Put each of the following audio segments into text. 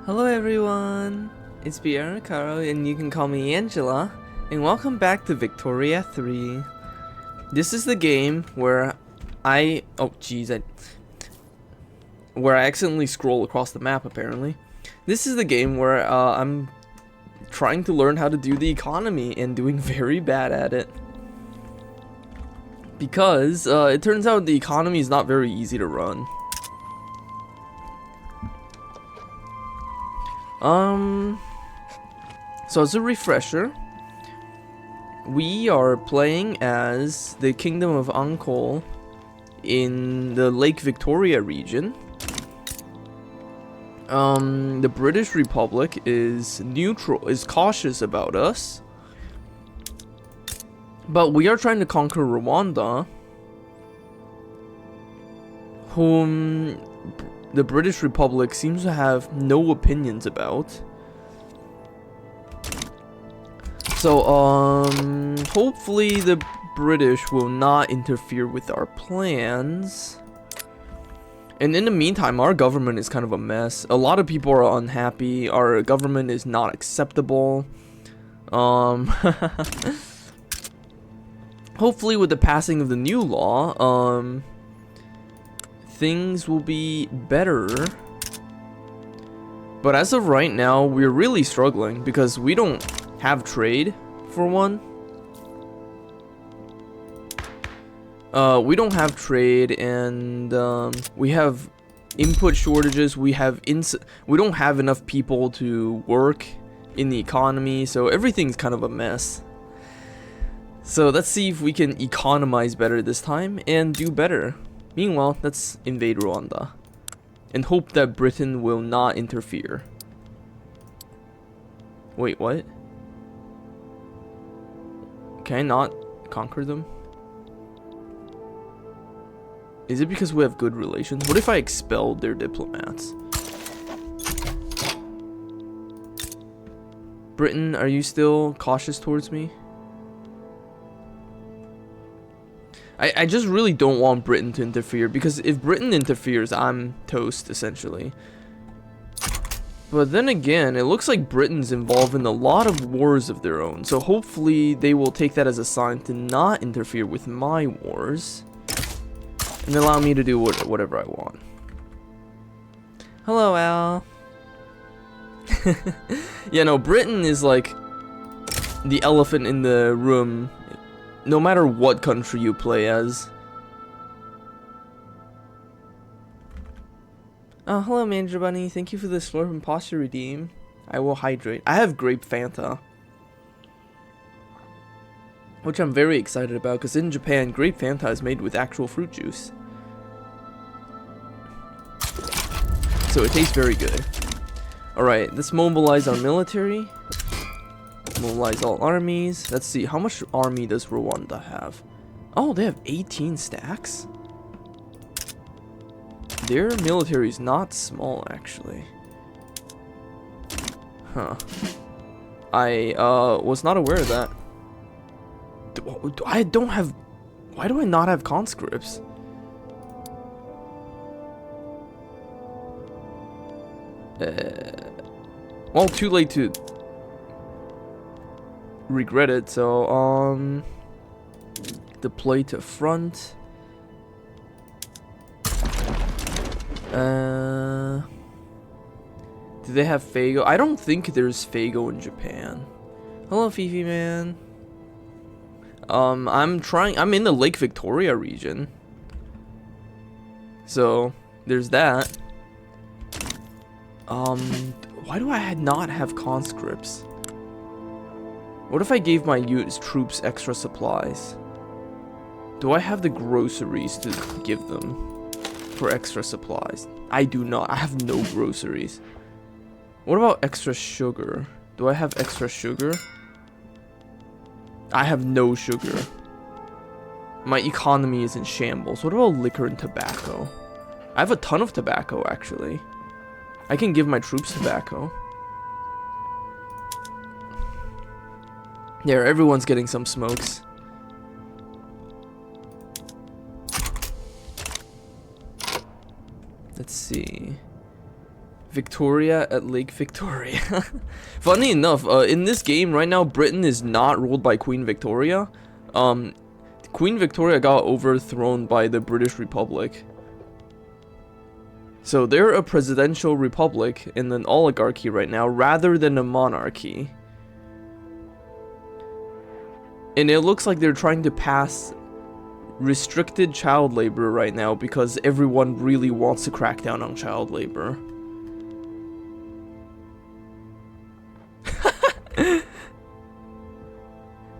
Hello everyone, it's Pierre Caro and you can call me Angela, and welcome back to Victoria 3. This is the game where I accidentally scroll across the map apparently. This is the game where I'm trying to learn how to do the economy and doing very bad at it. Because it turns out the economy is not very easy to run. So as a refresher, we are playing as the Kingdom of Ankole in the Lake Victoria region. The British Republic is cautious about us. But we are trying to conquer Rwanda, whom the British Republic seems to have no opinions about. So, hopefully the British will not interfere with our plans. And in the meantime, our government is kind of a mess. A lot of people are unhappy. Our government is not acceptable. Hopefully with the passing of the new law, things will be better. But as of right now, we're really struggling because we don't have trade, for one. We don't have trade, and we have input shortages. We don't have enough people to work in the economy, so everything's kind of a mess. So let's see if we can economize better this time and do better. Meanwhile, let's invade Rwanda and hope that Britain will not interfere. Wait, what? Can I not conquer them? Is it because we have good relations? What if I expelled their diplomats? Britain, are you still cautious towards me? I just really don't want Britain to interfere, because if Britain interferes, I'm toast, essentially. But then again, it looks like Britain's involved in a lot of wars of their own, so hopefully they will take that as a sign to not interfere with my wars and allow me to do whatever I want. Hello, Al. Yeah, no, Britain is like the elephant in the room, no matter what country you play as. Oh, hello, Manager Bunny. Thank you for the slurp and posture redeem. I will hydrate. I have grape Fanta, which I'm very excited about, because in Japan, grape Fanta is made with actual fruit juice. So it tastes very good. Alright, let's mobilize our military. Mobilize all armies. Let's see, how much army does Rwanda have? Oh, they have 18 stacks? Their military is not small, actually. Huh. I was not aware of that. I don't have... Why do I not have conscripts? Well, too late to regret it, so, deploy to front. Do they have Fago? I don't think there's Fago in Japan. Hello, Fifi man. I'm in the Lake Victoria region. So, there's that. Why do I not have conscripts? What if I gave my troops extra supplies? Do I have the groceries to give them for extra supplies? I do not. I have no groceries. What about extra sugar? Do I have extra sugar? I have no sugar. My economy is in shambles. What about liquor and tobacco? I have a ton of tobacco, actually. I can give my troops tobacco. There, everyone's getting some smokes. Let's see. Victoria at Lake Victoria. Funny enough, in this game right now, Britain is not ruled by Queen Victoria. Queen Victoria got overthrown by the British Republic. So they're a presidential republic and an oligarchy right now, rather than a monarchy. And it looks like they're trying to pass restricted child labor right now because everyone really wants to crack down on child labor.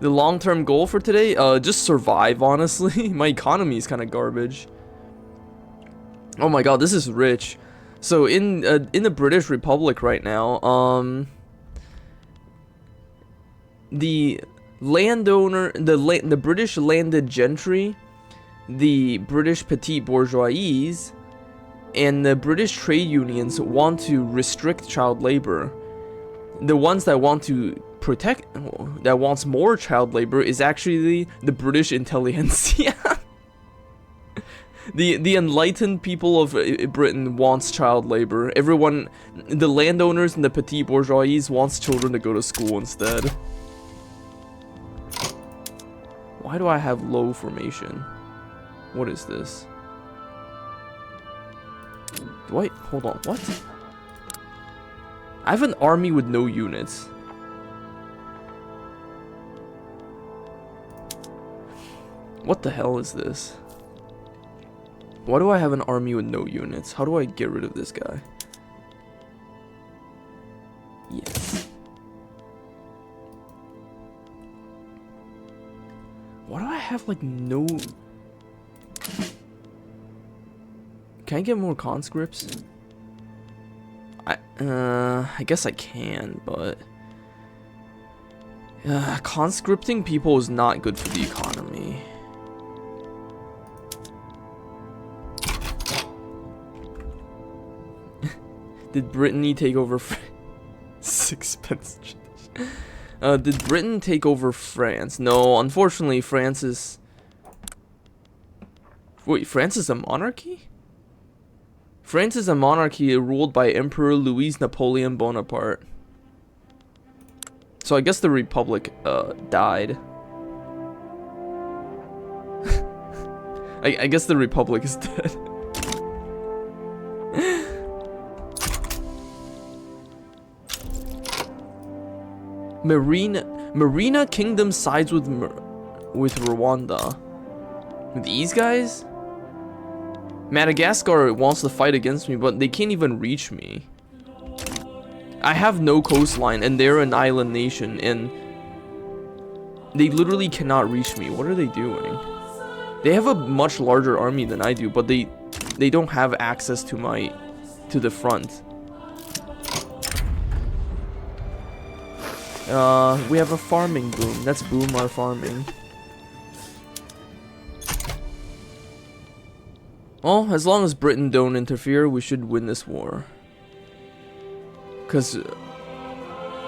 The long-term goal for today? Just survive, honestly. My economy is kind of garbage. Oh my god, this is rich. So in the British Republic right now, the landowner, the British landed gentry, the British petite bourgeoisie, and the British trade unions want to restrict child labor. The ones that want to protect, that wants more child labor, is actually the British intelligentsia. The enlightened people of Britain wants child labor. Everyone, the landowners and the petite bourgeoisie wants children to go to school instead. Why do I have low formation? What is this? Do I, hold on, what? I have an army with no units. What the hell is this? Why do I have an army with no units? How do I get rid of this guy? Yes. Why do I have like no... Can I get more conscripts? I guess I can, but... conscripting people is not good for the economy. Did Brittany take over Sixpence? Did Britain take over France? No, unfortunately, France is... Wait, France is a monarchy? France is a monarchy ruled by Emperor Louis Napoleon Bonaparte. So I guess the Republic, died. I guess the Republic is dead. Marina Kingdom sides with Rwanda. These guys? Madagascar wants to fight against me, but they can't even reach me. I have no coastline, and they're an island nation, and they literally cannot reach me. What are they doing? They have a much larger army than I do, but they don't have access to the front. We have a farming boom. Let's boom our farming. Well, as long as Britain don't interfere, we should win this war. Because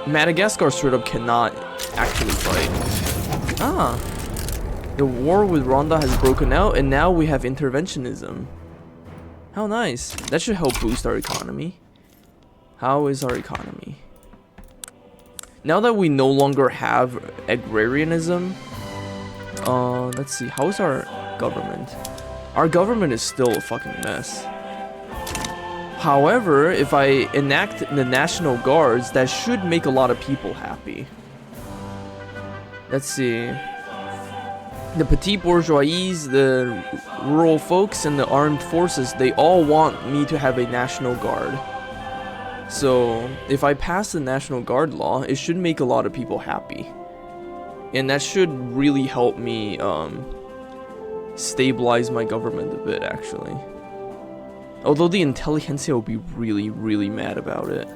Madagascar straight up cannot actually fight. Ah! The war with Rwanda has broken out, and now we have interventionism. How nice. That should help boost our economy. How is our economy? Now that we no longer have agrarianism, let's see, how is our government? Our government is still a fucking mess. However, if I enact the National Guards, that should make a lot of people happy. Let's see. The petite bourgeoisie, the rural folks, and the armed forces, they all want me to have a National Guard. So, if I pass the National Guard law, it should make a lot of people happy. And that should really help me, stabilize my government a bit, actually. Although the intelligentsia will be really, really mad about it.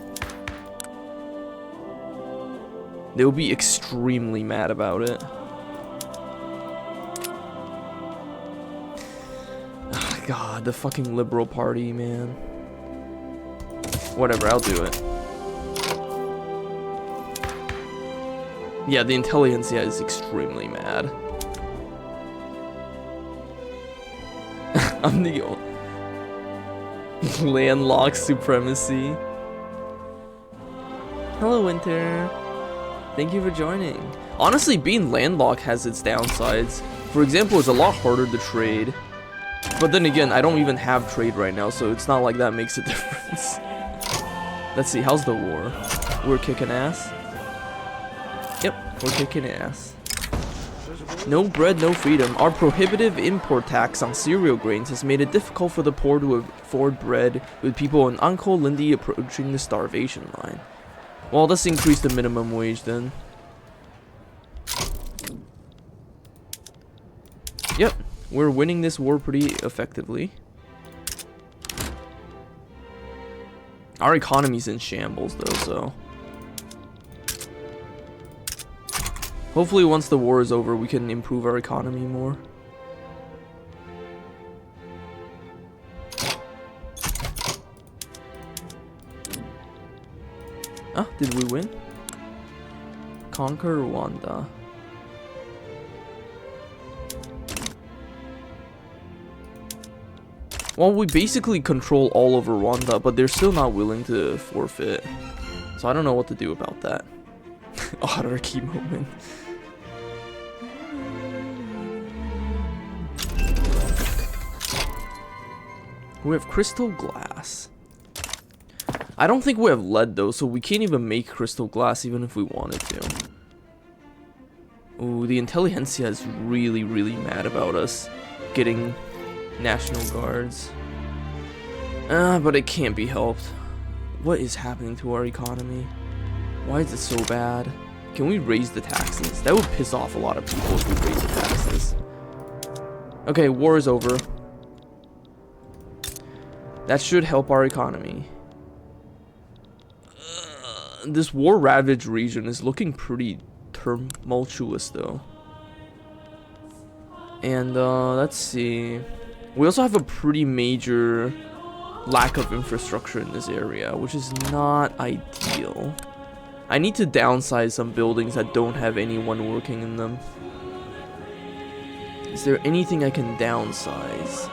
They'll be extremely mad about it. Oh, God, the fucking Liberal Party, man. Whatever, I'll do it. Yeah, the intelligentsia is extremely mad. I'm the landlocked supremacy. Hello, Winter. Thank you for joining. Honestly, being landlocked has its downsides. For example, it's a lot harder to trade. But then again, I don't even have trade right now, so it's not like that makes a difference. Let's see, how's the war? We're kicking ass. Yep, we're kicking ass. No bread, no freedom. Our prohibitive import tax on cereal grains has made it difficult for the poor to afford bread, with people in Ankole Lindy approaching the starvation line. Well, let's increase the minimum wage then. Yep, we're winning this war pretty effectively. Our economy's in shambles though, so hopefully once the war is over we can improve our economy more. Ah, did we win? Conquer Rwanda. Well, we basically control all over Rwanda, but they're still not willing to forfeit. So I don't know what to do about that. Autarky moment. We have crystal glass. I don't think we have lead though, so we can't even make crystal glass even if we wanted to. Ooh, the intelligentsia is really, really mad about us getting National Guards. But it can't be helped. What is happening to our economy? Why is it so bad? Can we raise the taxes? That would piss off a lot of people if we raise the taxes. Okay, war is over. That should help our economy. This war-ravaged region is looking pretty tumultuous though. And let's see. We also have a pretty major lack of infrastructure in this area, which is not ideal. I need to downsize some buildings that don't have anyone working in them. Is there anything I can downsize?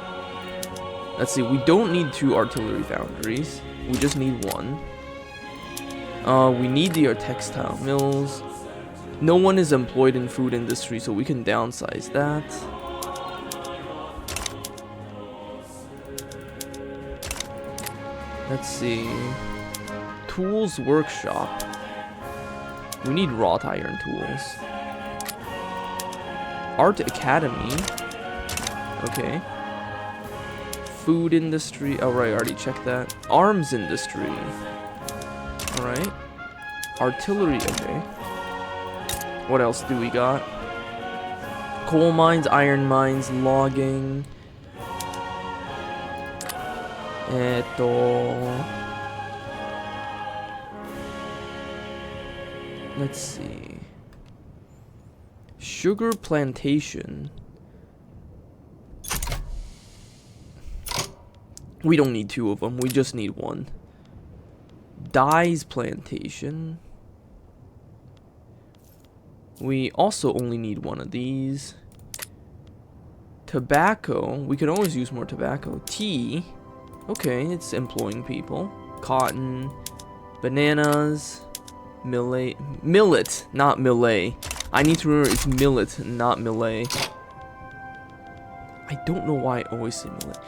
Let's see, we don't need 2 artillery foundries. We just need 1. We need the textile mills. No one is employed in food industry, so we can downsize that. Let's see. Tools workshop. We need wrought iron tools. Art academy. Okay. Food industry. Oh, right, I already checked that. Arms industry. Alright. Artillery. Okay. What else do we got? Coal mines, iron mines, logging. Let's see. Sugar plantation. We don't need 2 of them. We just need 1. Dyes plantation. We also only need 1 of these. Tobacco. We can always use more tobacco. Tea. Okay, it's employing people. Cotton. Bananas. Millet, not millet. I need to remember it's millet, not millet. I don't know why I always say millet.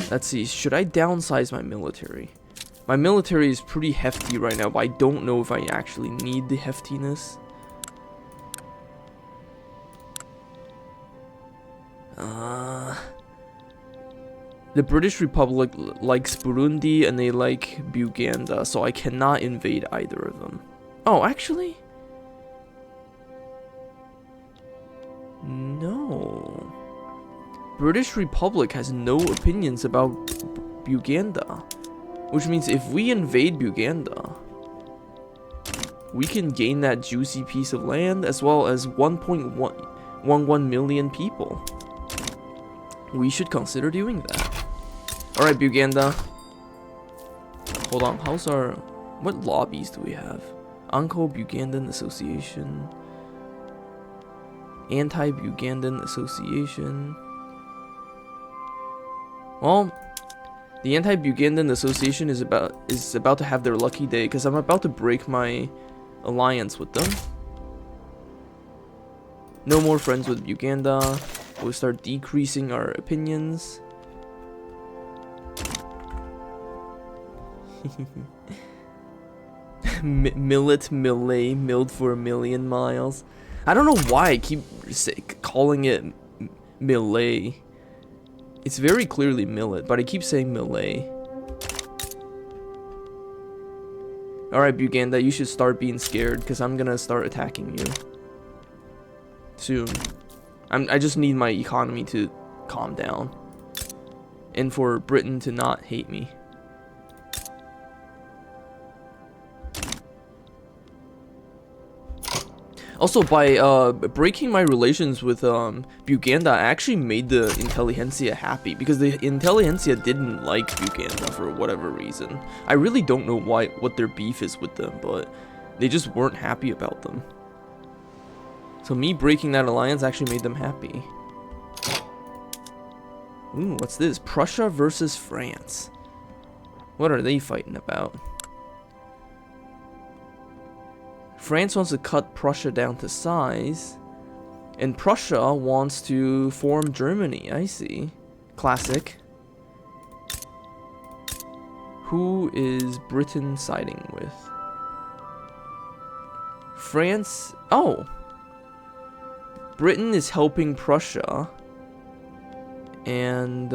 Let's see, should I downsize my military? My military is pretty hefty right now, but I don't know if I actually need the heftiness. The British Republic likes Burundi and they like Uganda, so I cannot invade either of them. Oh, actually? No. British Republic has no opinions about Uganda, which means if we invade Uganda, we can gain that juicy piece of land as well as 1.11 million people. We should consider doing that. Alright, Buganda. Hold on, how's our... What lobbies do we have? Ankole Bugandan Association. Anti-Bugandan Association. Well, The Anti-Bugandan Association is about to have their lucky day because I'm about to break my alliance with them. No more friends with Buganda. We'll start decreasing our opinions. Millet, millet, milled for 1,000,000 miles. I don't know why I keep calling it millet. It's very clearly millet, but I keep saying millet. Alright, Buganda, you should start being scared, because I'm gonna start attacking you. Soon. I just need my economy to calm down. And for Britain to not hate me. Also, by breaking my relations with Buganda, I actually made the intelligentsia happy, because the intelligentsia didn't like Buganda for whatever reason. I really don't know what their beef is with them, but they just weren't happy about them. So me breaking that alliance actually made them happy. Ooh, what's this? Prussia versus France. What are they fighting about? France wants to cut Prussia down to size, and Prussia wants to form Germany. I see. Classic. Who is Britain siding with? France. Oh! Britain is helping Prussia. And,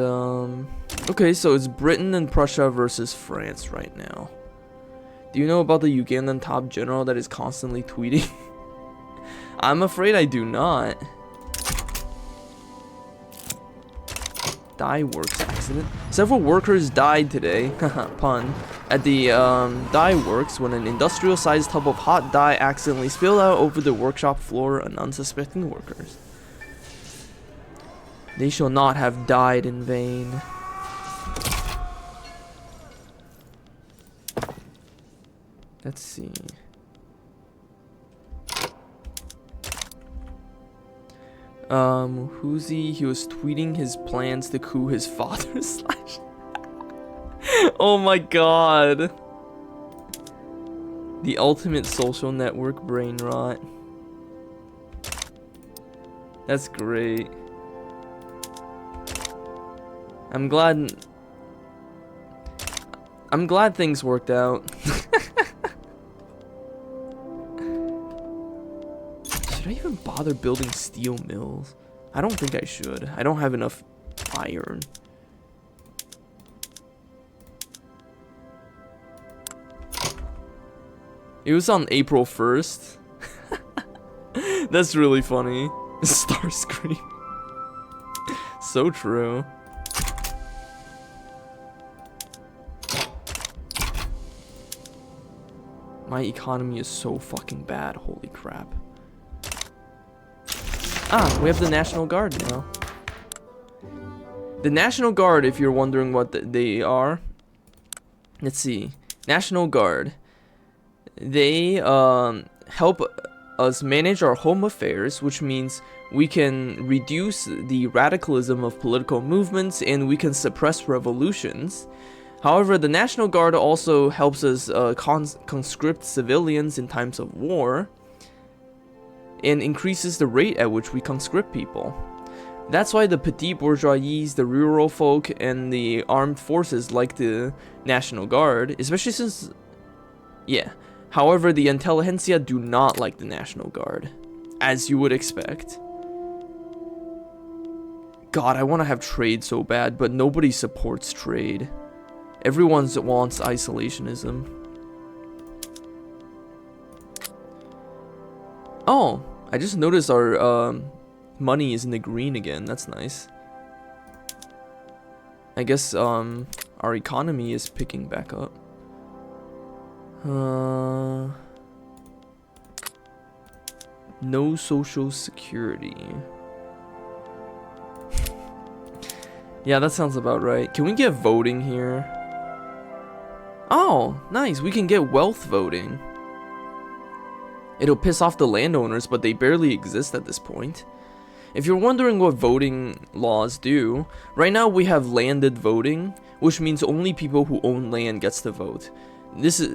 okay, so it's Britain and Prussia versus France right now. Do you know about the Ugandan top general that is constantly tweeting? I'm afraid I do not. Dye works accident. Several workers died today, pun, at the dye works when an industrial-sized tub of hot dye accidentally spilled out over the workshop floor on unsuspecting workers. They shall not have died in vain. Let's see. Who's he? He was tweeting his plans to coup his father slash. Oh my god. The ultimate social network brain rot. That's great. I'm glad things worked out. Should I even bother building steel mills? I don't think I should. I don't have enough iron. It was on April 1st. That's really funny. Starscream. So true. My economy is so fucking bad. Holy crap. Ah, we have the National Guard now. The National Guard, if you're wondering what they are. Let's see. National Guard. They help us manage our home affairs, which means we can reduce the radicalism of political movements and we can suppress revolutions. However, the National Guard also helps us conscript civilians in times of war and increases the rate at which we conscript people. That's why the petit bourgeoisie, the rural folk, and the armed forces like the National Guard, especially since... yeah. However, the intelligentsia do not like the National Guard, as you would expect. God, I want to have trade so bad, but nobody supports trade. Everyone wants isolationism. Oh, I just noticed our money is in the green again. That's nice. I guess our economy is picking back up. No social security. Yeah, that sounds about right. Can we get voting here? Oh, nice. We can get wealth voting. It'll piss off the landowners, but they barely exist at this point. If you're wondering what voting laws do, right now we have landed voting, which means only people who own land gets to vote.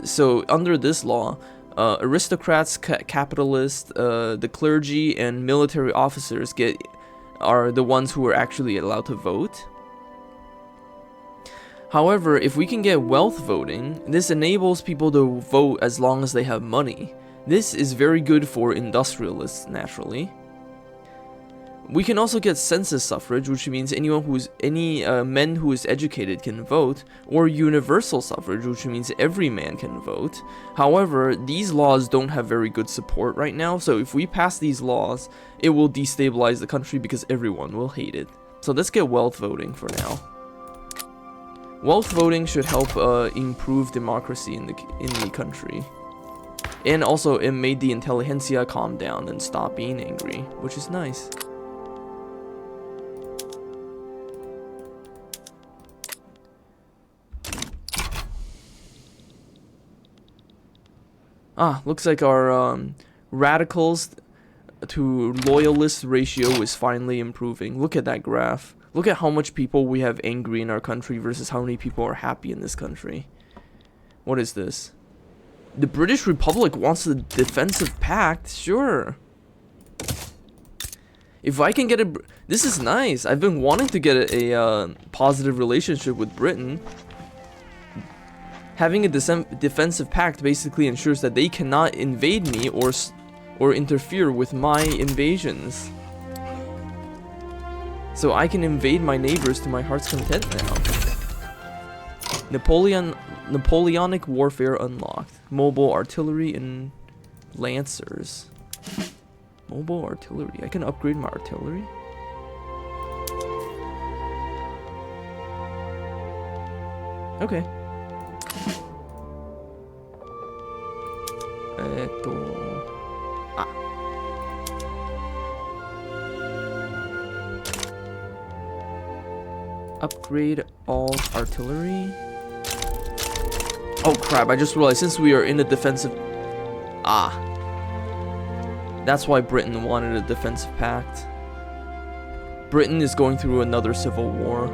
So under this law, aristocrats, capitalists, the clergy, and military officers are the ones who are actually allowed to vote. However, if we can get wealth voting, this enables people to vote as long as they have money. This is very good for industrialists, naturally. We can also get census suffrage, which means any men who is educated can vote, or universal suffrage, which means every man can vote. However, these laws don't have very good support right now, so if we pass these laws, it will destabilize the country because everyone will hate it. So let's get wealth voting for now. Wealth voting should help improve democracy in the country. And also, it made the intelligentsia calm down and stop being angry, which is nice. Looks like our radicals to loyalists ratio is finally improving. Look at that graph. Look at how much people we have angry in our country versus how many people are happy in this country. What is this? The British Republic wants a defensive pact? Sure. If I can get a... This is nice. I've been wanting to get a positive relationship with Britain. Having a defensive pact basically ensures that they cannot invade me or interfere with my invasions. So I can invade my neighbors to my heart's content now. Napoleonic warfare unlocked. Mobile artillery and lancers. Mobile artillery. I can upgrade my artillery. Okay. Upgrade all artillery. Oh crap, I just realized since we are in a defensive... That's why Britain wanted a defensive pact. Britain is going through another civil war.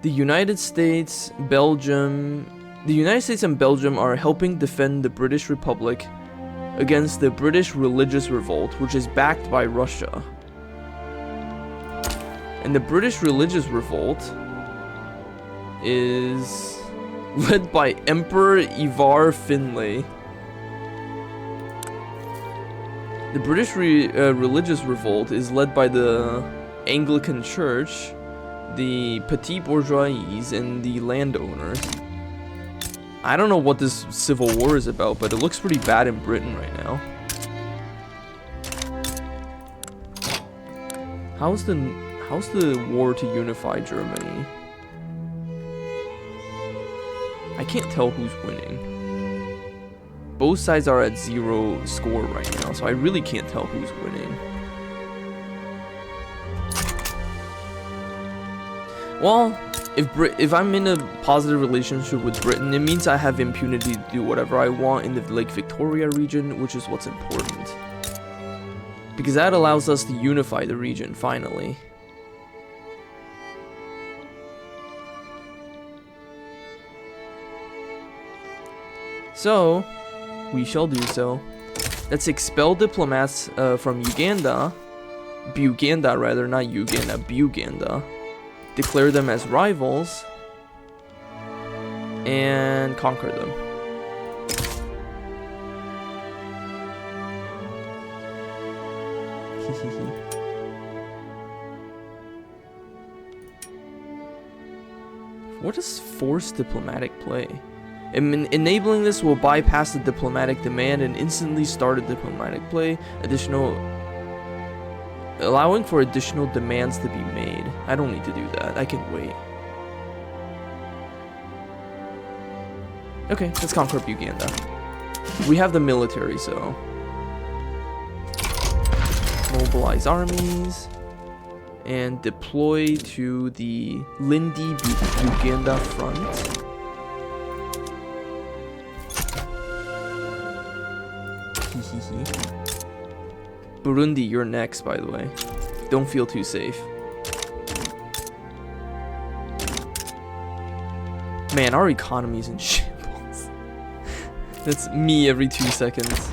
The United States and Belgium are helping defend the British Republic against the British Religious Revolt, which is backed by Russia. And the British Religious Revolt is led by Emperor Ivar Finlay. The British Religious Revolt is led by the Anglican Church, the petit bourgeois, and the landowners. I don't know what this civil war is about, but it looks pretty bad in Britain right now. How's the war to unify Germany? I can't tell who's winning. Both sides are at 0 score right now, so I really can't tell who's winning. Well, if I'm in a positive relationship with Britain, it means I have impunity to do whatever I want in the Lake Victoria region, which is what's important. Because that allows us to unify the region, finally. So, we shall do so. Let's expel diplomats from Uganda. Buganda, rather, not Uganda, Buganda. Declare them as rivals. And conquer them. What is forced diplomatic play? Enabling this will bypass the diplomatic demand and instantly start a diplomatic play. Allowing for additional demands to be made. I don't need to do that. I can wait. Okay, let's conquer Uganda. We have the military, so... Mobilize armies. And deploy to the Lindi Uganda front. Burundi, you're next, by the way. Don't feel too safe. Man, our economy's in shambles. That's me every 2 seconds.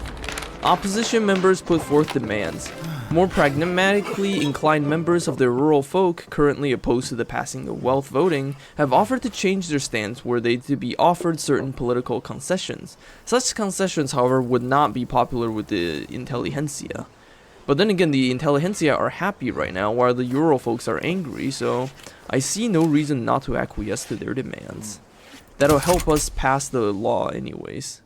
Opposition members put forth demands. More pragmatically inclined members of the rural folk, currently opposed to the passing of wealth voting, have offered to change their stance were they to be offered certain political concessions. Such concessions, however, would not be popular with the intelligentsia. But then again, the intelligentsia are happy right now, while the rural folks are angry, so I see no reason not to acquiesce to their demands. That'll help us pass the law anyways.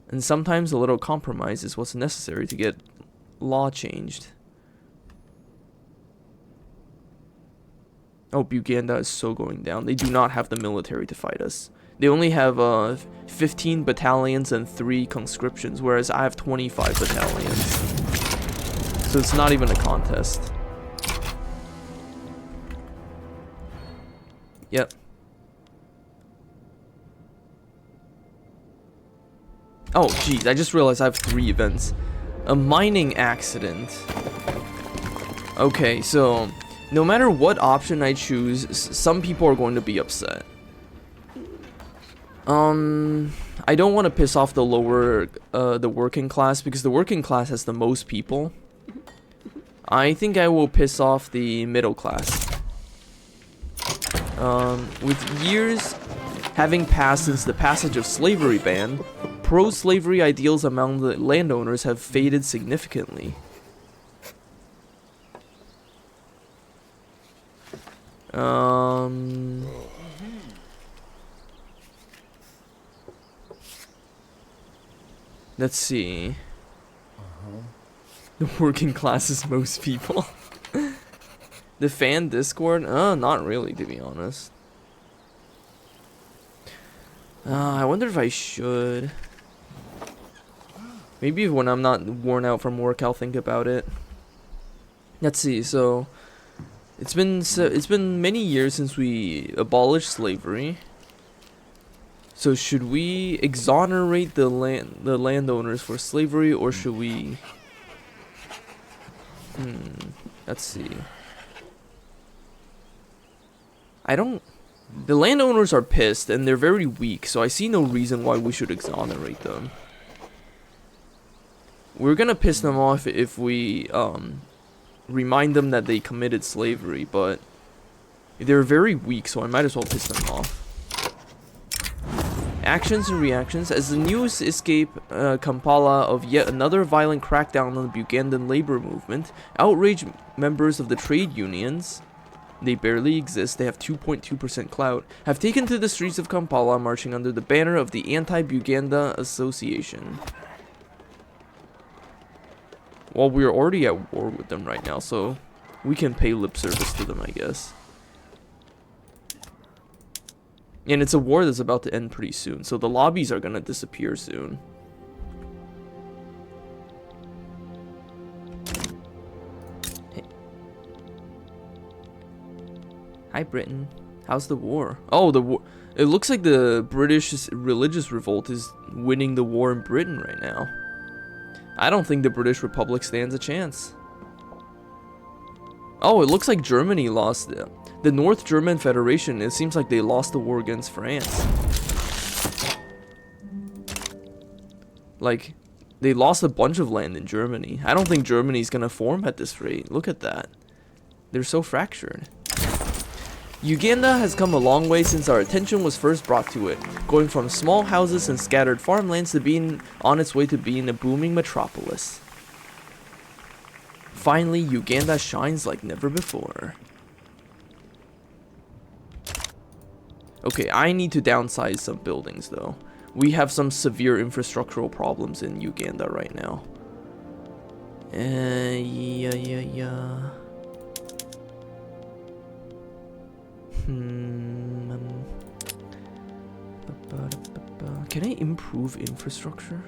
And sometimes a little compromise is what's necessary to get law changed. Oh, Uganda is so going down. They do not have the military to fight us. They only have 15 battalions and 3 conscriptions, whereas I have 25 battalions. So it's not even a contest. Yep. Oh, geez, I just realized I have 3 events. A mining accident. Okay, so no matter what option I choose, some people are going to be upset. I don't want to piss off the the working class, because the working class has the most people. I think I will piss off the middle class. With years having passed since the passage of slavery ban, pro-slavery ideals among the landowners have faded significantly. Let's see. The working class is most people. The fan Discord? Not really, to be honest. I wonder if I should. Maybe when I'm not worn out from work, I'll think about it. Let's see. So, it's been many years since we abolished slavery. So should we exonerate the landowners for slavery, or should we? Let's see. The landowners are pissed and they're very weak, so I see no reason why we should exonerate them. We're gonna piss them off if we remind them that they committed slavery, but they're very weak, so I might as well piss them off. Actions and reactions. As the news escape Kampala of yet another violent crackdown on the Ugandan labor movement, outraged members of the trade unions, they barely exist, they have 2.2% clout, have taken to the streets of Kampala, marching under the banner of the Anti-Buganda Association. Well, we're already at war with them right now, so we can pay lip service to them, I guess. And it's a war that's about to end pretty soon, so the lobbies are gonna disappear soon. Hey. Hi, Britain. How's the war? Oh, the war. It looks like the British religious revolt is winning the war in Britain right now. I don't think the British Republic stands a chance. Oh, it looks like Germany lost it. The North German Federation, it seems like they lost the war against France. Like, they lost a bunch of land in Germany. I don't think Germany's gonna form at this rate. Look at that. They're so fractured. Uganda has come a long way since our attention was first brought to it, going from small houses and scattered farmlands to being on its way to being a booming metropolis. Finally, Uganda shines like never before. Okay, I need to downsize some buildings though. We have some severe infrastructural problems in Uganda right now. Yeah. Can I improve infrastructure?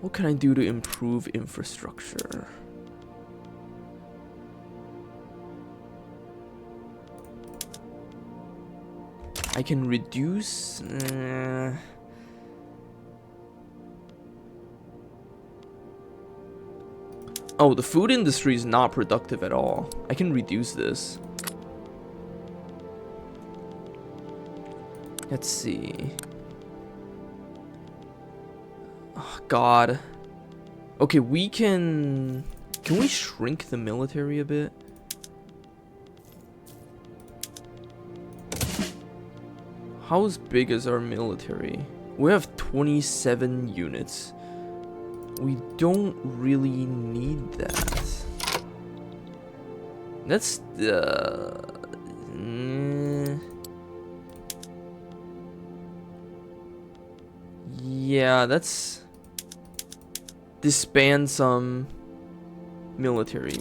What can I do to improve infrastructure? I can reduce... Oh, the food industry is not productive at all. I can reduce this. Let's see. Oh, God. Okay, we can... Can we shrink the military a bit? How big is our military? We have 27 units. We don't really need that. That's the... Yeah, that's... Disband some military.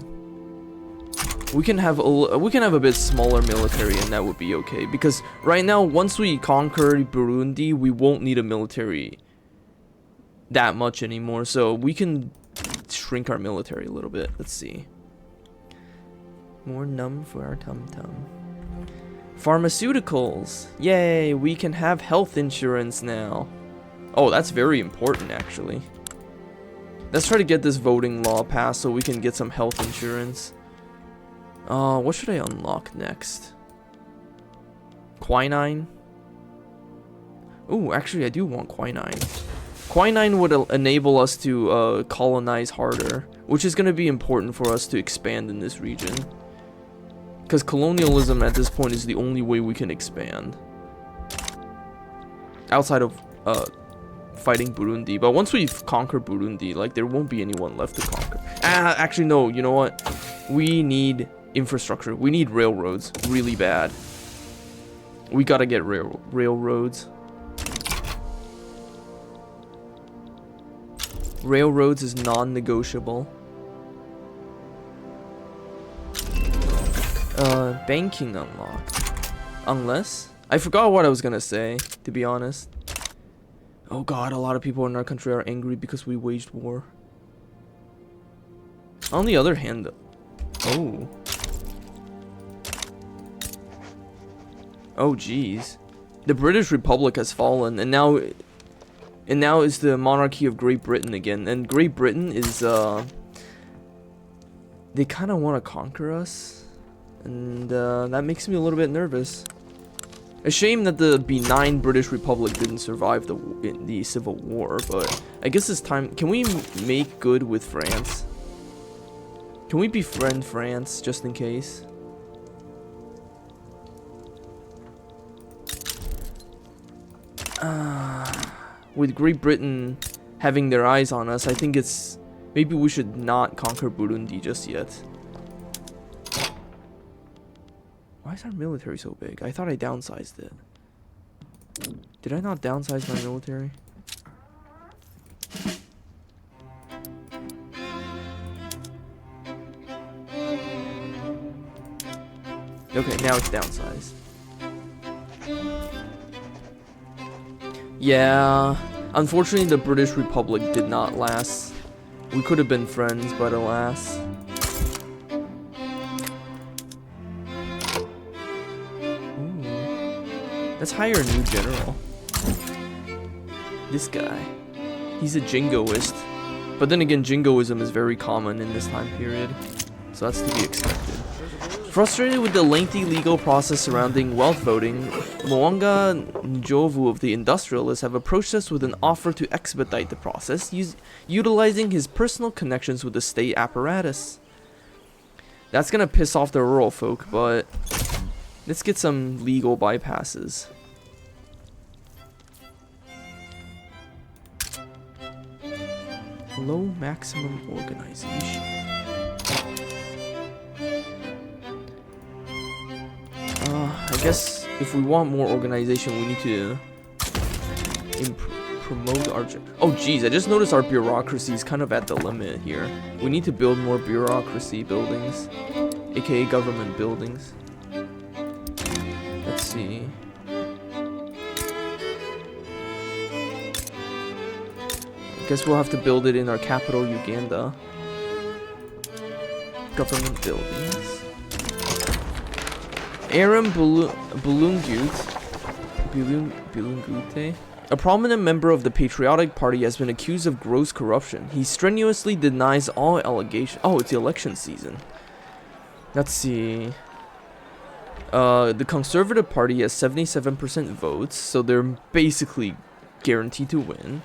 We can have a bit smaller military, and that would be okay. Because right now, once we conquer Burundi, we won't need a military that much anymore. So we can shrink our military a little bit. Let's see. More num for our tum tum. Pharmaceuticals. Yay! We can have health insurance now. Oh, that's very important, actually. Let's try to get this voting law passed so we can get some health insurance. What should I unlock next? Quinine? Ooh, actually I do want quinine. Quinine would enable us to colonize harder, which is going to be important for us to expand in this region. Because colonialism at this point is the only way we can expand. Outside of fighting Burundi. But once we've conquered Burundi, like, there won't be anyone left to conquer. Actually no, you know what? We need infrastructure. We need railroads really bad. We gotta get railroads. Railroads is non-negotiable. Banking unlocked. Unless... I forgot what I was gonna say, to be honest. Oh god, a lot of people in our country are angry because we waged war. On the other hand... Oh. Oh jeez. The British Republic has fallen, and now is the monarchy of Great Britain again. And Great Britain is they kind of want to conquer us, and that makes me a little bit nervous. A shame that the benign British Republic didn't survive the Civil War, but I guess it's time. Can we make good with France? Can we befriend France just in case? With Great Britain having their eyes on us, I think it's... Maybe we should not conquer Burundi just yet. Why is our military so big? I thought I downsized it. Did I not downsize my military? Okay, now it's downsized. Yeah, unfortunately the British Republic did not last. We could have been friends, but alas. Ooh. Let's hire a new general. This guy. He's a jingoist. But then again, jingoism is very common in this time period. So that's to be expected. Frustrated with the lengthy legal process surrounding wealth voting, Mwanga Njovu of the Industrialists have approached us with an offer to expedite the process, utilizing his personal connections with the state apparatus. That's gonna piss off the rural folk, but let's get some legal bypasses. Low maximum organization. I guess if we want more organization, we need to promote our... Oh geez, I just noticed our bureaucracy is kind of at the limit here. We need to build more bureaucracy buildings, aka government buildings. Let's see. Guess we'll have to build it in our capital, Uganda. Government buildings. Aaron Bulungute, a prominent member of the Patriotic Party, has been accused of gross corruption. He strenuously denies all allegations. Oh, it's the election season. Let's see. The Conservative Party has 77% votes, so they're basically guaranteed to win.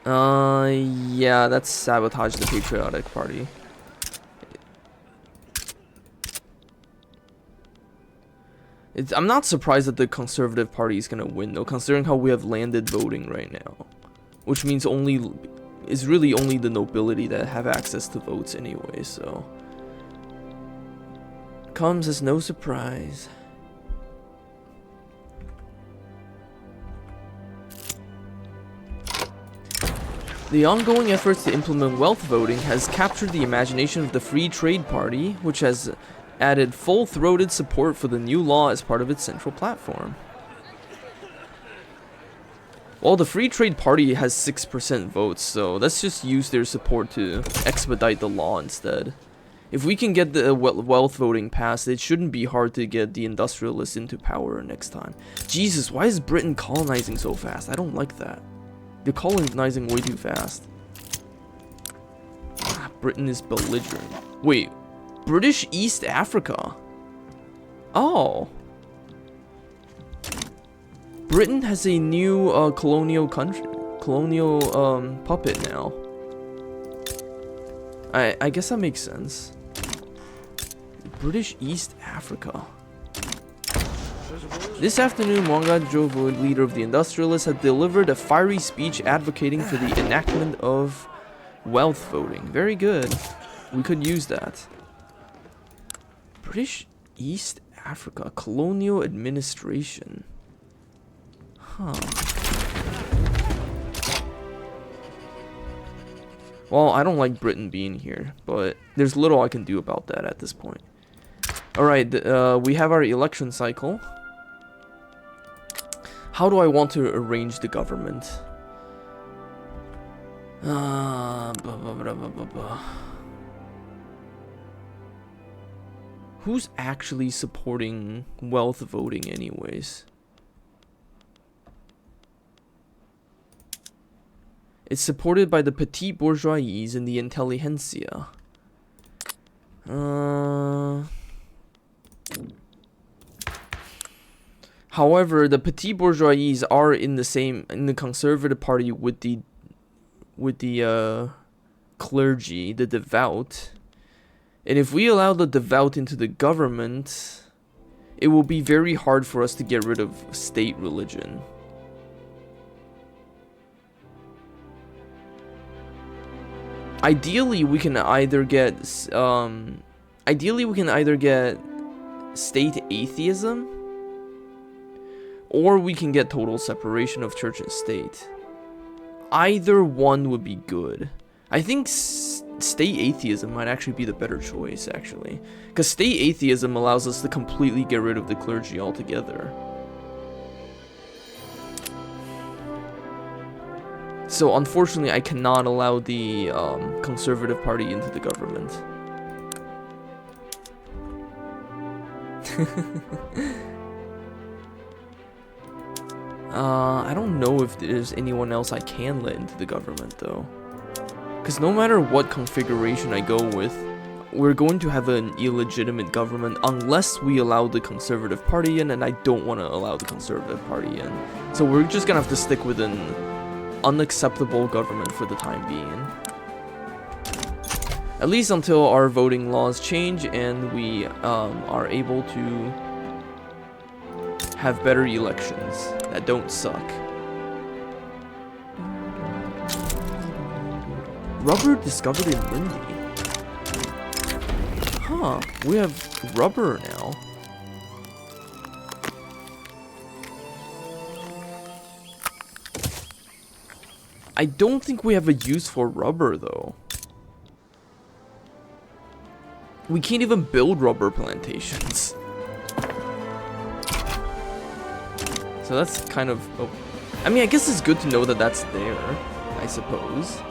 Yeah, that's sabotage the Patriotic Party. I'm not surprised that the Conservative Party is gonna win though, considering how we have landed voting right now. Which means it's really only the nobility that have access to votes anyway, so. Comes as no surprise. The ongoing efforts to implement wealth voting has captured the imagination of the Free Trade Party, which has added full-throated support for the new law as part of its central platform. Well, the Free Trade Party has 6% votes, so let's just use their support to expedite the law instead. If we can get the wealth voting passed, it shouldn't be hard to get the industrialists into power next time. Jesus, why is Britain colonizing so fast? I don't like that. They're colonizing way too fast. Britain is belligerent. Wait, British East Africa? Oh. Britain has a new colonial puppet now. I guess that makes sense. British East Africa. This afternoon, Mwanga Jovo, leader of the industrialists, had delivered a fiery speech advocating for the enactment of wealth voting. Very good. We could use that. British East Africa, colonial administration. Huh. Well, I don't like Britain being here, but there's little I can do about that at this point. Alright, we have our election cycle. How do I want to arrange the government? Who's actually supporting wealth voting anyways? It's supported by the petite bourgeoisie and the intelligentsia. However, the petite bourgeoisie are in the Conservative Party with the clergy, the devout. And if we allow the devout into the government, it will be very hard for us to get rid of state religion. Ideally, we can either get state atheism, or we can get total separation of church and state. Either one would be good. I think state atheism might actually be the better choice, actually. Because state atheism allows us to completely get rid of the clergy altogether. So, unfortunately, I cannot allow the Conservative Party into the government. I don't know if there's anyone else I can let into the government, though. Because no matter what configuration I go with, we're going to have an illegitimate government unless we allow the Conservative Party in, and I don't want to allow the Conservative Party in. So we're just going to have to stick with an unacceptable government for the time being. At least until our voting laws change and we are able to have better elections that don't suck. Rubber discovered in Lindy. Huh, we have rubber now. I don't think we have a use for rubber though. We can't even build rubber plantations. So that's kind of... Oh. I mean, I guess it's good to know that that's there, I suppose.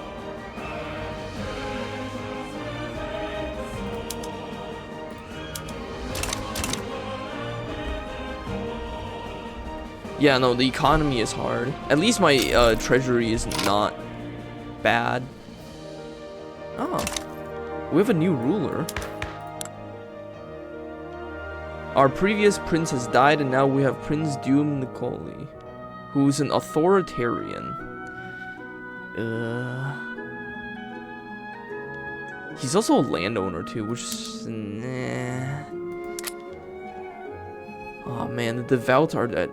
Yeah, no, the economy is hard. At least my treasury is not bad. Oh, we have a new ruler. Our previous prince has died, and now we have Prince Ankole, who's an authoritarian. He's also a landowner too, which is nah. Oh man, the devout are at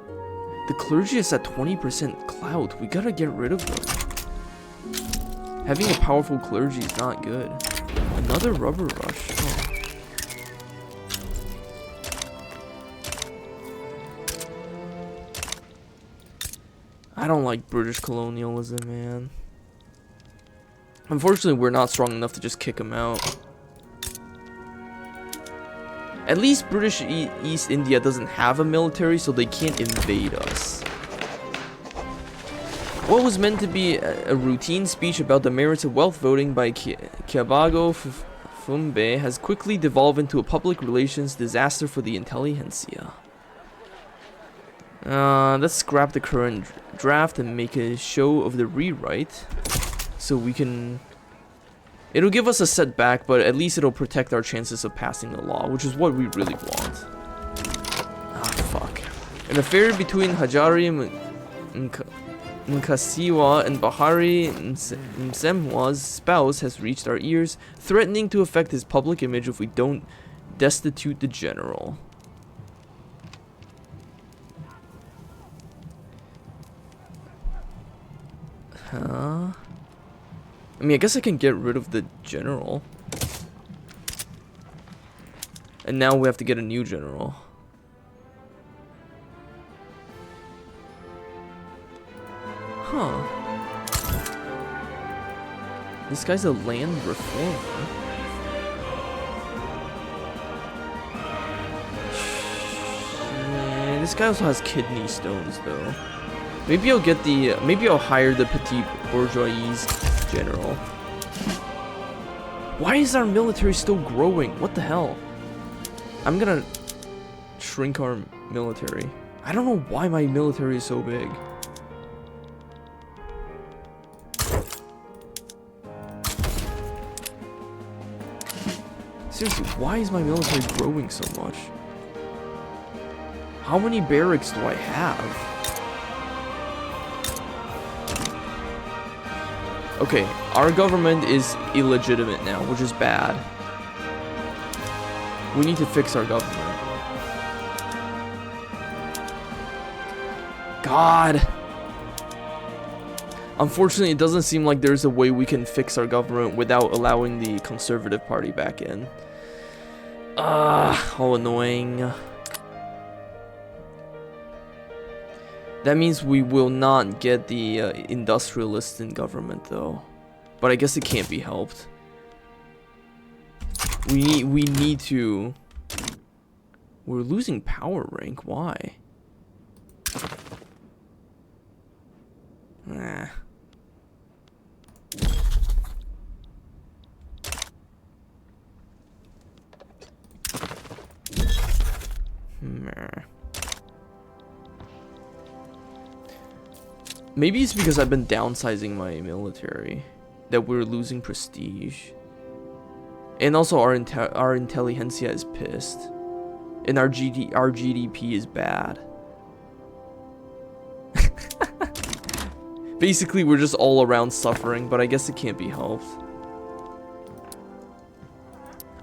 the clergy is at 20% clout. We gotta get rid of them. Having a powerful clergy is not good. Another rubber rush. Oh. I don't like British colonialism, man. Unfortunately, we're not strong enough to just kick him out. At least British East India doesn't have a military, so they can't invade us. What was meant to be a routine speech about the merits of wealth voting by Kiabago Fumbe has quickly devolved into a public relations disaster for the intelligentsia. Let's scrap the current draft and make a show of the rewrite, so we can... It'll give us a setback, but at least it'll protect our chances of passing the law, which is what we really want. Ah, fuck. An affair between Hajari Nkasiwa and Bahari Nsemwa's spouse has reached our ears, threatening to affect his public image if we don't destitute the general. Huh? I mean, I guess I can get rid of the general. And now we have to get a new general. Huh. This guy's a land reformer. This guy also has kidney stones, though. Maybe I'll get the. Maybe I'll hire the petit bourgeois general. Why is our military still growing? What the hell? I'm gonna shrink our military. I don't know why my military is so big. Seriously, why is my military growing so much? How many barracks do I have? Okay, our government is illegitimate now, which is bad. We need to fix our government. God! Unfortunately, it doesn't seem like there's a way we can fix our government without allowing the Conservative Party back in. How annoying. That means we will not get the industrialists in government, though. But I guess it can't be helped. We need to... We're losing power rank. Why? Nah. Maybe it's because I've been downsizing my military that we're losing prestige. And also our intelligentsia is pissed. And our GDP is bad. Basically, we're just all around suffering, but I guess it can't be helped.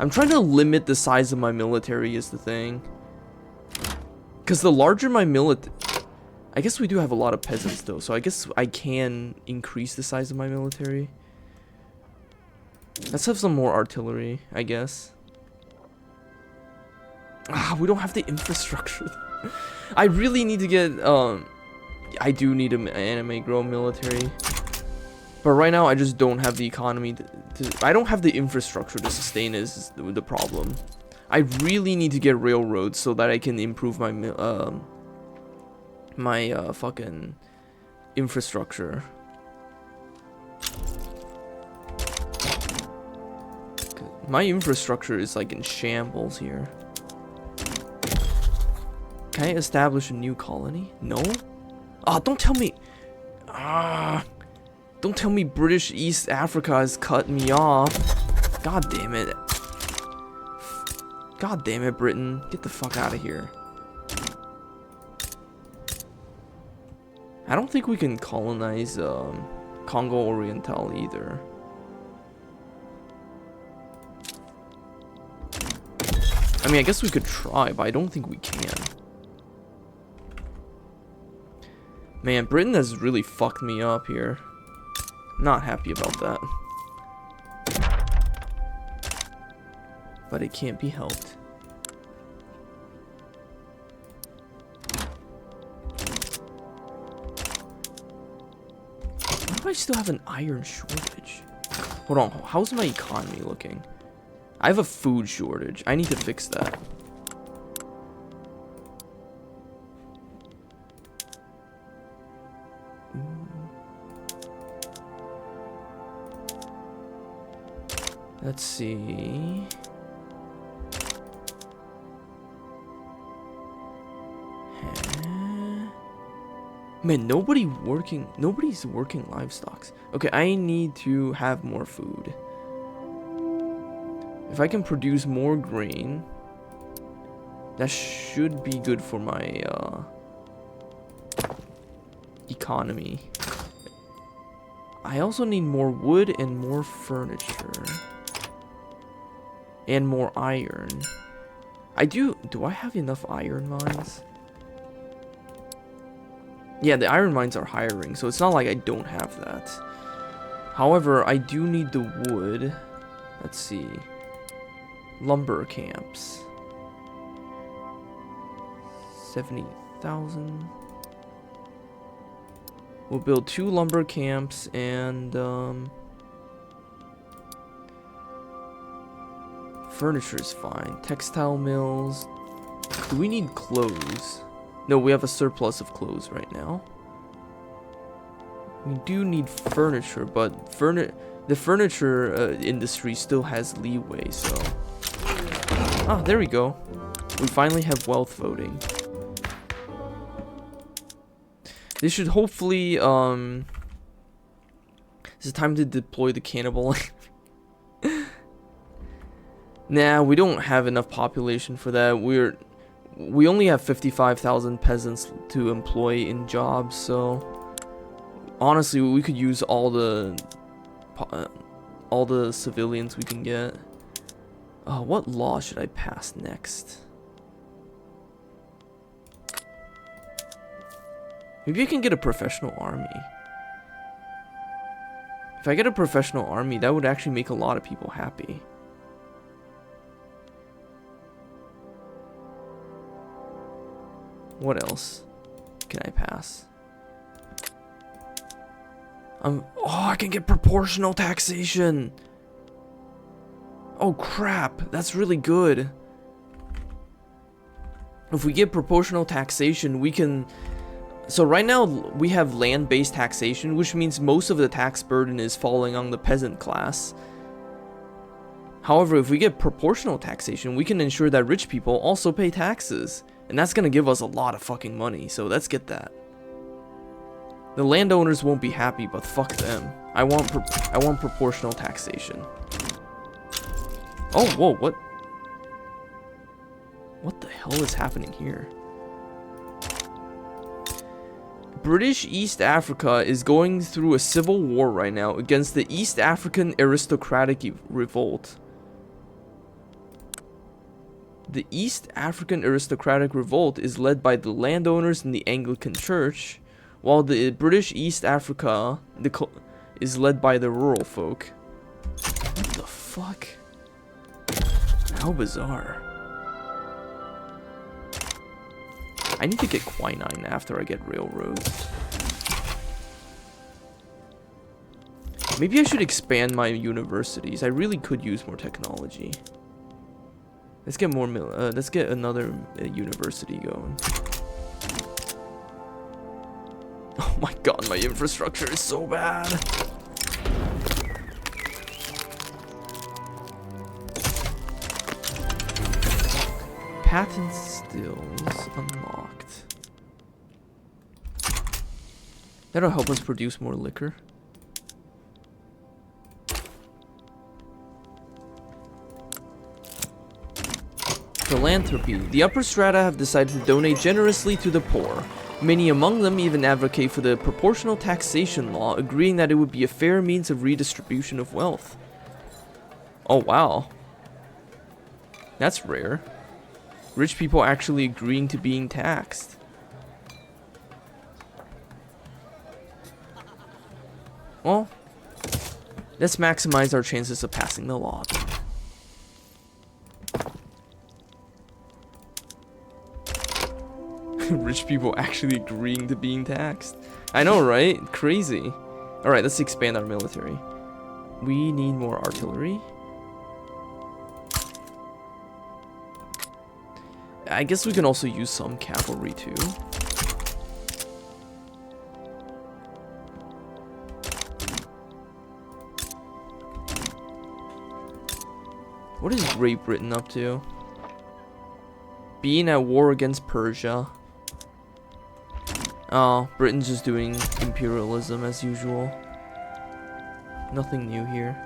I'm trying to limit the size of my military is the thing. Because the larger my military... I guess we do have a lot of peasants though, so I guess I can increase the size of my military. Let's have some more artillery, I guess. We don't have the infrastructure. I really need to get, I do need an anime grow military. But right now, I just don't have the economy I don't have the infrastructure to sustain is the problem. I really need to get railroads so that I can improve my, fucking infrastructure. My infrastructure is like in shambles here. Can I establish a new colony? No? Ah, don't tell me. Don't tell me British East Africa has cut me off. God damn it. God damn it, Britain. Get the fuck out of here. I don't think we can colonize Congo Oriental either. I mean, I guess we could try, but I don't think we can. Man, Britain has really fucked me up here. Not happy about that. But it can't be helped. Why do I still have an iron shortage? Hold on, how's my economy looking? I have a food shortage. I need to fix that. Let's see. Man, nobody's working livestock. Okay, I need to have more food. If I can produce more grain, that should be good for my economy. I also need more wood and more furniture. And more iron. Do I have enough iron mines? Yeah, the iron mines are hiring, so it's not like I don't have that. However, I do need the wood. Let's see. Lumber camps. 70,000. We'll build 2 lumber camps and furniture is fine. Textile mills. Do we need clothes? No, we have a surplus of clothes right now. We do need furniture, but the furniture industry still has leeway, so... Ah, there we go. We finally have wealth voting. This should hopefully, Is it time to deploy the cannibal? Nah, we don't have enough population for that. We only have 55,000 peasants to employ in jobs, so honestly, we could use all the civilians we can get. What law should I pass next? Maybe I can get a professional army. If I get a professional army, that would actually make a lot of people happy. What else can I pass? Oh, I can get proportional taxation. Oh crap, that's really good. If we get proportional taxation, we can... So right now we have land-based taxation, which means most of the tax burden is falling on the peasant class. However, if we get proportional taxation, we can ensure that rich people also pay taxes. And that's gonna give us a lot of fucking money, so let's get that. The landowners won't be happy, but fuck them. I want proportional taxation. Oh, whoa, what? What the hell is happening here? British East Africa is going through a civil war right now against the East African aristocratic revolt. The East African aristocratic revolt is led by the landowners in the Anglican Church, while the British East Africa is led by the rural folk. What the fuck? How bizarre. I need to get quinine after I get railroads. Maybe I should expand my universities. I really could use more technology. Let's get more. Let's get another university going. Oh my god, my infrastructure is so bad. Patent stills unlocked. That'll help us produce more liquor. Philanthropy. The upper strata have decided to donate generously to the poor. Many among them even advocate for the proportional taxation law, agreeing that it would be a fair means of redistribution of wealth. Oh wow. That's rare. Rich people actually agreeing to being taxed. Well, let's maximize our chances of passing the law then. Rich people actually agreeing to being taxed. I know, right? Crazy. Alright, let's expand our military. We need more artillery. I guess we can also use some cavalry too. What is Great Britain up to? Being at war against Persia. Oh, Britain's just doing imperialism as usual. Nothing new here.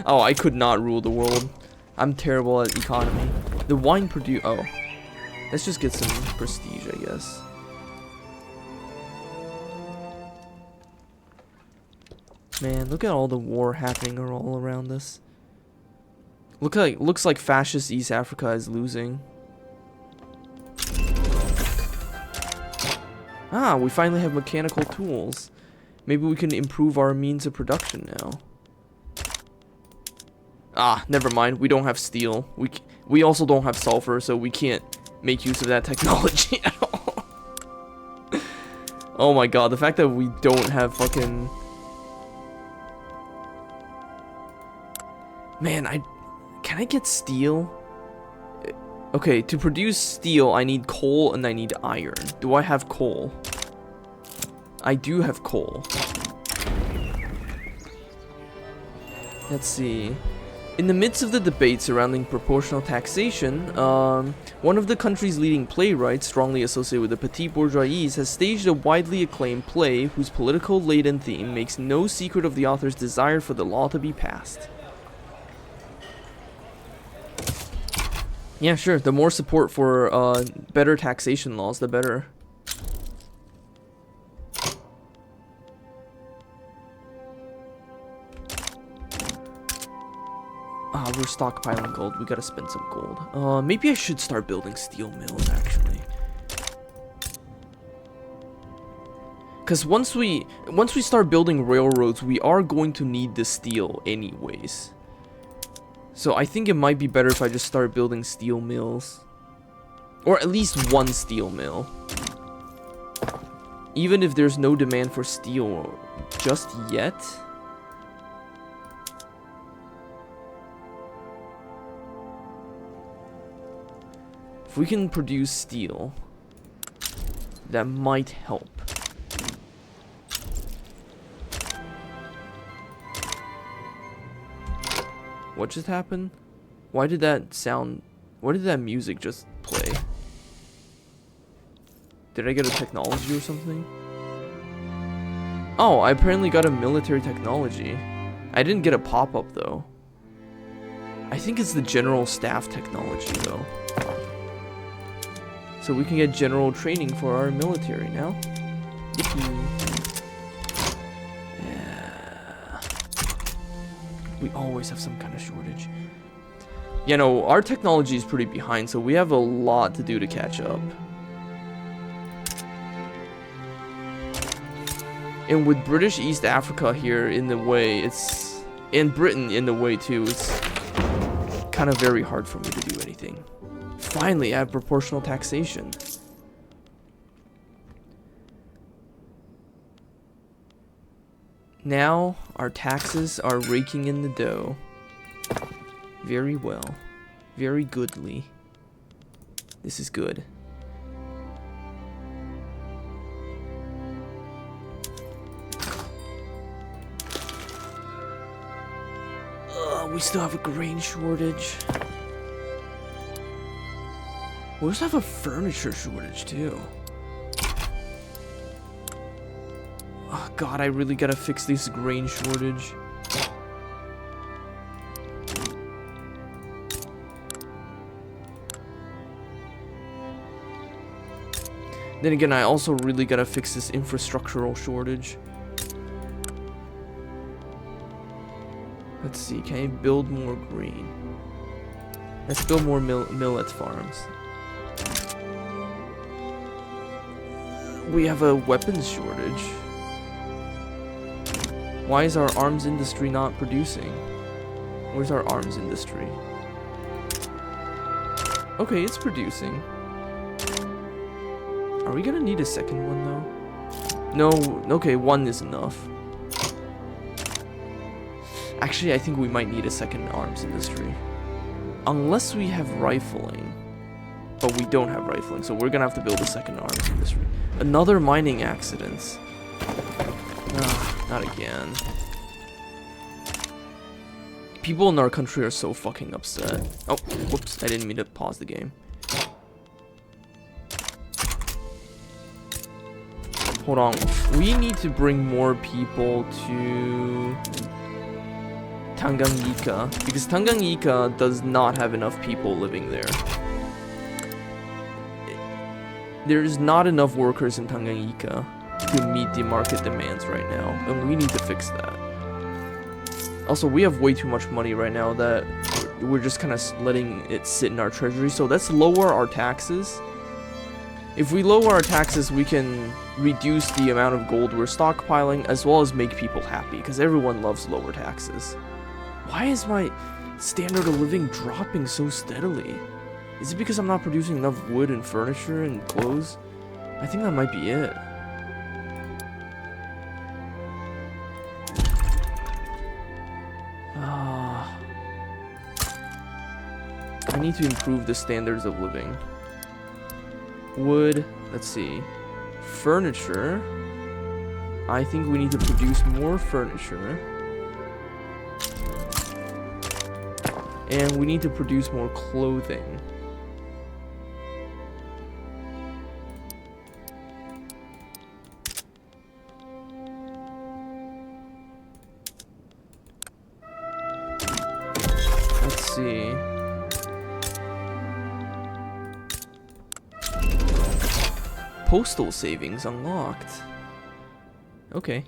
Oh, I could not rule the world. I'm terrible at economy. The wine produce. Oh, let's just get some prestige, I guess. Man, look at all the war happening all around us. Looks like fascist East Africa is losing. Ah, we finally have mechanical tools. Maybe we can improve our means of production now. Ah, never mind. We don't have steel. We also don't have sulfur, so we can't make use of that technology at all. Oh my god, the fact that we don't have fucking... Man, can I get steel? Okay, to produce steel, I need coal and I need iron. Do I have coal? I do have coal. Let's see. In the midst of the debate surrounding proportional taxation, one of the country's leading playwrights, strongly associated with the petite bourgeoisie, has staged a widely acclaimed play whose political laden theme makes no secret of the author's desire for the law to be passed. Yeah, sure. The more support for better taxation laws, the better. Ah, we're stockpiling gold. We gotta spend some gold. Maybe I should start building steel mills, actually. Because once we start building railroads, we are going to need the steel anyways. So I think it might be better if I just start building steel mills. Or at least one steel mill. Even if there's no demand for steel just yet. If we can produce steel, that might help. What just happened? Why did that sound... Why did that music just play? Did I get a technology or something? Oh, I apparently got a military technology. I didn't get a pop-up though. I think it's the general staff technology though. So we can get general training for our military now. We always have some kind of shortage. You know, our technology is pretty behind, so we have a lot to do to catch up. And with British East Africa here in the way, and Britain in the way too, it's kind of very hard for me to do anything. Finally, I have proportional taxation. Now, our taxes are raking in the dough. Very well. Very goodly. This is good. We still have a grain shortage. We also have a furniture shortage too. Oh god, I really gotta fix this grain shortage. Then again, I also really gotta fix this infrastructural shortage. Let's see, can I build more green? Let's build more millet farms. We have a weapons shortage. Why is our arms industry not producing? Where's our arms industry? Okay, it's producing. Are we gonna need a second one though? No, okay, one is enough. Actually, I think we might need a second arms industry. Unless we have rifling. But we don't have rifling, so we're gonna have to build a second arms industry. Another mining accident. Not again. People in our country are so fucking upset. Oh, whoops, I didn't mean to pause the game. Hold on, we need to bring more people to Tanganyika, because Tanganyika does not have enough people living there. There's not enough workers in Tanganyika to meet the market demands right now, and we need to fix that. Also, we have way too much money right now that we're just kind of letting it sit in our treasury, so let's lower our taxes. If we lower our taxes, we can reduce the amount of gold we're stockpiling, as well as make people happy, because everyone loves lower taxes. Why is my standard of living dropping so steadily? Is it because I'm not producing enough wood and furniture and clothes? I think that might be it. I need to improve the standards of living. Wood, let's see. Furniture. I think we need to produce more furniture. And we need to produce more clothing. Let's see. Postal savings unlocked. Okay.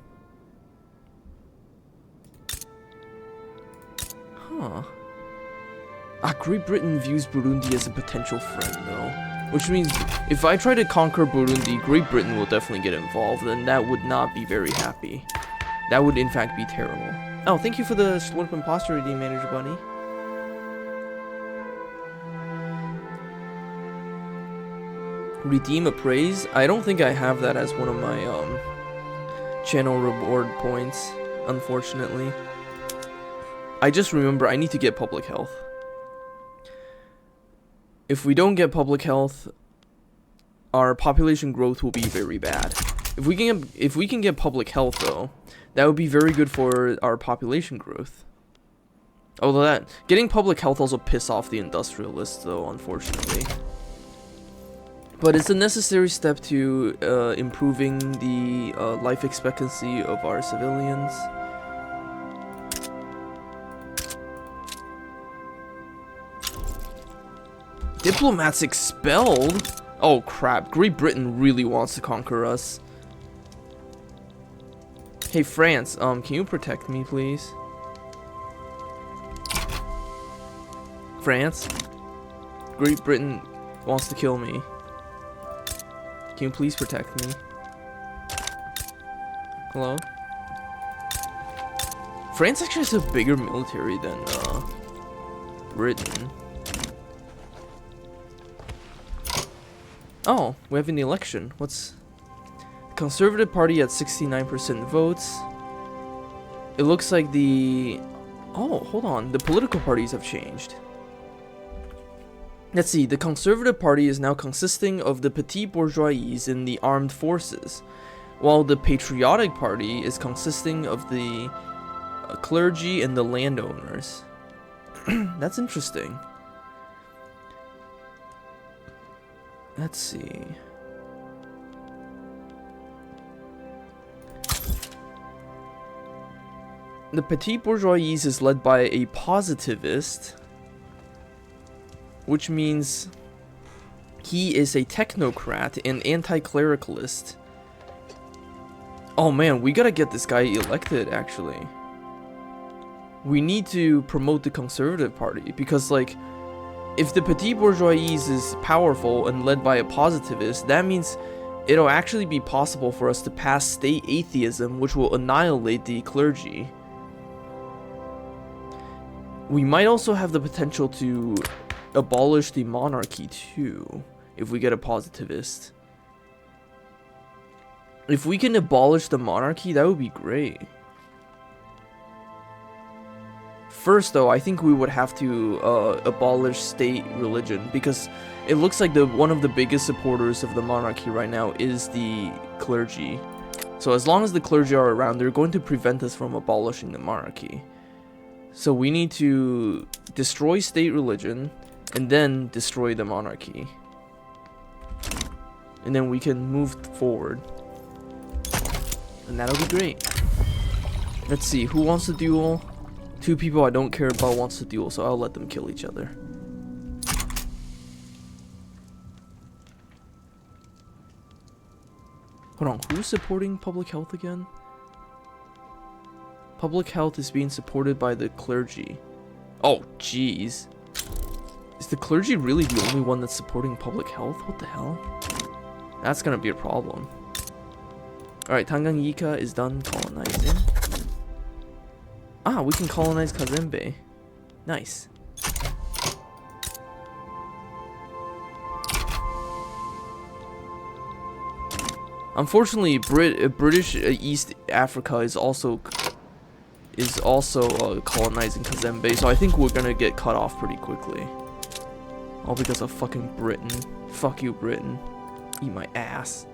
Huh. Great Britain views Burundi as a potential friend, though. Which means, if I try to conquer Burundi, Great Britain will definitely get involved, and that would not be very happy. That would, in fact, be terrible. Oh, thank you for the Slurp Imposter Redeem Manager Bunny. Redeem appraise? I don't think I have that as one of my channel reward points, unfortunately. I just remember I need to get public health. If we don't get public health, our population growth will be very bad. If we can get public health though, that would be very good for our population growth. Although getting public health also piss off the industrialists though, unfortunately. But it's a necessary step to improving the life expectancy of our civilians. Diplomats expelled? Oh crap, Great Britain really wants to conquer us. Hey France, can you protect me please? France? Great Britain wants to kill me. Can you please protect me? Hello? France actually has a bigger military than Britain. Oh, we have an election. What's... Conservative Party at 69% votes. It looks like the... Oh, hold on. The political parties have changed. Let's see. The Conservative Party is now consisting of the petit bourgeois in the armed forces, while the Patriotic Party is consisting of the clergy and the landowners. That's interesting. Let's see. The petit bourgeoisie is led by a positivist, which means he is a technocrat and anti-clericalist. Oh man, we gotta get this guy elected, actually. We need to promote the Conservative Party, because, like, if the petit bourgeoisie is powerful and led by a positivist, that means it'll actually be possible for us to pass state atheism, which will annihilate the clergy. We might also have the potential to abolish the monarchy too, if we get a positivist. If we can abolish the monarchy, that would be great. First though, I think we would have to abolish state religion, because it looks like one of the biggest supporters of the monarchy right now is the clergy. So as long as the clergy are around, they're going to prevent us from abolishing the monarchy. So we need to destroy state religion, and then destroy the monarchy. And then we can move forward. And that'll be great. Let's see, who wants to duel? Two people I don't care about wants to duel, so I'll let them kill each other. Hold on, who's supporting public health again? Public health is being supported by the clergy. Oh, jeez. Is the clergy really the only one that's supporting public health? What the hell? That's gonna be a problem. Alright, Tanganyika is done colonizing. Ah, we can colonize Kazembe. Nice. Unfortunately, British East Africa is also colonizing Kazembe, so I think we're gonna get cut off pretty quickly. All because of fucking Britain. Fuck you, Britain. Eat my ass.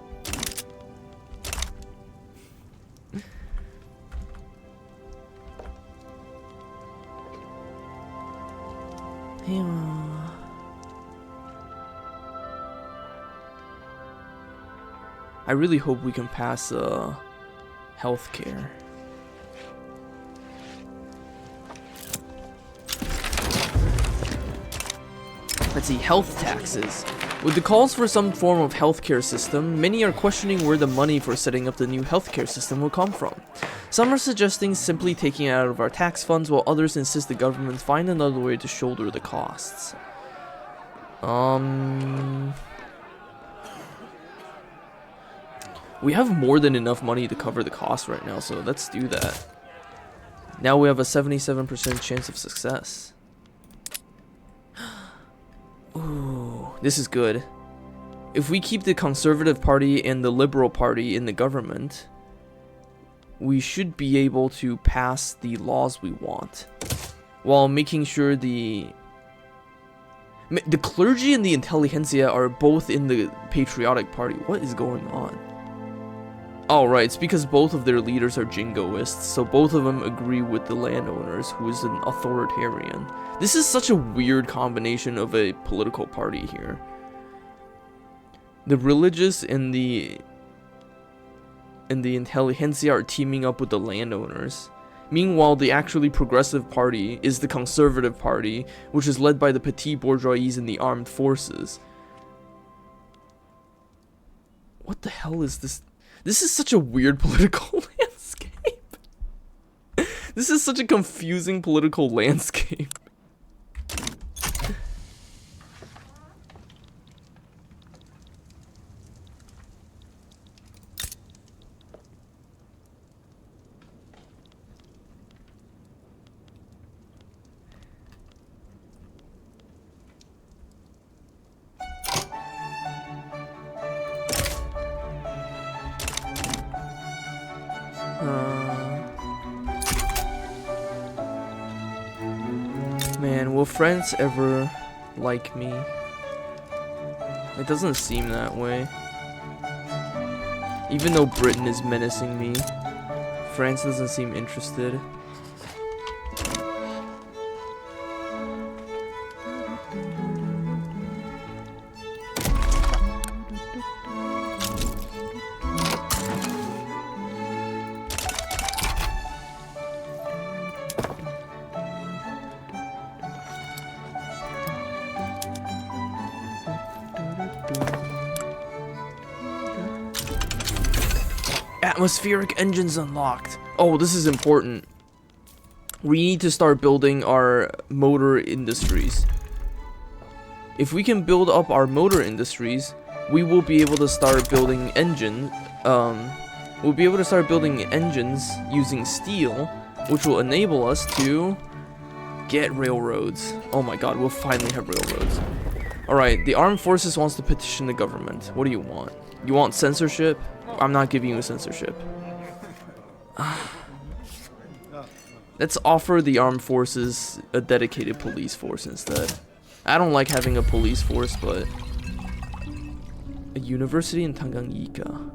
I really hope we can pass healthcare. Let's see, health taxes. With the calls for some form of healthcare system, many are questioning where the money for setting up the new healthcare system will come from. Some are suggesting simply taking it out of our tax funds, while others insist the government find another way to shoulder the costs. We have more than enough money to cover the cost right now, so let's do that. Now we have a 77% chance of success. Ooh, this is good. If we keep the Conservative Party and the Liberal Party in the government, we should be able to pass the laws we want, while making sure the clergy and the intelligentsia are both in the Patriotic Party. What is going on? Oh, right, it's because both of their leaders are jingoists, so both of them agree with the landowners, who is an authoritarian. This is such a weird combination of a political party here. The religious and the intelligentsia are teaming up with the landowners. Meanwhile, the actually progressive party is the Conservative Party, which is led by the petit bourgeoisie and the armed forces. What the hell is this? This is such a weird political landscape. This is such a confusing political landscape. Man, will France ever like me? It doesn't seem that way. Even though Britain is menacing me, France doesn't seem interested. Atmospheric engines unlocked. Oh, this is important. We need to start building our motor industries. If we can build up our motor industries, we will be able to start building engines. We'll be able to start building engines using steel, which will enable us to get railroads. Oh my god, we'll finally have railroads. Alright, the armed forces wants to petition the government. What do you want? You want censorship? I'm not giving you censorship. Let's offer the armed forces a dedicated police force instead. I don't like having a police force, but... A university in Tanganyika.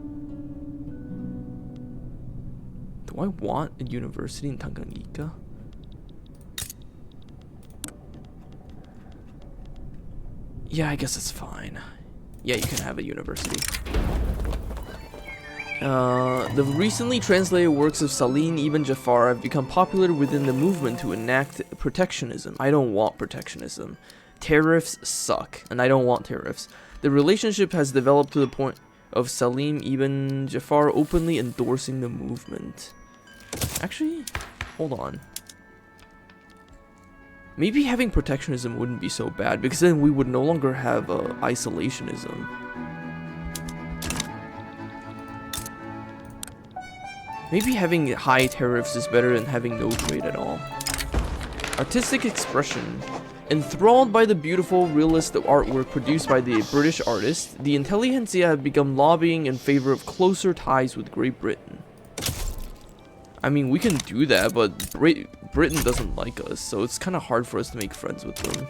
Do I want a university in Tanganyika? Yeah, I guess it's fine. Yeah, you can have a university. The recently translated works of Salim Ibn Jafar have become popular within the movement to enact protectionism. I don't want protectionism. Tariffs suck, and I don't want tariffs. The relationship has developed to the point of Salim Ibn Jafar openly endorsing the movement. Actually, hold on. Maybe having protectionism wouldn't be so bad, because then we would no longer have isolationism. Maybe having high tariffs is better than having no trade at all. Artistic expression. Enthralled by the beautiful, realistic artwork produced by the British artist, the intelligentsia have begun lobbying in favor of closer ties with Great Britain. I mean, we can do that, but Britain doesn't like us, so it's kind of hard for us to make friends with them.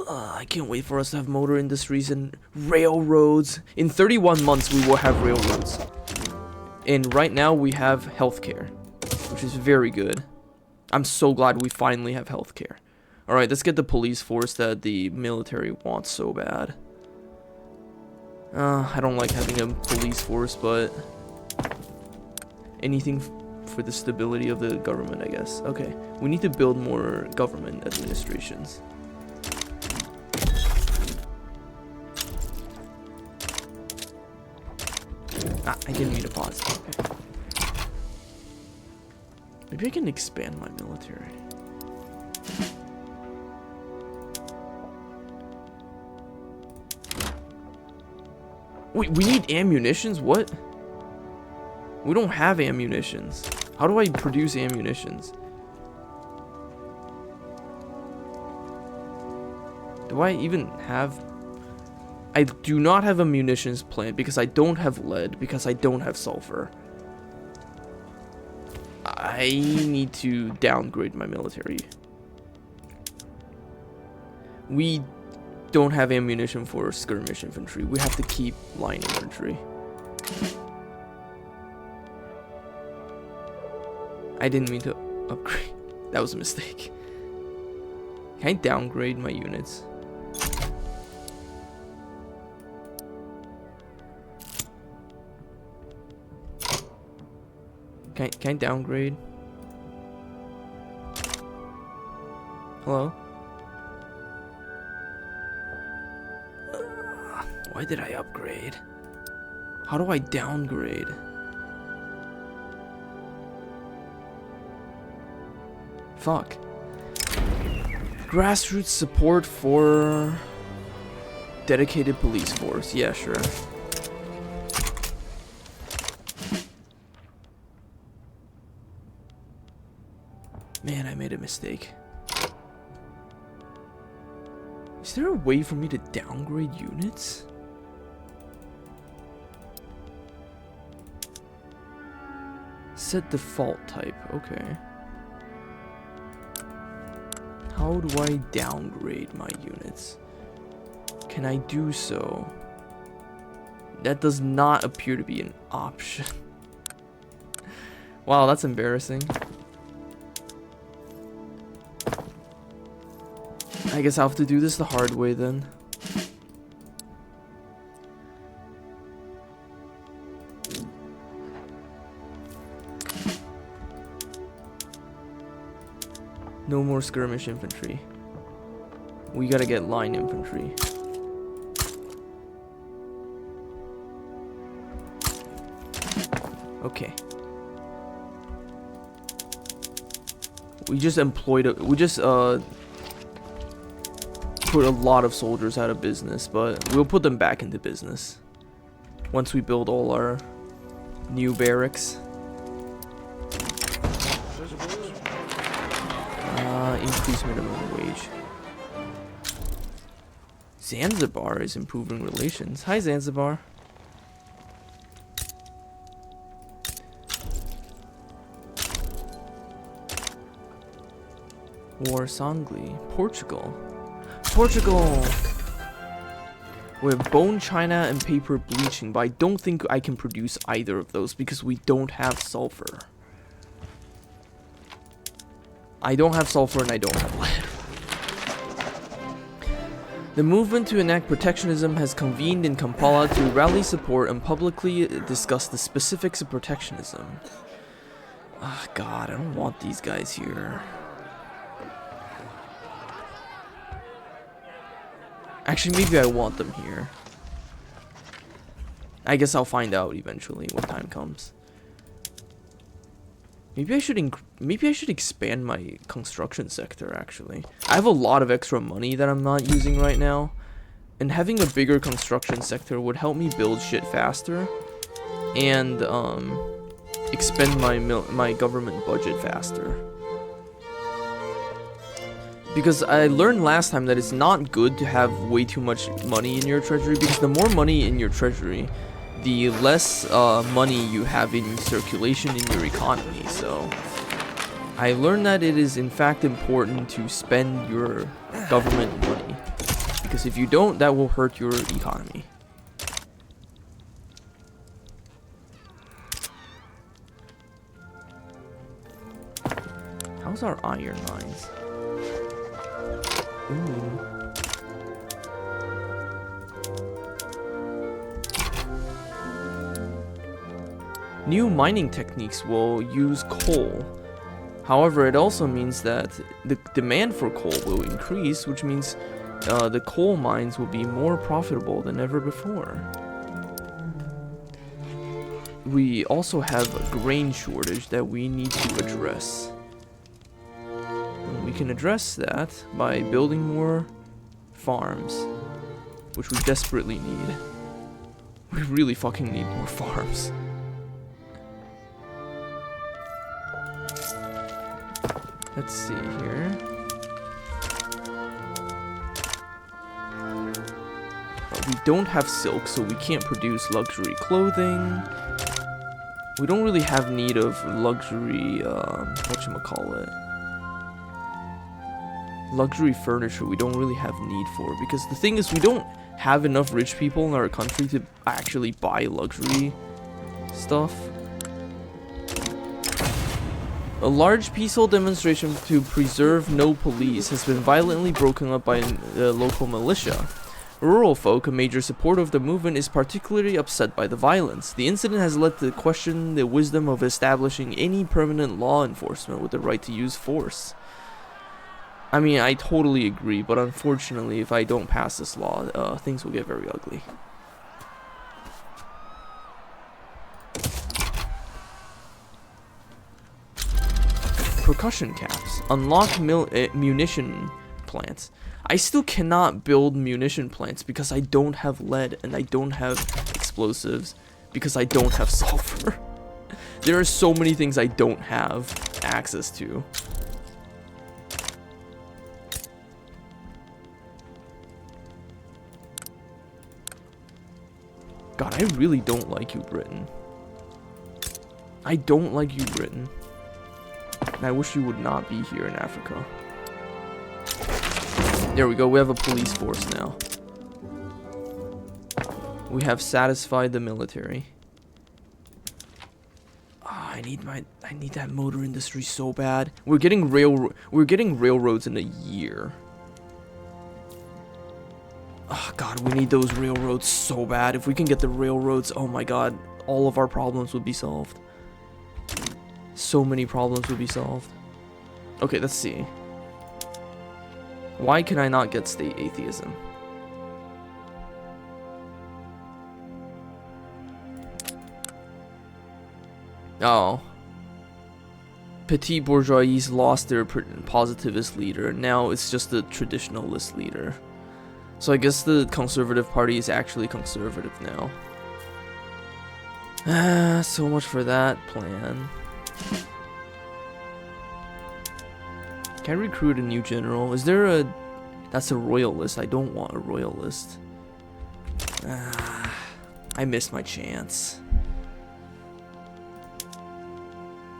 I can't wait for us to have motor industries and railroads. In 31 months, we will have railroads. And right now, we have healthcare, which is very good. I'm so glad we finally have healthcare. Alright, let's get the police force that the military wants so bad. I don't like having a police force, but anything for the stability of the government, I guess. Okay, we need to build more government administrations. I didn't mean to pause. Okay. Maybe I can expand my military. Wait, we need ammunitions? What? We don't have ammunitions. How do I produce ammunitions? Do I even have... I do not have a munitions plant because I don't have lead, because I don't have sulfur. I need to downgrade my military. We don't have ammunition for skirmish infantry. We have to keep line infantry. I didn't mean to upgrade. That was a mistake. Can I downgrade my units? Can I downgrade? Hello? Why did I upgrade? How do I downgrade? Fuck. Grassroots support for dedicated police force. Yeah, sure. Man, I made a mistake. Is there a way for me to downgrade units? Set default type. Okay. How do I downgrade my units? Can I do so? That does not appear to be an option. Wow, that's embarrassing. I guess I'll have to do this the hard way then. No more skirmish infantry. We gotta get line infantry. Okay. We just put a lot of soldiers out of business, but we'll put them back into business once we build all our new barracks. Increase minimum wage. Zanzibar is improving relations. Hi, Zanzibar. Warsangli, Portugal. Portugal! We have bone china and paper bleaching, but I don't think I can produce either of those because we don't have sulfur. I don't have sulfur and I don't have lead. The movement to enact protectionism has convened in Kampala to rally support and publicly discuss the specifics of protectionism. Ah, God, I don't want these guys here. Actually, maybe I want them here. I guess I'll find out eventually when time comes. Maybe I should expand my construction sector, actually. I have a lot of extra money that I'm not using right now, and having a bigger construction sector would help me build shit faster and expend my government budget faster. Because I learned last time that it's not good to have way too much money in your treasury, because the more money in your treasury, the less money you have in circulation in your economy. So I learned that it is in fact important to spend your government money, because if you don't, that will hurt your economy. How's our iron mines? Ooh. New mining techniques will use coal. However, it also means that the demand for coal will increase, which means the coal mines will be more profitable than ever before. We also have a grain shortage that we need to address. We can address that by building more farms, which we desperately need. We really fucking need more farms. Let's see here. We don't have silk, so we can't produce luxury clothing. We don't really have need of luxury, whatchamacallit. Luxury furniture we don't really have need for, because the thing is we don't have enough rich people in our country to actually buy luxury stuff. A large peaceful demonstration to preserve no police has been violently broken up by the local militia. Rural folk, a major supporter of the movement, is particularly upset by the violence. The incident has led to question the wisdom of establishing any permanent law enforcement with the right to use force. I mean, I totally agree, but unfortunately, if I don't pass this law, things will get very ugly. Percussion caps. Unlock munition plants. I still cannot build munition plants because I don't have lead and I don't have explosives because I don't have sulfur. There are so many things I don't have access to. God, I really don't like you, Britain. I don't like you, Britain. And I wish you would not be here in Africa. There we go, we have a police force now. We have satisfied the military. Oh, I need that motor industry so bad. We're getting railroads in a year. Oh god, we need those railroads so bad. If we can get the railroads, oh my god, all of our problems would be solved. So many problems would be solved. Okay, let's see. Why can I not get state atheism? Oh. Petit bourgeois lost their positivist leader. Now it's just a traditionalist leader. So I guess the Conservative Party is actually conservative now. Ah, so much for that plan. Can I recruit a new general? Is there a... That's a royalist. I don't want a royalist. Ah, I missed my chance.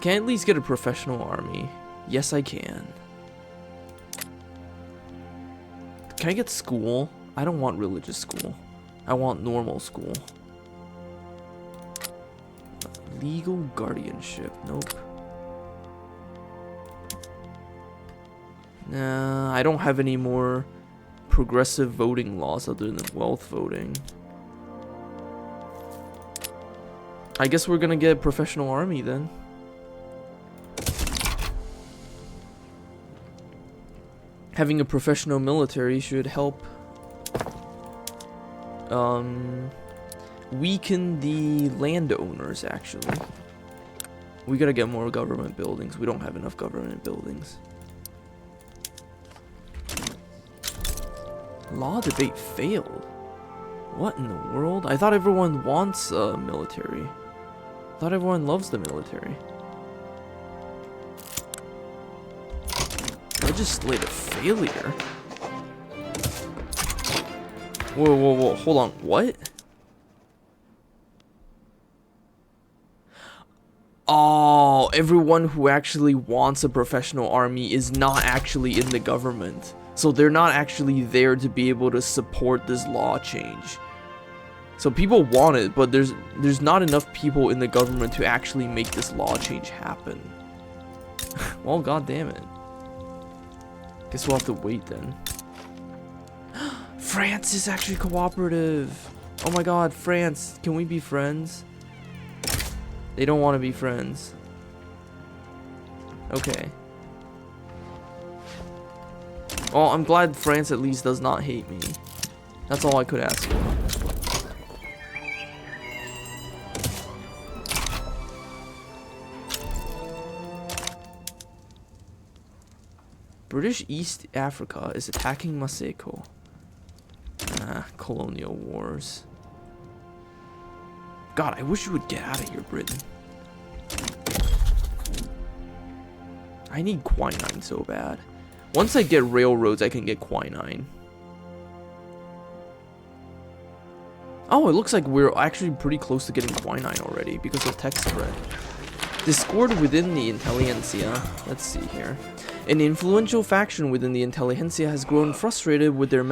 Can I at least get a professional army? Yes, I can. Can I get school? I don't want religious school. I want normal school. Legal guardianship. Nope. Nah, I don't have any more progressive voting laws other than wealth voting. I guess we're gonna get a professional army then. Having a professional military should help weaken the landowners, actually. We gotta get more government buildings. We don't have enough government buildings. Law debate failed. What in the world? I thought everyone wants military. I thought everyone loves the military. Legislative failure? Whoa, whoa, whoa, hold on, what? Oh, everyone who actually wants a professional army is not actually in the government. So they're not actually there to be able to support this law change. So people want it, but there's not enough people in the government to actually make this law change happen. Well, god damn it. Guess we'll have to wait then. France is actually cooperative. Oh my god, France, can we be friends? They don't want to be friends. Okay. Well, I'm glad France at least does not hate me. That's all I could ask for. British East Africa is attacking Maseko. Ah, colonial wars. God, I wish you would get out of here, Britain. I need quinine so bad. Once I get railroads, I can get quinine. Oh, it looks like we're actually pretty close to getting quinine already because of tech spread. Discord within the intelligentsia. Let's see here. An influential faction within the intelligentsia has grown frustrated with their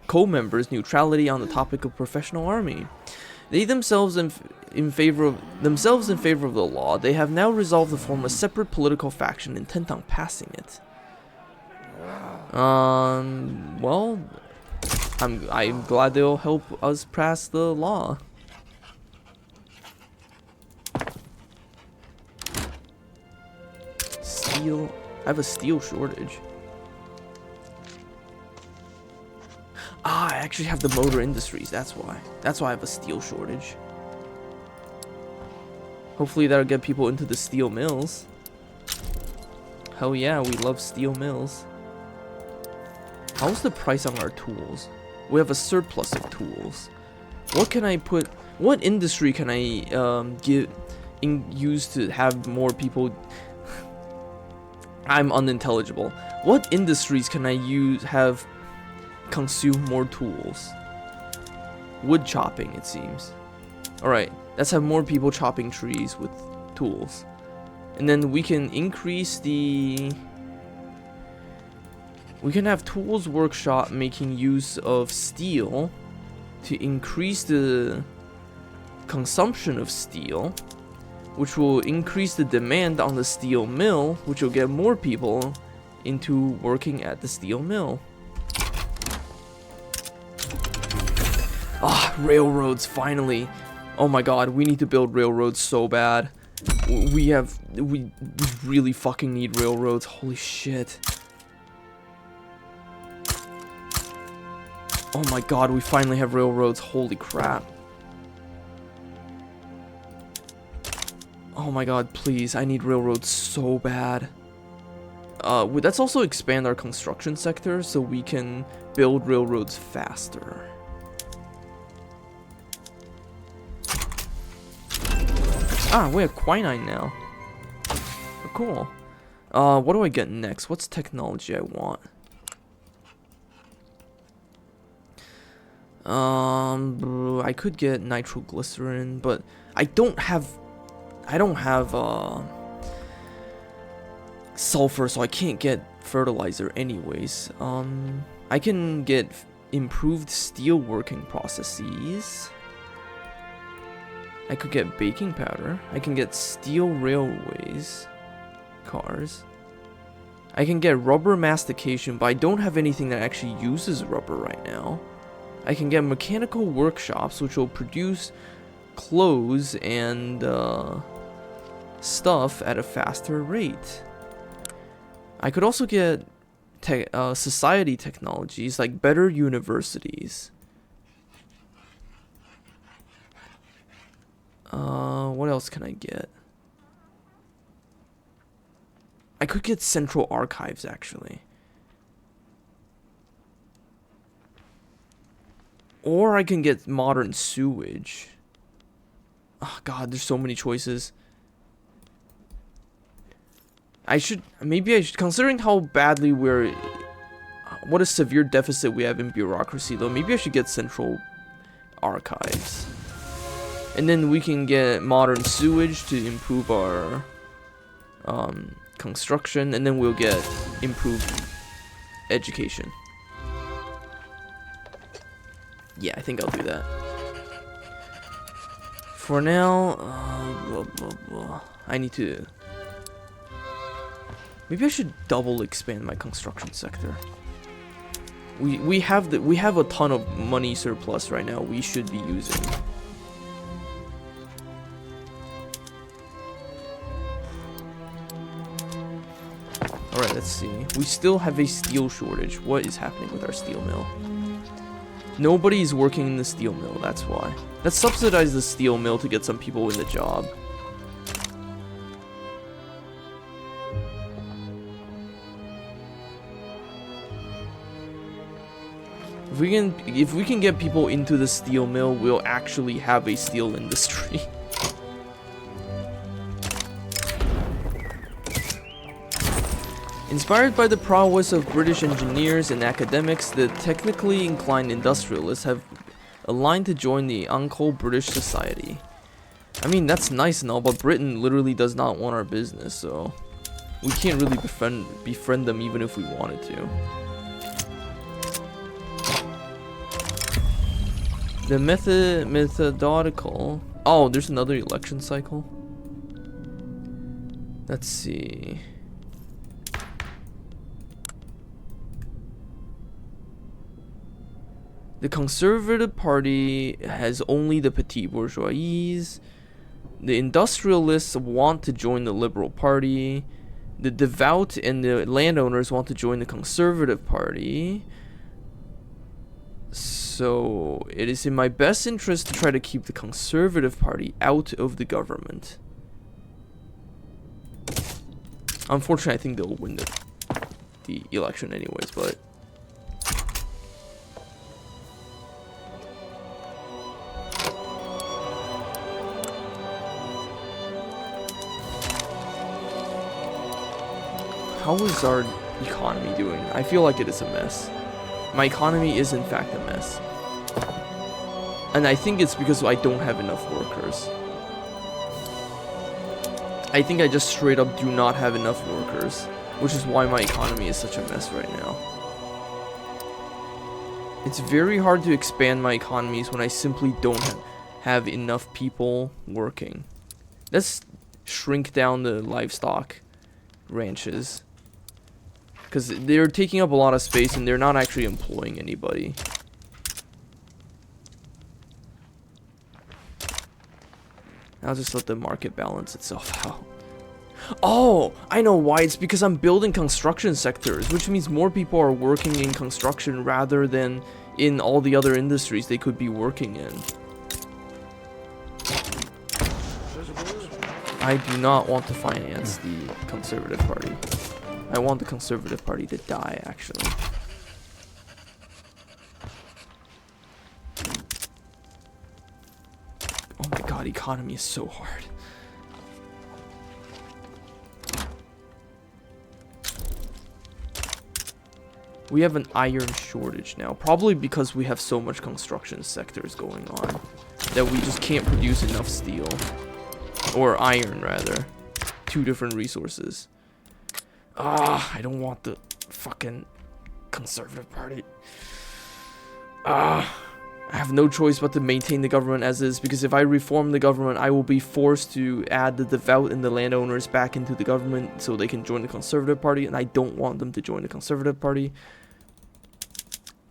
co-members' neutrality on the topic of professional army. They themselves in favor of the law, they have now resolved to form a separate political faction intent on passing it. Well, I'm glad they'll help us pass the law. Steel. I have a steel shortage. Ah, I actually have the motor industries. That's why. That's why I have a steel shortage. Hopefully that'll get people into the steel mills. Hell yeah, we love steel mills. How's the price on our tools? We have a surplus of tools. What can I put? What industry can I use to have more people? I'm unintelligible. What industries can I have consume more tools? Wood chopping, it seems. Alright, let's have more people chopping trees with tools. And then we can increase the... We can have tools workshop making use of steel to increase the consumption of steel, which will increase the demand on the steel mill, which will get more people into working at the steel mill. Ah, railroads, finally. Oh my god, we need to build railroads so bad. We really fucking need railroads. Holy shit. Oh my god, we finally have railroads. Holy crap. Oh my god, please. I need railroads so bad. Let's also expand our construction sector so we can build railroads faster. Ah, we have quinine now. Oh, cool. What do I get next? What's technology I want? I could get nitroglycerin, but I don't have sulfur, so I can't get fertilizer anyways. I can get improved steel working processes. I could get baking powder. I can get steel railways, cars. I can get rubber mastication, but I don't have anything that actually uses rubber right now. I can get mechanical workshops, which will produce clothes and stuff at a faster rate. I could also get society technologies like better universities. What else can I get? I could get central archives actually. Or I can get modern sewage. Oh god, there's so many choices. Maybe I should, considering how badly what a severe deficit we have in bureaucracy though, maybe I should get central archives. And then we can get modern sewage to improve our construction, and then we'll get improved education. Yeah, I think I'll do that. For now, blah, blah, blah. I need to... Maybe I should double expand my construction sector. We have a ton of money surplus right now. We should be using. All right, let's see. We still have a steel shortage. What is happening with our steel mill? Nobody's working in the steel mill. That's why. Let's subsidize the steel mill to get some people in the job. If we can get people into the steel mill, we'll actually have a steel industry. Inspired by the prowess of British engineers and academics, the technically inclined industrialists have aligned to join the Ankole British Society. I mean, that's nice and all, but Britain literally does not want our business, so we can't really befriend them even if we wanted to. The methodological... Oh, there's another election cycle. Let's see. The Conservative Party has only the petit bourgeois. The industrialists want to join the Liberal Party. The devout and the landowners want to join the Conservative Party. So it is in my best interest to try to keep the Conservative Party out of the government. Unfortunately, I think they'll win the election anyways, but... How is our economy doing? I feel like it is a mess. My economy is in fact a mess. And I think it's because I don't have enough workers. I think I just straight up do not have enough workers, which is why my economy is such a mess right now. It's very hard to expand my economies when I simply don't have enough people working. Let's shrink down the livestock ranches. Because they're taking up a lot of space and they're not actually employing anybody. I'll just let the market balance itself out. Oh, I know why. It's because I'm building construction sectors, which means more people are working in construction rather than in all the other industries they could be working in. I do not want to finance the Conservative Party. I want the Conservative Party to die, actually. Oh my god, economy is so hard. We have an iron shortage now, probably because we have so much construction sectors going on that we just can't produce enough steel. Or iron, rather. Two different resources. I don't want the fucking Conservative Party. I have no choice but to maintain the government as is, because if I reform the government, I will be forced to add the devout and the landowners back into the government so they can join the Conservative Party, and I don't want them to join the Conservative Party.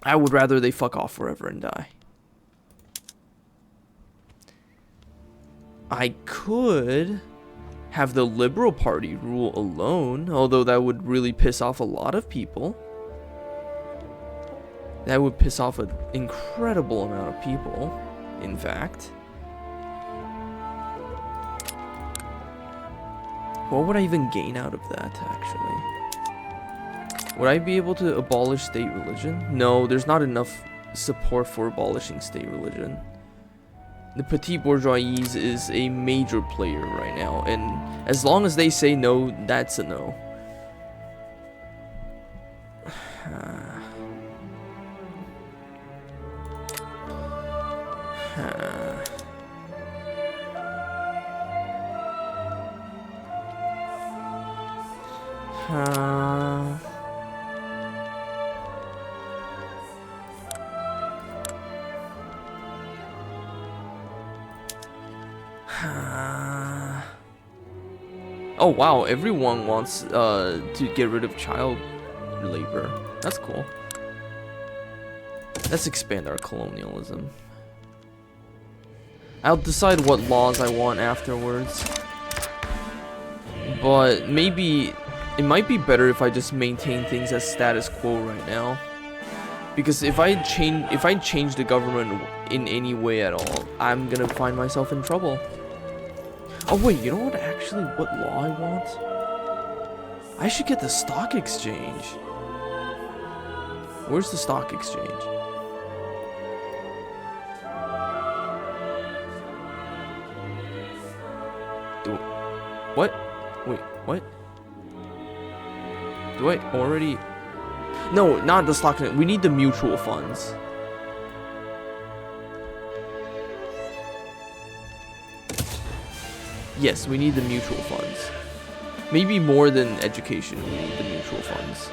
I would rather they fuck off forever and die. I could have the Liberal Party rule alone, although that would really piss off a lot of people. That would piss off an incredible amount of people, in fact. What would I even gain out of that, actually? Would I be able to abolish state religion? No, there's not enough support for abolishing state religion. The petit bourgeoisie is a major player right now, and as long as they say no, that's a no. Oh wow, everyone wants to get rid of child labor. That's cool. Let's expand our colonialism. I'll decide what laws I want afterwards. But maybe it might be better if I just maintain things as status quo right now. Because if I change the government in any way at all, I'm gonna find myself in trouble. Oh wait, you know what actually, what law I want? I should get the stock exchange. Where's the stock exchange? What? Wait, what? Do I already... No, not the stock, we need the mutual funds. Yes, we need the mutual funds. Maybe more than education, we need the mutual funds.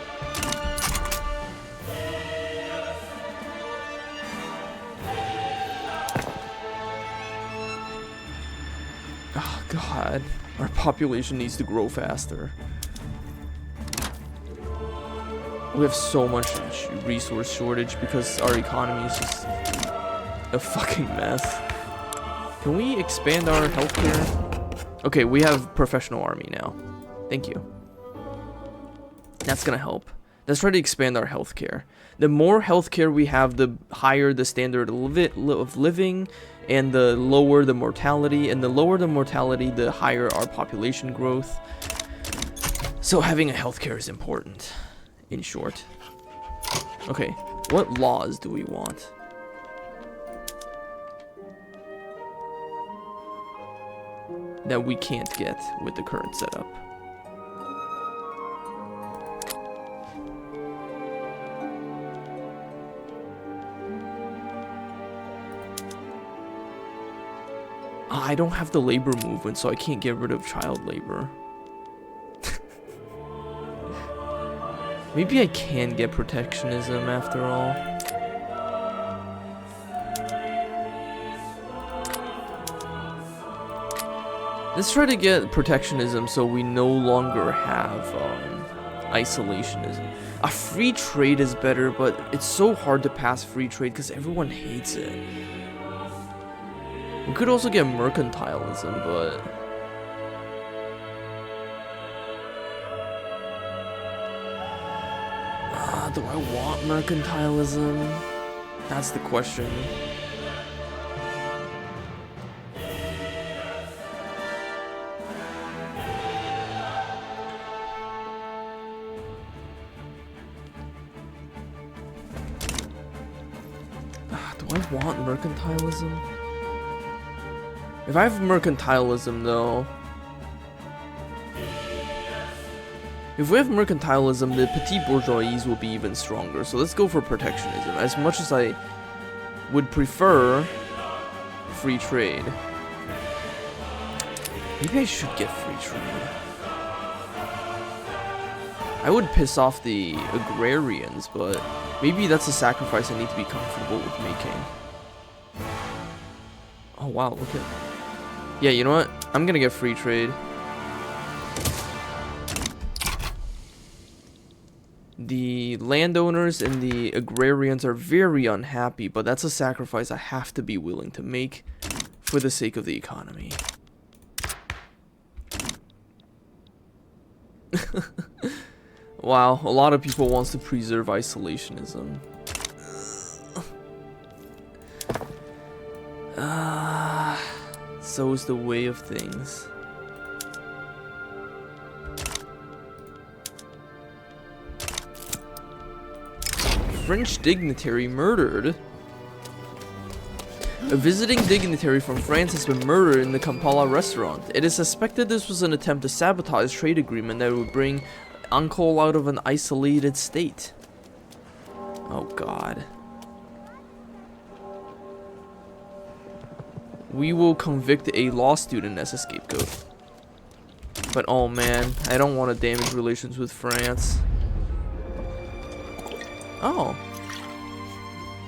Oh god, our population needs to grow faster. We have so much resource shortage because our economy is just a fucking mess. Can we expand our healthcare? Okay, we have professional army now. Thank you. That's gonna help. Let's try to expand our healthcare. The more healthcare we have, the higher the standard of living, and the lower the mortality. And the lower the mortality, the higher our population growth. So having a healthcare is important, in short. Okay, what laws do we want? That we can't get with the current setup. I don't have the labor movement, so I can't get rid of child labor. Maybe I can get protectionism after all. Let's try to get protectionism so we no longer have isolationism. A free trade is better, but it's so hard to pass free trade because everyone hates it. We could also get mercantilism, but... do I want mercantilism? That's the question. Do I want mercantilism? If I have mercantilism, though... If we have mercantilism, the petit bourgeoisie will be even stronger. So let's go for protectionism. As much as I would prefer free trade. Maybe I should get free trade. I would piss off the agrarians, but maybe that's a sacrifice I need to be comfortable with making. Oh wow, look at... Yeah, you know what? I'm gonna get free trade. The landowners and the agrarians are very unhappy, but that's a sacrifice I have to be willing to make for the sake of the economy. Wow, a lot of people wants to preserve isolationism. So is the way of things. French dignitary murdered. A visiting dignitary from France has been murdered in the Kampala restaurant. It is suspected this was an attempt to sabotage a trade agreement that would bring Ankole out of an isolated state. Oh god. We will convict a law student as a scapegoat. But oh man, I don't want to damage relations with France. Oh.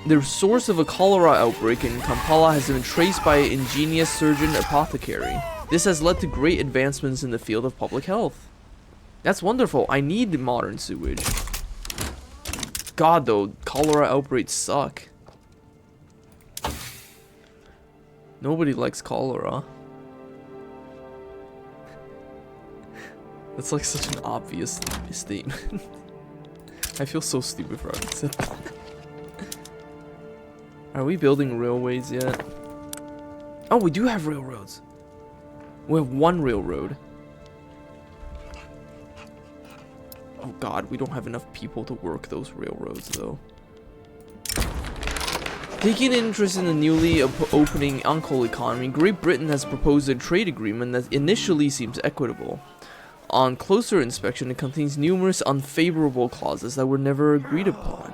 The source of a cholera outbreak in Kampala has been traced by an ingenious surgeon apothecary. This has led to great advancements in the field of public health. That's wonderful. I need modern sewage. God though, cholera outbreaks suck. Nobody likes cholera. That's like such an obvious statement. I feel so stupid for having said that. Are we building railways yet? Oh, we do have railroads. We have one railroad. Oh god, we don't have enough people to work those railroads though. Taking an interest in the newly opening Ankole economy, Great Britain has proposed a trade agreement that initially seems equitable. On closer inspection, it contains numerous unfavorable clauses that were never agreed upon.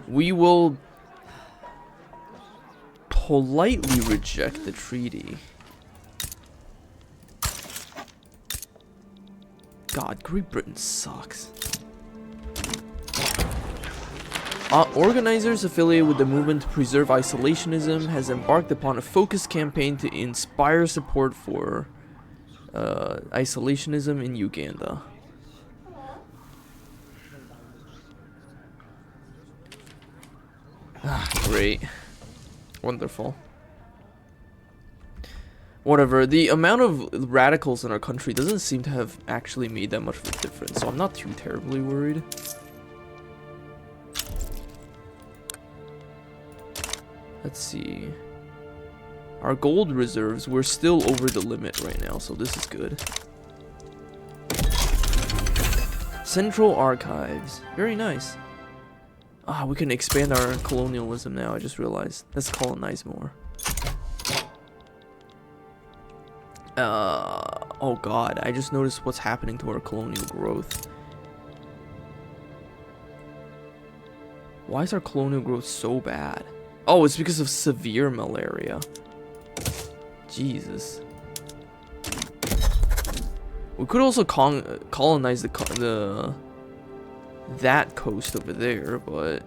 We will politely reject the treaty. God, Great Britain sucks. Organizers affiliated with the movement to preserve isolationism has embarked upon a focused campaign to inspire support for isolationism in Uganda. Ah, great. Wonderful. Whatever, the amount of radicals in our country doesn't seem to have actually made that much of a difference, so I'm not too terribly worried. Let's see. Our gold reserves, we're still over the limit right now, so this is good. Central Archives. Very nice. Ah, we can expand our colonialism now, I just realized. Let's colonize more. Oh god, I just noticed what's happening to our colonial growth. Why is our colonial growth so bad? Oh, it's because of severe malaria. Jesus. We could also colonize that coast over there, but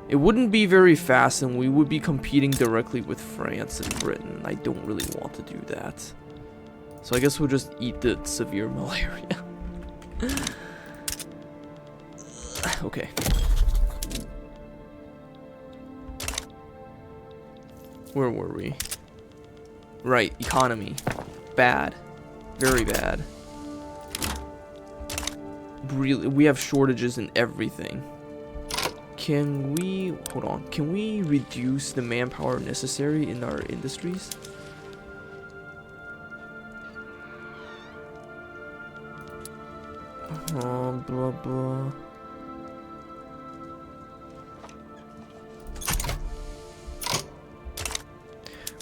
it wouldn't be very fast, and we would be competing directly with France and Britain. I don't really want to do that. So I guess we'll just eat the severe malaria. Okay. Where were we? Right, economy. Bad. Very bad. really, we have shortages in everything. Can we, hold on, can we reduce the manpower necessary in our industries? Blah blah.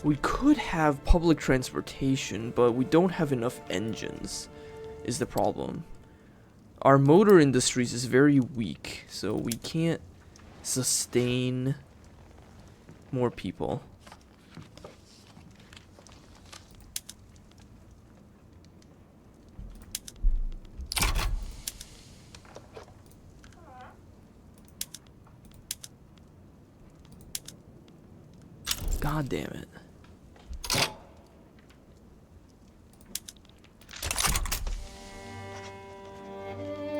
We could have public transportation, but we don't have enough engines, is the problem. Our motor industries is very weak, so we can't sustain more people. God damn it.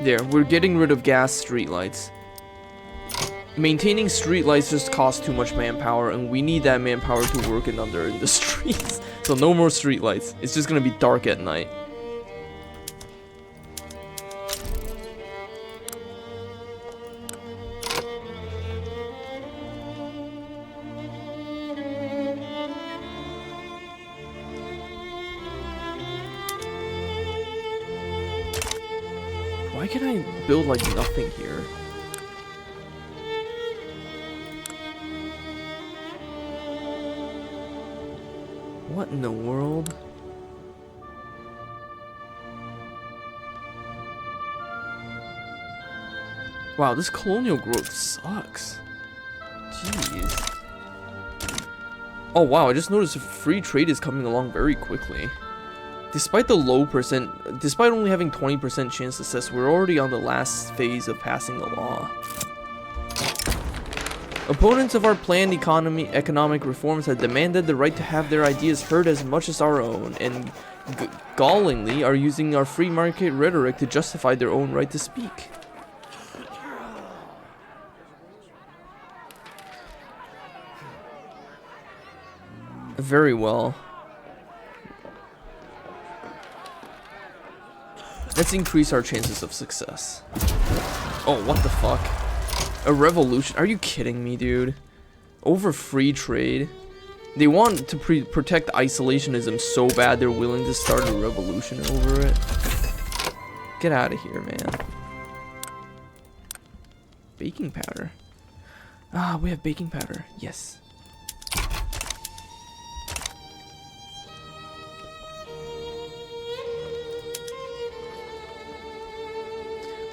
There, we're getting rid of gas streetlights. Maintaining streetlights just costs too much manpower, and we need that manpower to work in other industries. So no more streetlights. It's just gonna be dark at night. Why can I build like nothing here? What in the world? Wow, this colonial growth sucks. Jeez. Oh wow, I just noticed free trade is coming along very quickly. Despite the low percent, despite only having 20% chance of success, we're already on the last phase of passing the law. Opponents of our planned economic reforms have demanded the right to have their ideas heard as much as our own, and gallingly are using our free market rhetoric to justify their own right to speak. Very well. Let's increase our chances of success. Oh, what the fuck? A revolution? Are you kidding me, dude? Over free trade? They want to protect isolationism so bad they're willing to start a revolution over it? Get out of here, man. Baking powder. Ah, we have baking powder. Yes.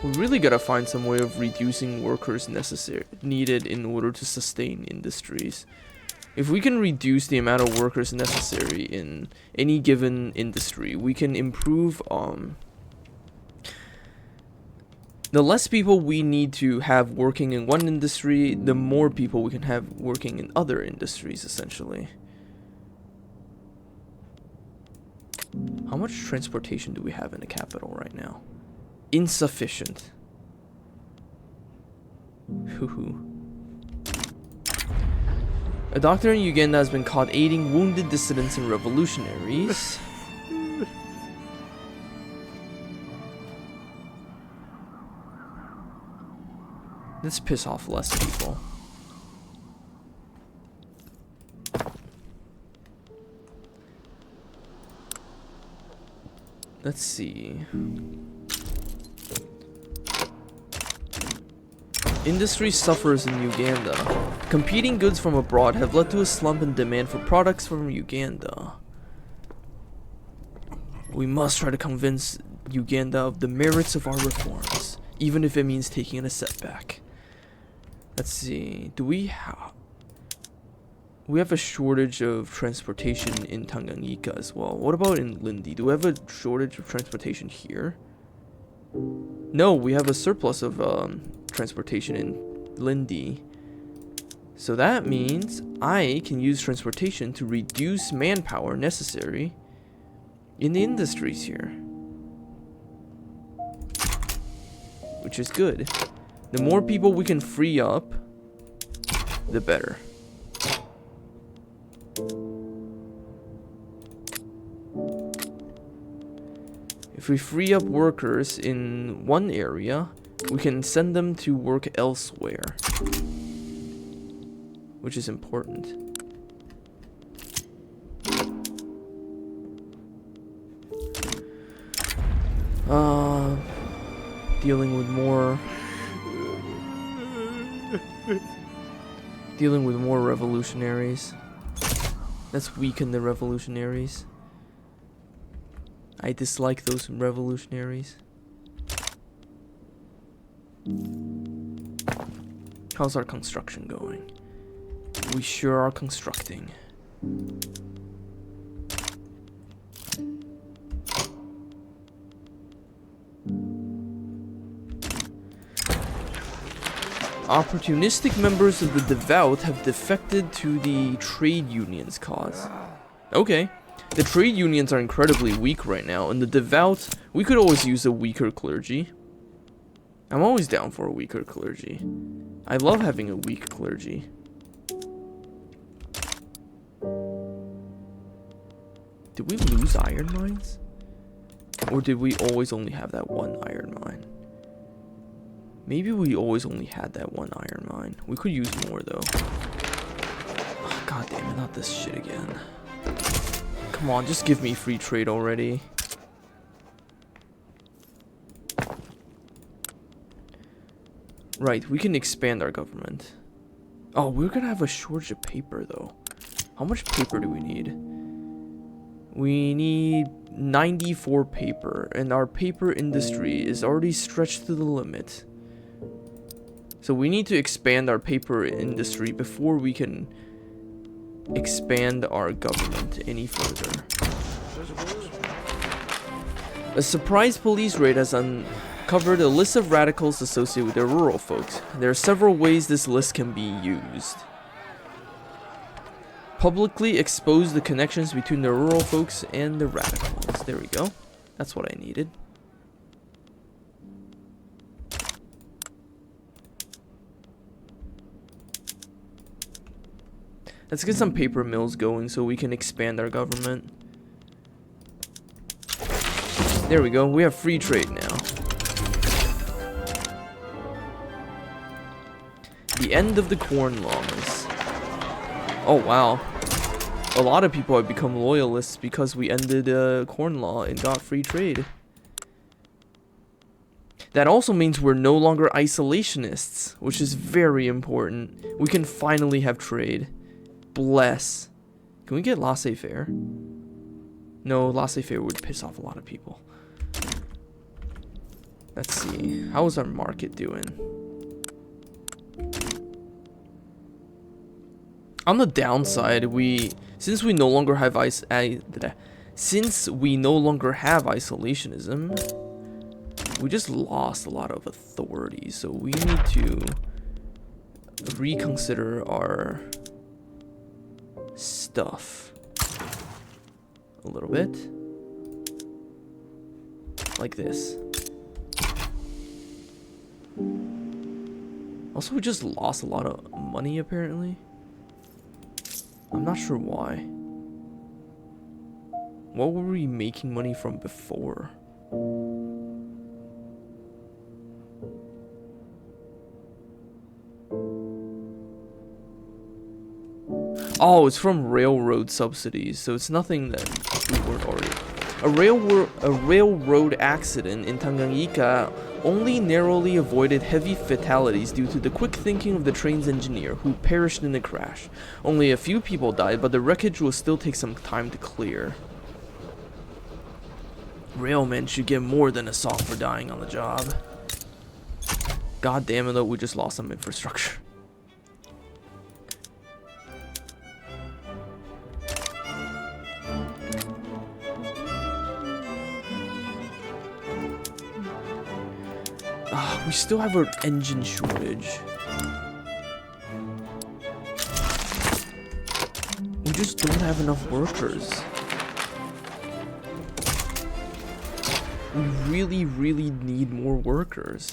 We really gotta find some way of reducing workers needed in order to sustain industries. If we can reduce the amount of workers necessary in any given industry, we can improve the less people we need to have working in one industry, the more people we can have working in other industries, essentially. How much transportation do we have in the capital right now? Insufficient. Hoo-hoo. A doctor in Uganda has been caught aiding wounded dissidents and revolutionaries. Let's piss off less people. Let's see. Industry suffers in Uganda. Competing goods from abroad have led to a slump in demand for products from Uganda. We must try to convince Uganda of the merits of our reforms, even if it means taking a setback. Let's see. Do we have a shortage of transportation in Tanganyika as well? What about in Lindi? Do we have a shortage of transportation here? No, we have a surplus of transportation in Lindi. So that means I can use transportation to reduce manpower necessary in the industries here. Which is good. The more people we can free up, the better. If we free up workers in one area, we can send them to work elsewhere, which is important. Dealing with more revolutionaries. Let's weaken the revolutionaries. I dislike those revolutionaries. How's our construction going? We sure are constructing. Opportunistic members of the devout have defected to the trade union's cause. Okay. The trade unions are incredibly weak right now, and the devout, we could always use a weaker clergy. I'm always down for a weaker clergy. I love having a weak clergy. Did we lose iron mines? Or did we always only have that one iron mine? Maybe we always only had that one iron mine. We could use more though. Oh, God damn it, not this shit again. Come on, just give me free trade already. Right, we can expand our government. Oh, we're gonna have a shortage of paper though. How much paper do we need? We need 94 paper, and our paper industry is already stretched to the limit. So we need to expand our paper industry before we can expand our government any further. A surprise police raid has uncovered a list of radicals associated with the rural folks. There are several ways this list can be used. Publicly expose the connections between the rural folks and the radicals. There we go. That's what I needed. Let's get some paper mills going so we can expand our government. There we go. We have free trade now. The end of the corn laws. Oh, wow. A lot of people have become loyalists because we ended corn law and got free trade. That also means we're no longer isolationists, which is very important. We can finally have trade. Bless. Can we get laissez-faire? No, laissez-faire would piss off a lot of people. Let's see. How is our market doing? On the downside, since we no longer have isolationism, we just lost a lot of authority. So we need to reconsider our stuff a little bit, like this. Also, we just lost a lot of money apparently. I'm not sure why. What were we making money from before? Oh, it's from railroad subsidies, so it's nothing that we weren't already. A railroad accident in Tanganyika only narrowly avoided heavy fatalities due to the quick thinking of the train's engineer, who perished in the crash. Only a few people died, but the wreckage will still take some time to clear. Railmen should get more than a song for dying on the job. God damn it though, we just lost some infrastructure. We still have an engine shortage. We just don't have enough workers. We really, really need more workers.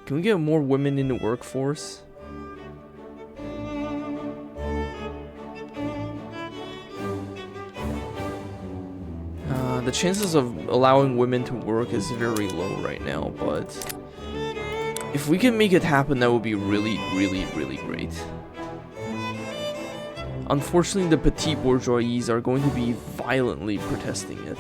Can we get more women in the workforce? chances of allowing women to work is very low right now, but if we can make it happen, that would be really, really, really great. Unfortunately, the petit bourgeois are going to be violently protesting it.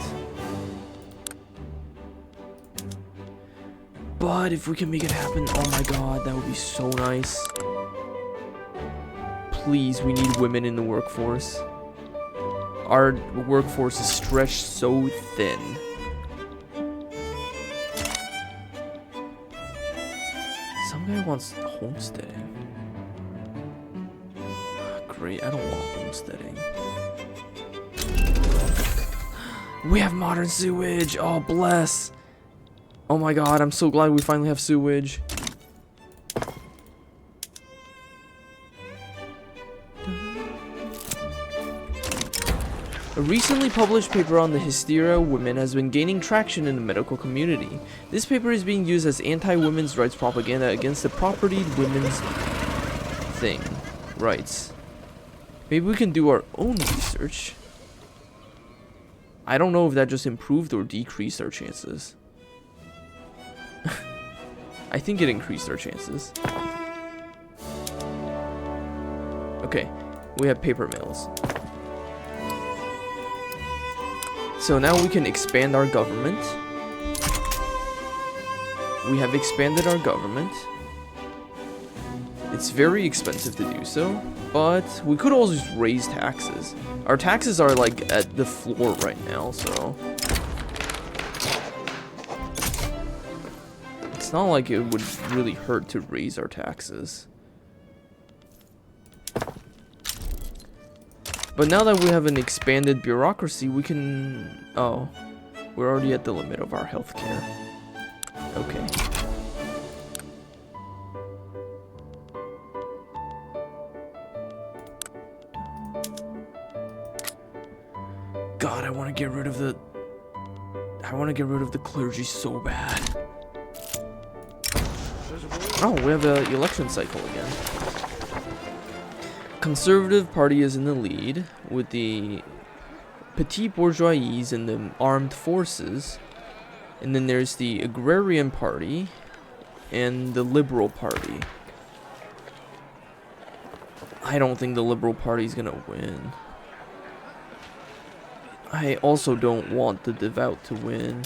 But if we can make it happen, oh my god, that would be so nice. Please, we need women in the workforce. Our workforce is stretched so thin. Some guy wants homesteading. Great, I don't want homesteading. We have modern sewage! Oh, bless! Oh my god, I'm so glad we finally have sewage. A recently published paper on the hysteria of women has been gaining traction in the medical community. This paper is being used as anti-women's rights propaganda against the propertied women's rights. Maybe we can do our own research. I don't know if that just improved or decreased our chances. I think it increased our chances. Okay, we have paper mills. So now we can expand our government. We have expanded our government. It's very expensive to do so, but we could also just raise taxes. Our taxes are like at the floor right now, so it's not like it would really hurt to raise our taxes. But now that we have an expanded bureaucracy, we can... Oh, we're already at the limit of our healthcare. Okay. God, I want to get rid of the... I want to get rid of the clergy so bad. Oh, we have an election cycle again. Conservative Party is in the lead, with the petit bourgeois and the armed forces. And then there's the Agrarian Party and the Liberal Party. I don't think the Liberal Party is gonna win. I also don't want the devout to win.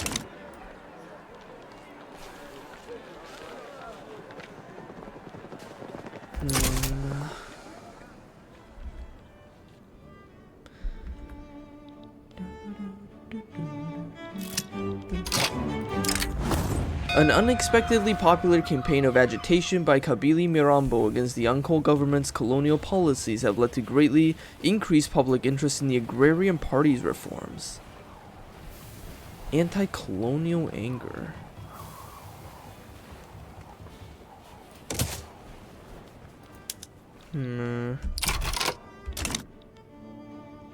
An unexpectedly popular campaign of agitation by Kabili Mirambo against the Ankole government's colonial policies have led to greatly increased public interest in the Agrarian Party's reforms. Anti-colonial anger.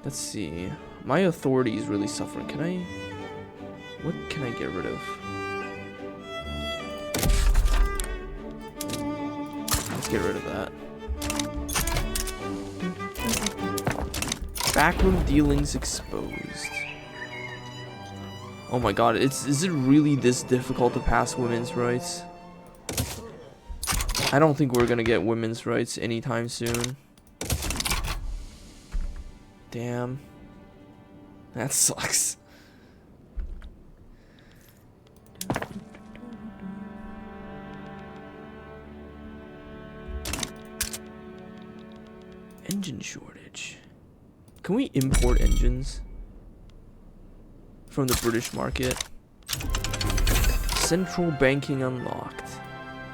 Let's see. My authority is really suffering. Can I... What can I get rid of? Let's get rid of that. Backroom dealings exposed. Oh my god, is it really this difficult to pass women's rights? I don't think we're gonna get women's rights anytime soon. Damn. That sucks. Engine shortage. Can we import engines from the British market? Central banking unlocked.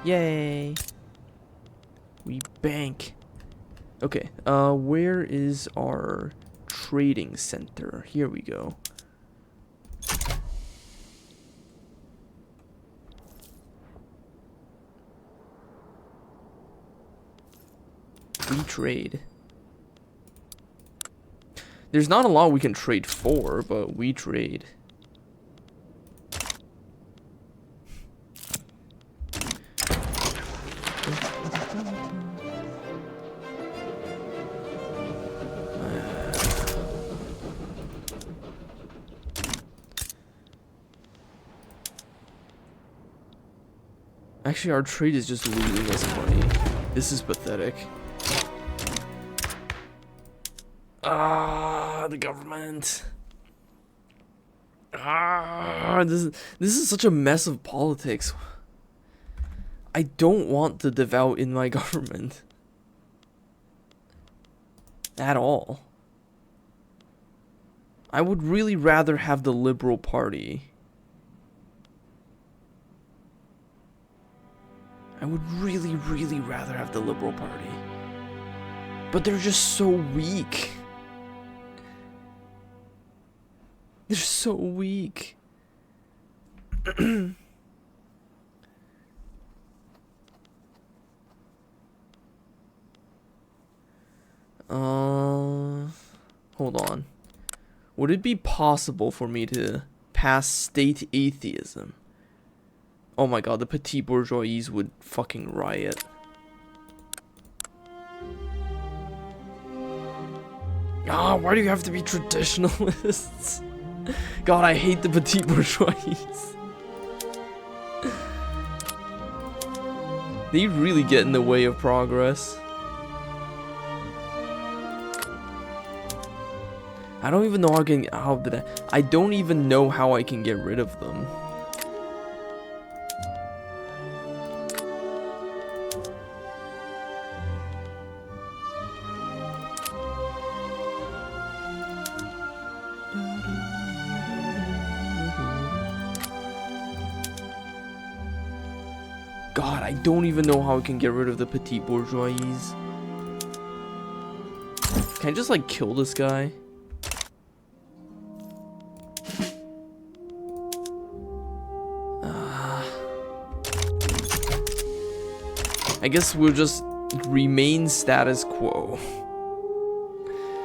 Yay. We bank. Okay, where is our trading center? Here we go. We trade. There's not a lot we can trade for, but we trade. Actually, our trade is just losing us money. This is pathetic. Ah, the government. Ah, this is such a mess of politics. I don't want the devout in my government. At all. I would really rather have the Liberal Party. I would really, really rather have the Liberal Party. But they're just so weak. They're so weak. Hold on. Would it be possible for me to pass state atheism? Oh my god, the petit bourgeois would fucking riot. Ah, why do you have to be traditionalists? God, I hate the petit bourgeois. They really get in the way of progress. I don't even know I don't even know how I can get rid of them. God, I don't even know how I can get rid of the petit bourgeois. Can I just like kill this guy? I guess we'll just remain status quo.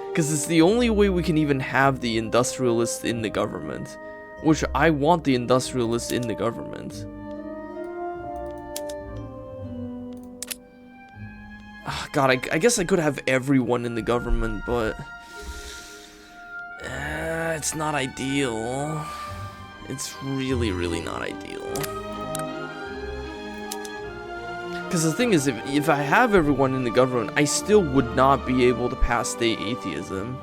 Because it's the only way we can even have the industrialists in the government. Which I want the industrialists in the government. God, I guess I could have everyone in the government, but... it's not ideal. It's really, really not ideal. Because the thing is, if I have everyone in the government, I still would not be able to pass state atheism.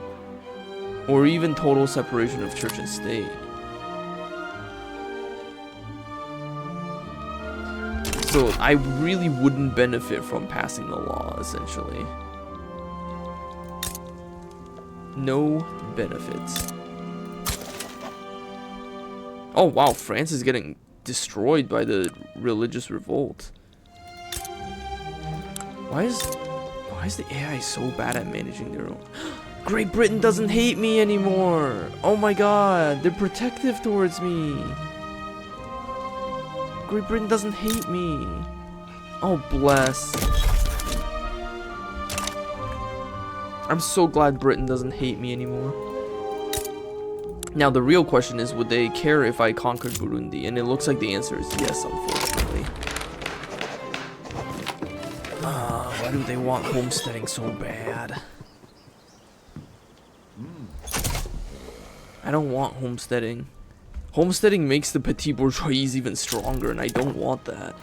Or even total separation of church and state. So I really wouldn't benefit from passing the law, essentially. No benefits. Oh wow, France is getting destroyed by the religious revolt. Why is the AI so bad at managing their own? Great Britain doesn't hate me anymore. Oh my god, they're protective towards me. Great Britain doesn't hate me. Oh bless. I'm so glad Britain doesn't hate me anymore. Now the real question is, would they care if I conquered Burundi? And it looks like the answer is yes, unfortunately. Why do they want homesteading so bad? I don't want homesteading. Homesteading makes the petit bourgeois even stronger, and I don't want that.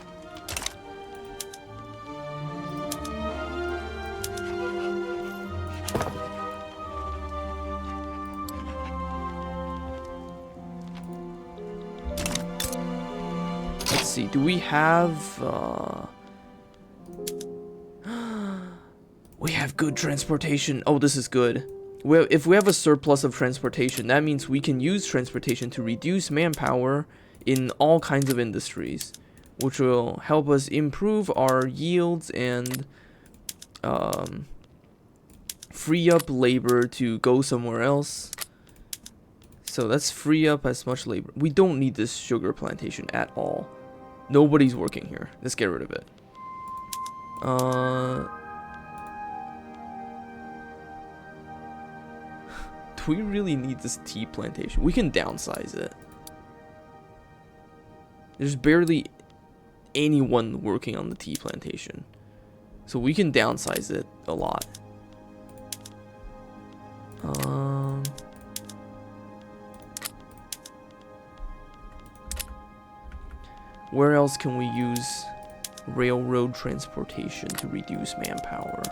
Let's see, do we have... We have good transportation. Oh, this is good. Well, if we have a surplus of transportation, that means we can use transportation to reduce manpower in all kinds of industries, which will help us improve our yields and free up labor to go somewhere else. So let's free up as much labor. We don't need this sugar plantation at all. Nobody's working here. Let's get rid of it. Do we really need this tea plantation? We can downsize it. There's barely anyone working on the tea plantation. So we can downsize it a lot. Where else can we use railroad transportation to reduce manpower.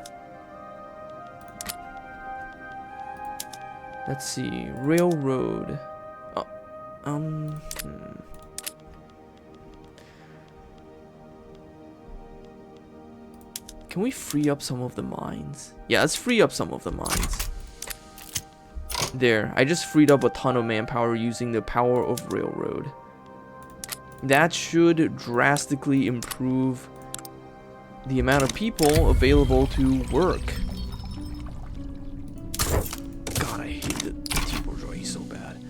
Let's see, railroad. Can we free up some of the mines? Yeah, let's free up some of the mines. There, I just freed up a ton of manpower using the power of railroad. That should drastically improve the amount of people available to work. God, I hate the tea bourgeoisie so bad.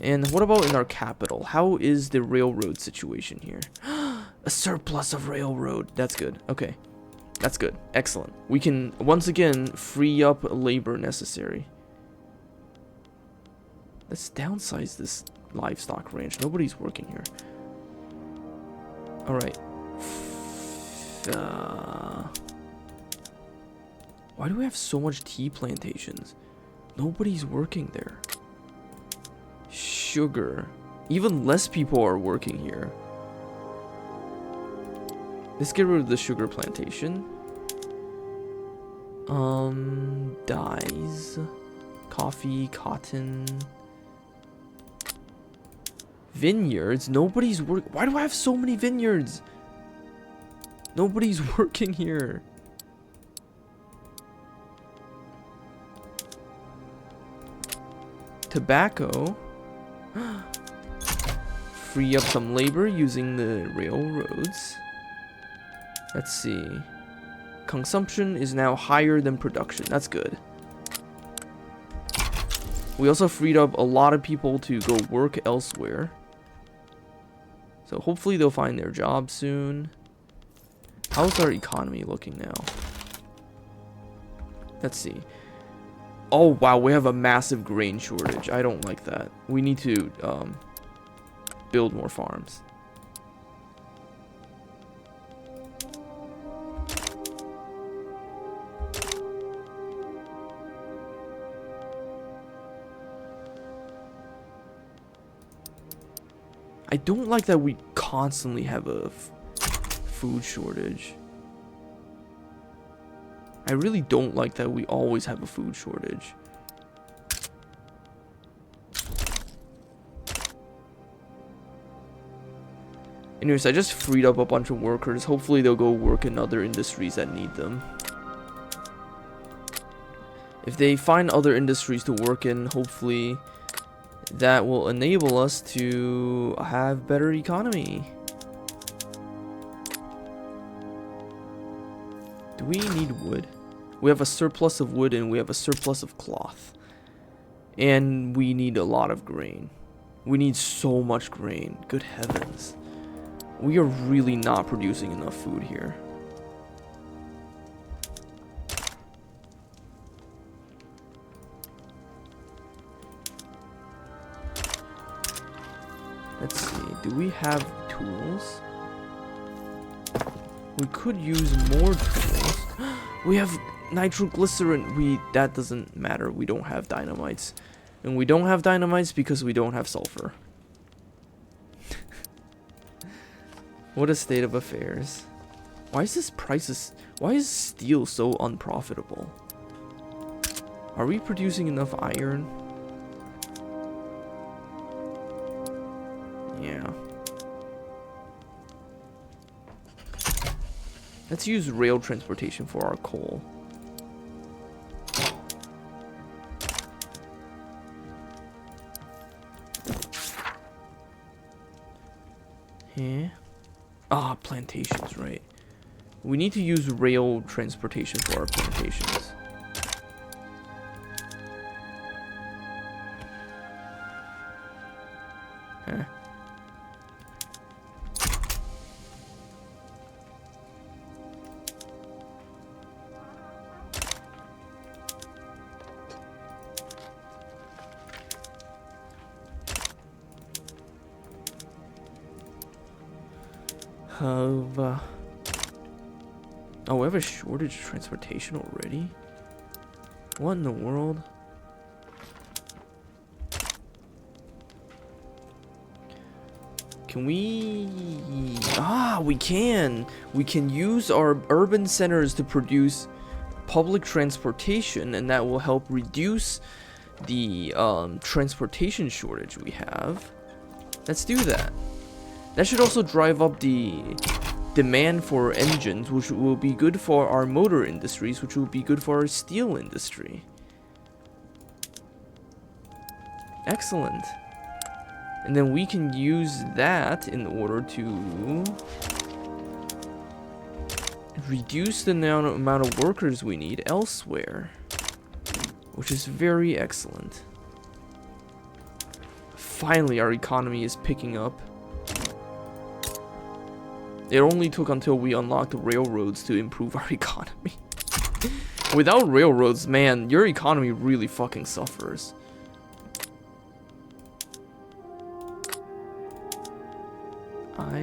And what about in our capital? How is the railroad situation here? A surplus of railroad. That's good. Okay. That's good. Excellent. We can, once again, free up labor necessary. Let's downsize this livestock ranch. Nobody's working here. Alright. Why do we have so much tea plantations? Nobody's working there. Sugar. Even less people are working here. Let's get rid of the sugar plantation. Dyes. Coffee, cotton. Vineyards. Nobody's working. Why do I have so many vineyards? Nobody's working here. Tobacco. Free up some labor using the railroads. Let's see. Consumption is now higher than production. That's good. We also freed up a lot of people to go work elsewhere. So hopefully they'll find their job soon. How's our economy looking now? Let's see. Oh wow, we have a massive grain shortage. I don't like that. We need to build more farms. I don't like that we constantly have a food shortage. I really don't like that we always have a food shortage. Anyways, I just freed up a bunch of workers. Hopefully they'll go work in other industries that need them. If they find other industries to work in, hopefully that will enable us to have better economy. Do we need wood? We have a surplus of wood and we have a surplus of cloth. And we need a lot of grain. We need so much grain. Good heavens. We are really not producing enough food here. Let's see, do we have tools? We could use more tools. We have nitroglycerin. That doesn't matter. We don't have dynamites. And we don't have dynamites because we don't have sulfur. What a state of affairs. Why is steel so unprofitable? Are we producing enough iron? Yeah. Let's use rail transportation for our coal. Yeah. Ah, plantations, right. We need to use rail transportation for our plantations. Huh. Oh, we have a shortage of transportation already? What in the world? Can Can we... Ah, we can! We can use our urban centers to produce public transportation, and that will help reduce the transportation shortage we have. Let's do that. That should also drive up the demand for engines, which will be good for our motor industries, which will be good for our steel industry. Excellent. And then we can use that in order to reduce the amount of workers we need elsewhere, which is very excellent. Finally, our economy is picking up. It only took until we unlocked railroads to improve our economy. Without railroads, man, your economy really fucking suffers. I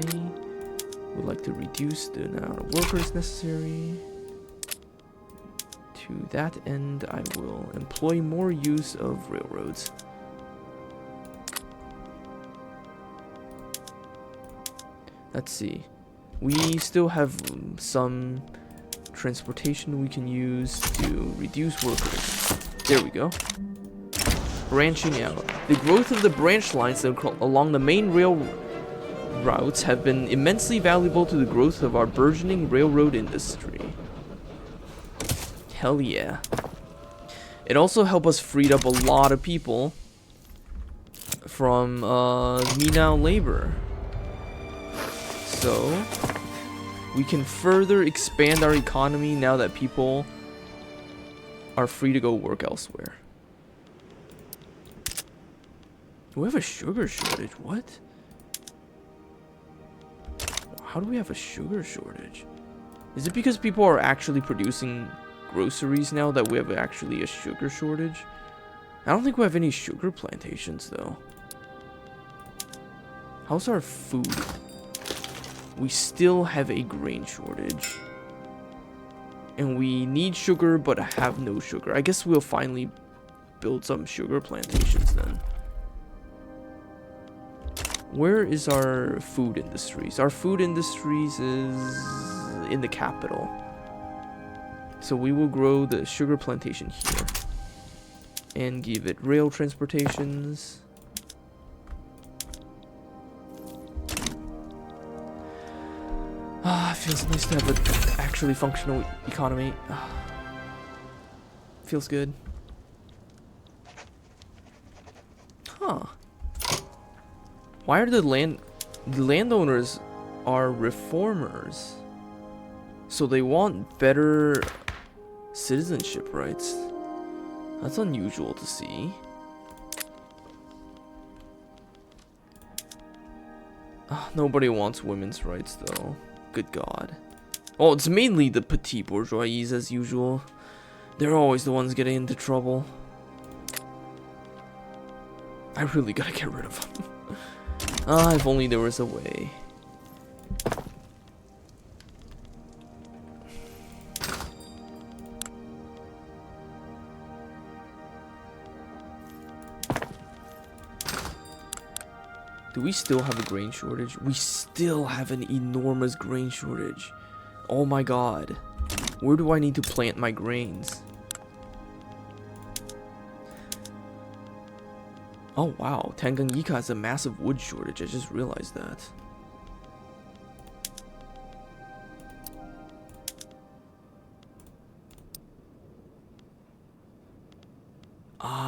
would like to reduce the amount of workers necessary. To that end, I will employ more use of railroads. Let's see. We still have some transportation we can use to reduce workers. There we go. Branching out. The growth of the branch lines along the main rail routes have been immensely valuable to the growth of our burgeoning railroad industry. Hell yeah. It also helped us free up a lot of people from menial labor. So we can further expand our economy now that people are free to go work elsewhere. We have a sugar shortage. What? How do we have a sugar shortage? Is it because people are actually producing groceries now that we have actually a sugar shortage? I don't think we have any sugar plantations though. How's our food? We still have a grain shortage. And we need sugar but have no sugar. I guess we'll finally build some sugar plantations then. Where is our food industries? Our food industries is in the capital. So we will grow the sugar plantation here. And give it rail transportations. Ah, it feels nice to have an actually functional economy. Feels good. Huh. Why are the landowners are reformers? So they want better citizenship rights. That's unusual to see. Nobody wants women's rights though. Good God. Oh, it's mainly the petit bourgeois as usual. They're always the ones getting into trouble. I really gotta get rid of them. If only there was a way. Do we still have a grain shortage? We still have an enormous grain shortage. Oh my god. Where do I need to plant my grains? Oh wow, Tanganyika has a massive wood shortage. I just realized that.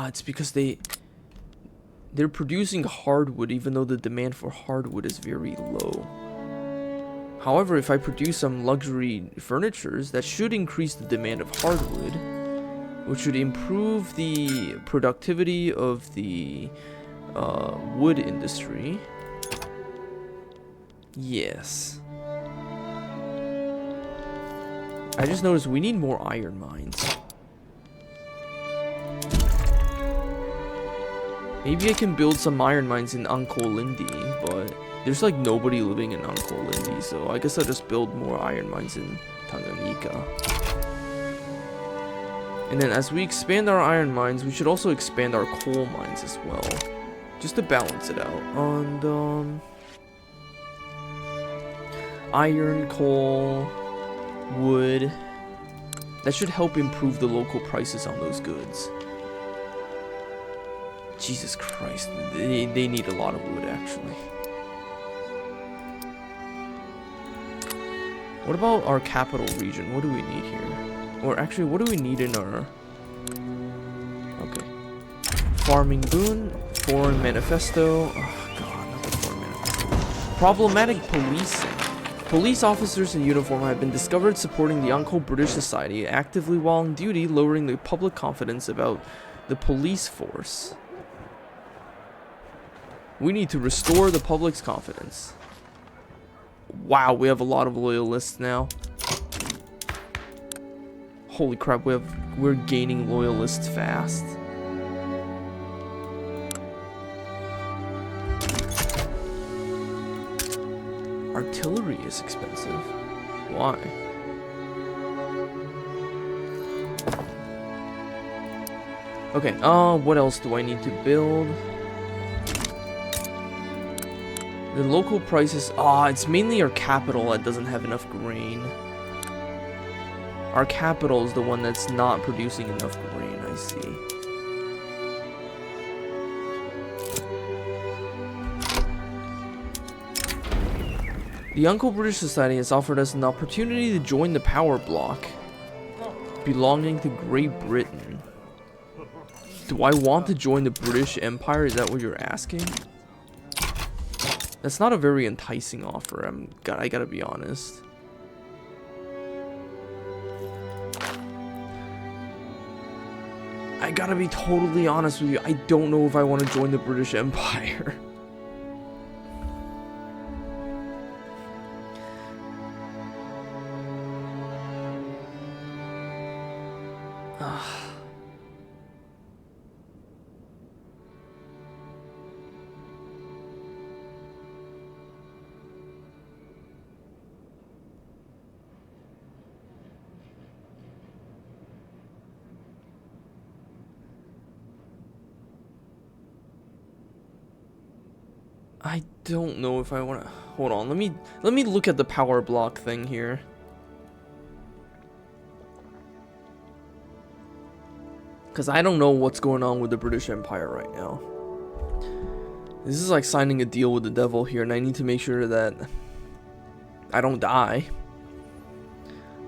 It's because they're producing hardwood even though the demand for hardwood is very low. However, if I produce some luxury furnitures, that should increase the demand of hardwood, which would improve the productivity of the wood industry. Yes. I just noticed we need more iron mines. Maybe I can build some iron mines in Ankole, but there's like nobody living in Ankole, so I guess I'll just build more iron mines in Tanganyika. And then as we expand our iron mines, we should also expand our coal mines as well, just to balance it out. And Iron, coal, wood. That should help improve the local prices on those goods. Jesus Christ, they need a lot of wood actually. What about our capital region? What do we need here? Or actually, what do we need in our... Okay. Farming boon, foreign manifesto. Oh god, not the foreign manifesto. Problematic policing. Police officers in uniform have been discovered supporting the Ankole British Society actively while on duty, lowering the public confidence about the police force. We need to restore the public's confidence. Wow, we have a lot of loyalists now. Holy crap, we're gaining loyalists fast. Artillery is expensive. Why? Okay, what else do I need to build? The local prices, it's mainly our capital that doesn't have enough grain. Our capital is the one that's not producing enough grain, I see. The Ankole British Society has offered us an opportunity to join the power bloc belonging to Great Britain. Do I want to join the British Empire? Is that what you're asking? That's not a very enticing offer. I gotta be honest. I gotta be totally honest with you. I don't know if I want to join the British Empire. I don't know if I want to... Hold on, let me look at the power block thing here. Because I don't know what's going on with the British Empire right now. This is like signing a deal with the devil here, and I need to make sure that I don't die.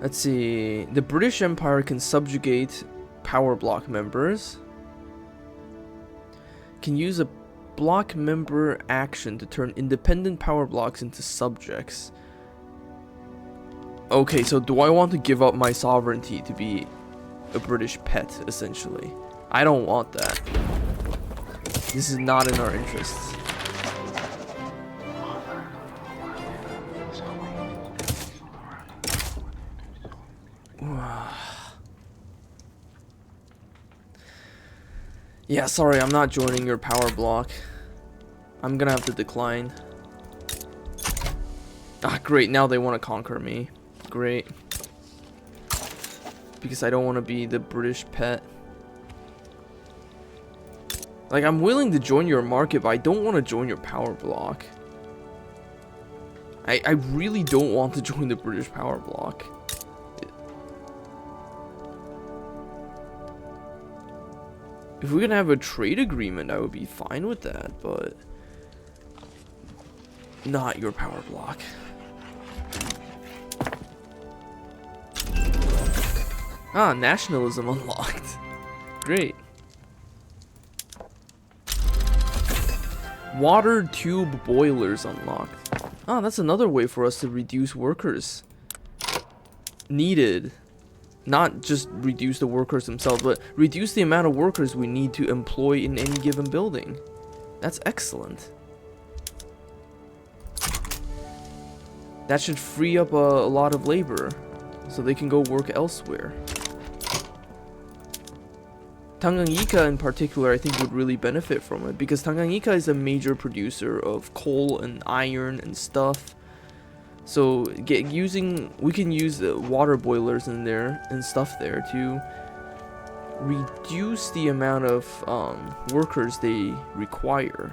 Let's see. The British Empire can subjugate power block members. Can use a block member action to turn independent power blocks into subjects. Okay, so do I want to give up my sovereignty to be a British pet, essentially? I don't want that. This is not in our interests. Yeah, sorry, I'm not joining your power block. I'm gonna have to decline. Ah, great, now they want to conquer me. Great. Because I don't want to be the British pet. Like, I'm willing to join your market, but I don't want to join your power block. I really don't want to join the British power block. If we're gonna have a trade agreement, I would be fine with that, but not your power block. Ah, nationalism unlocked. Great. Water tube boilers unlocked. Ah, that's another way for us to reduce workers needed. Not just reduce the workers themselves, but reduce the amount of workers we need to employ in any given building. That's excellent. That should free up a lot of labor, so they can go work elsewhere. Tanganyika in particular, I think, would really benefit from it, because Tanganyika is a major producer of coal and iron and stuff. So we can use the water boilers in there and stuff there to reduce the amount of workers they require.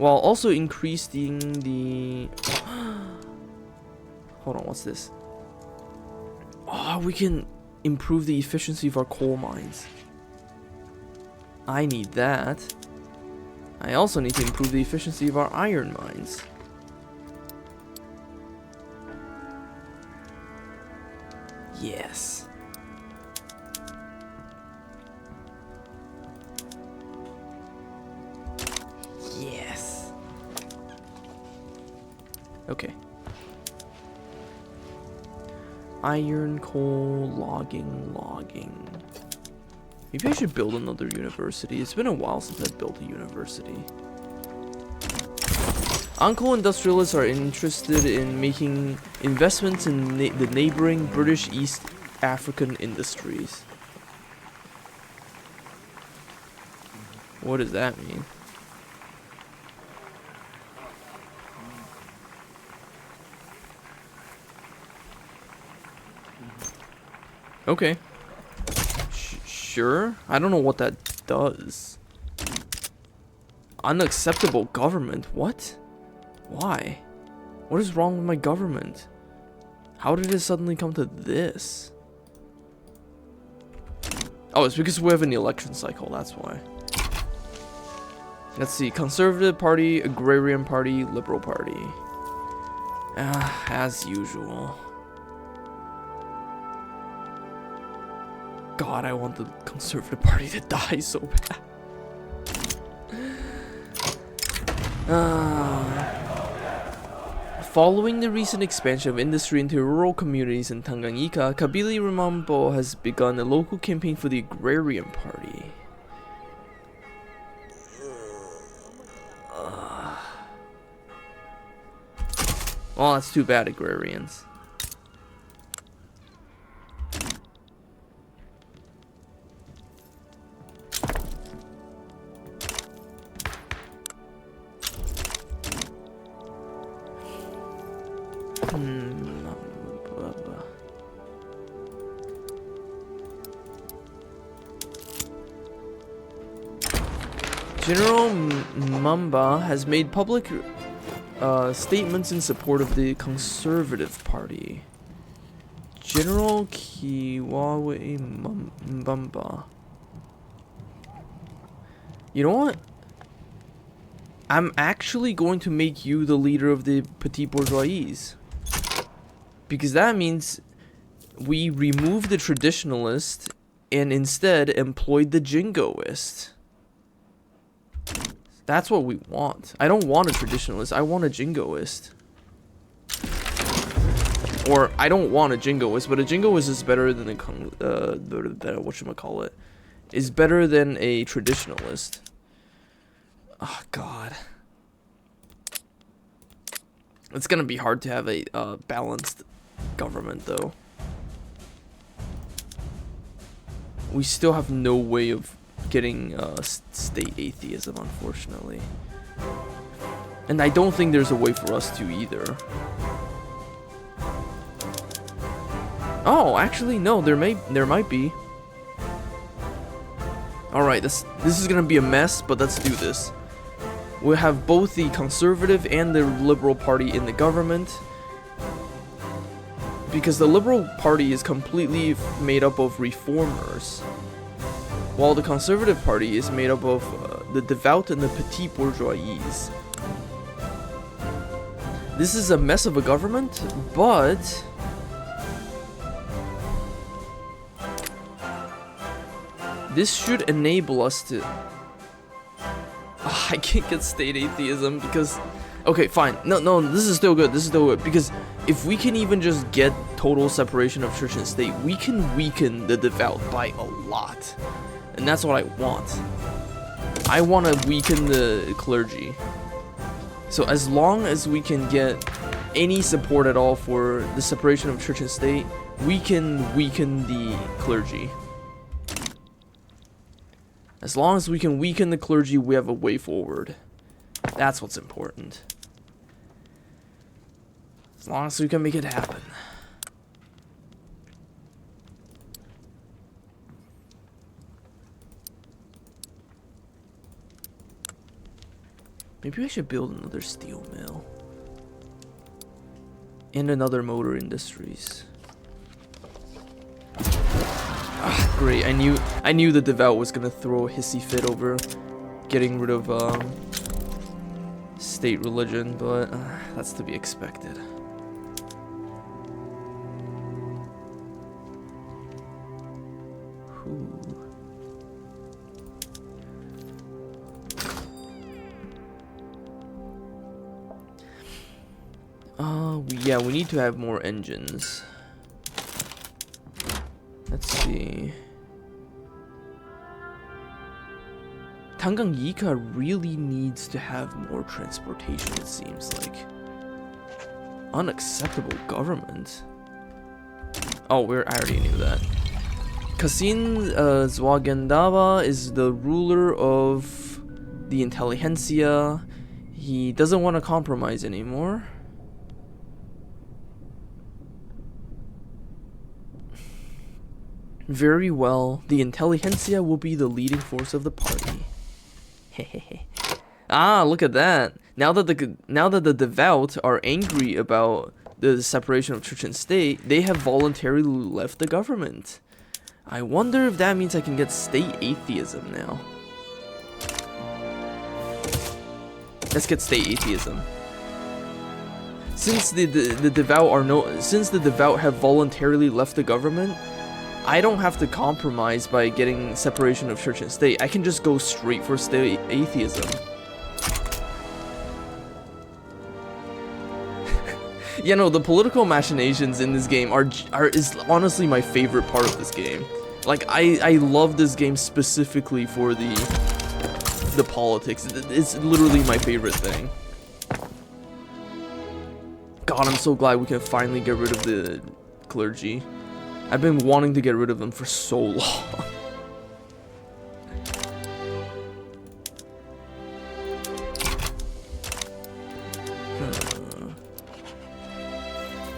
while also increasing the... Hold on, what's this? Oh, we can improve the efficiency of our coal mines. I need that. I also need to improve the efficiency of our iron mines. Yes. Yes. Okay. Iron, coal, logging. Maybe I should build another university. It's been a while since I've built a university. Ankole industrialists are interested in making investments in the neighboring British East African industries. What does that mean? Okay. Sure. I don't know what that does. Unacceptable government? What? Why? What is wrong with my government? How did it suddenly come to this? Oh, it's because we have an election cycle, that's why. Let's see. Conservative Party, Agrarian Party, Liberal Party. As usual. God, I want the Conservative Party to die so bad. Following the recent expansion of industry into rural communities in Tanganyika, Kabili Rumambo has begun a local campaign for the Agrarian Party. Well, that's too bad, agrarians. General Mamba has made public statements in support of the Conservative Party. General Kiwawe Mbamba. You know what? I'm actually going to make you the leader of the Petit Bourgeois. Because that means we remove the traditionalist and instead employed the jingoist. That's what we want. I don't want a traditionalist. I want a jingoist. Or I don't want a jingoist, but a jingoist is better than a whatchamacallit. Is better than a traditionalist. Oh God. It's gonna be hard to have a balanced government though. We still have no way of getting state atheism, unfortunately. And I don't think there's a way for us to either. Oh, actually no, there might be. Alright, this is gonna be a mess, but let's do this. We'll have both the Conservative and the Liberal Party in the government. Because the Liberal Party is completely made up of reformers. While the Conservative Party is made up of the devout and the petit bourgeois. This is a mess of a government, but this should enable us to... I can't get state atheism because... Okay, fine. No, this is still good. This is still good. Because if we can even just get total separation of church and state, we can weaken the devout by a lot. And that's what I want. I want to weaken the clergy. So as long as we can get any support at all for the separation of church and state, we can weaken the clergy. As long as we can weaken the clergy, we have a way forward. That's what's important. As long as we can make it happen. Maybe I should build another steel mill. And another motor industries. Ah, great. I knew the devout was gonna throw a hissy fit over getting rid of state religion, but that's to be expected. Yeah, we need to have more engines. Let's see. Tanganyika really needs to have more transportation, it seems like. Unacceptable government. Oh, I already knew that. Kasin Zwagendaba is the ruler of the intelligentsia. He doesn't want to compromise anymore. Very well, the intelligentsia will be the leading force of the party. Hehehe. Ah, look at that. Now that the devout are angry about the separation of church and state, they have voluntarily left the government. I wonder if that means I can get state atheism now. Let's get state atheism. Since the devout have voluntarily left the government, I don't have to compromise by getting separation of church and state. I can just go straight for state atheism. Yeah, no, the political machinations in this game is honestly my favorite part of this game. Like, I love this game specifically for the politics. It's literally my favorite thing. God, I'm so glad we can finally get rid of the clergy. I've been wanting to get rid of them for so long.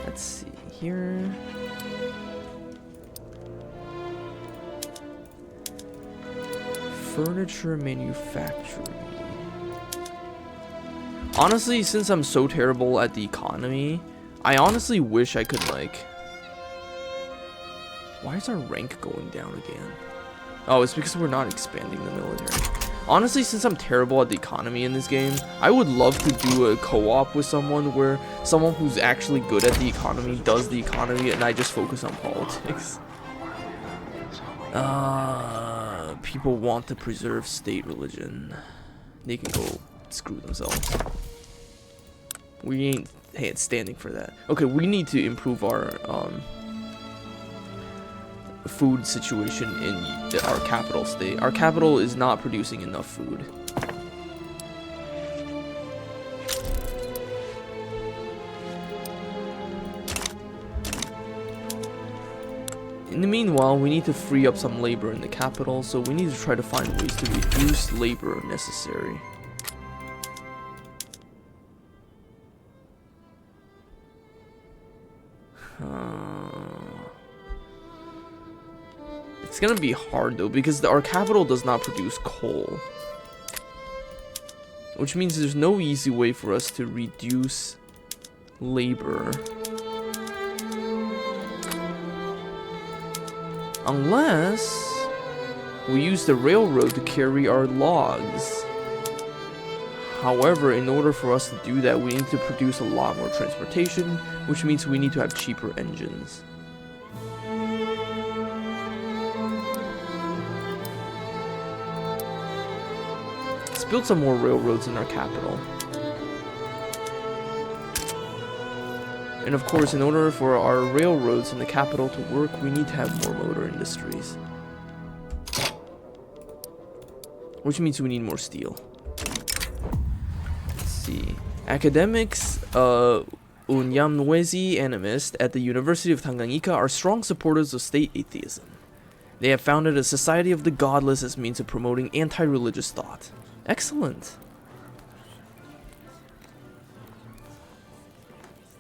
Let's see here. Furniture manufacturing. Honestly, since I'm so terrible at the economy, I honestly wish I could, like... Why is our rank going down again? Oh, it's because we're not expanding the military. Honestly, since I'm terrible at the economy in this game, I would love to do a co-op with someone where someone who's actually good at the economy does the economy and I just focus on politics. People want to preserve state religion. They can go screw themselves. We ain't standing for that. Okay, we need to improve our food situation in our capital state. Our capital is not producing enough food. In the meanwhile, we need to free up some labor in the capital, so we need to try to find ways to reduce labor if necessary. It's gonna be hard though, because our capital does not produce coal. Which means there's no easy way for us to reduce labor. Unless we use the railroad to carry our logs. However, in order for us to do that, we need to produce a lot more transportation, which means we need to have cheaper engines. Let's build some more railroads in our capital. And of course, in order for our railroads in the capital to work, we need to have more motor industries. Which means we need more steel. Let's see. Academics, Unyamwezi animists at the University of Tanganyika are strong supporters of state atheism. They have founded a society of the godless as means of promoting anti-religious thought. Excellent.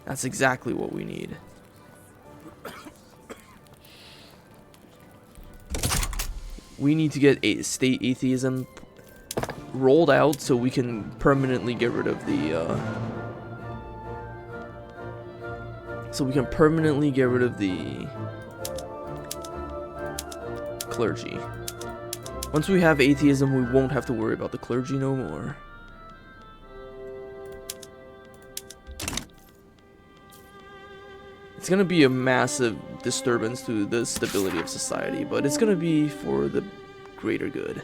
That's exactly what we need. We need to get state atheism rolled out so we can permanently get rid of the clergy. Once we have atheism, we won't have to worry about the clergy no more. It's gonna be a massive disturbance to the stability of society, but it's gonna be for the greater good.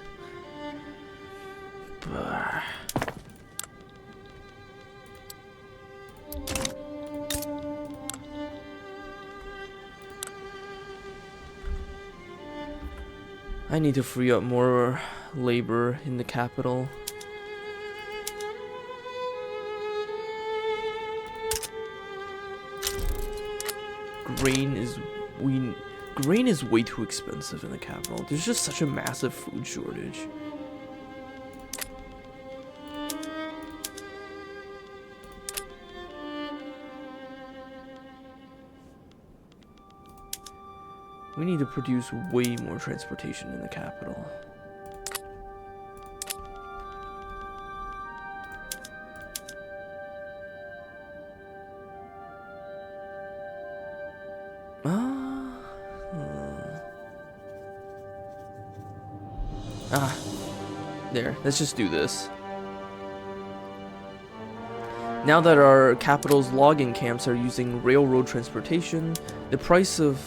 I need to free up more labor in the capital. Grain is way too expensive in the capital. There's just such a massive food shortage. We need to produce way more transportation in the capital. There, let's just do this. Now that our capital's logging camps are using railroad transportation, the price of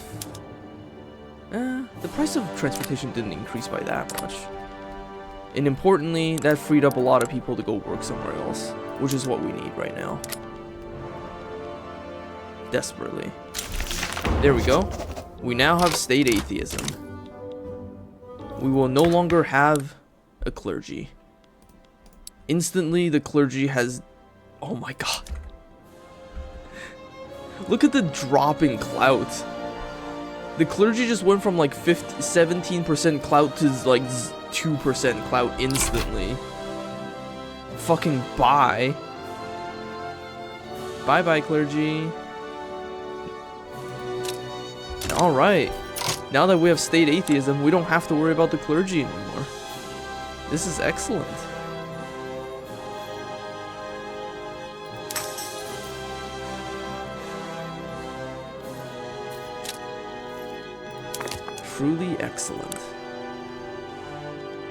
transportation didn't increase by that much. And importantly, that freed up a lot of people to go work somewhere else, which is what we need right now. Desperately. There we go. We now have state atheism. We will no longer have a clergy. Instantly, the clergy has... Oh my god. Look at the drop in clout. The clergy just went from like 17% clout to like 2% clout instantly. Fucking bye. Bye-bye, clergy. Alright. Now that we have state atheism, we don't have to worry about the clergy anymore. This is excellent. Truly excellent.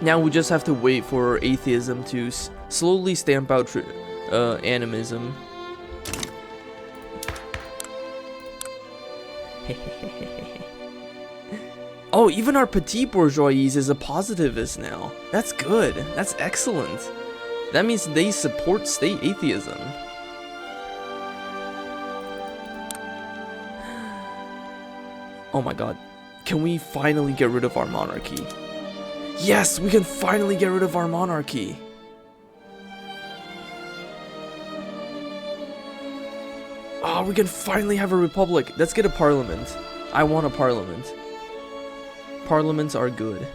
Now we just have to wait for atheism to slowly stamp out animism. Oh, even our petit bourgeoisie is a positivist now. That's good. That's excellent. That means they support state atheism. Oh my god. Can we finally get rid of our monarchy? Yes, we can finally get rid of our monarchy. Oh, we can finally have a republic. Let's get a parliament. I want a parliament. Parliaments are good.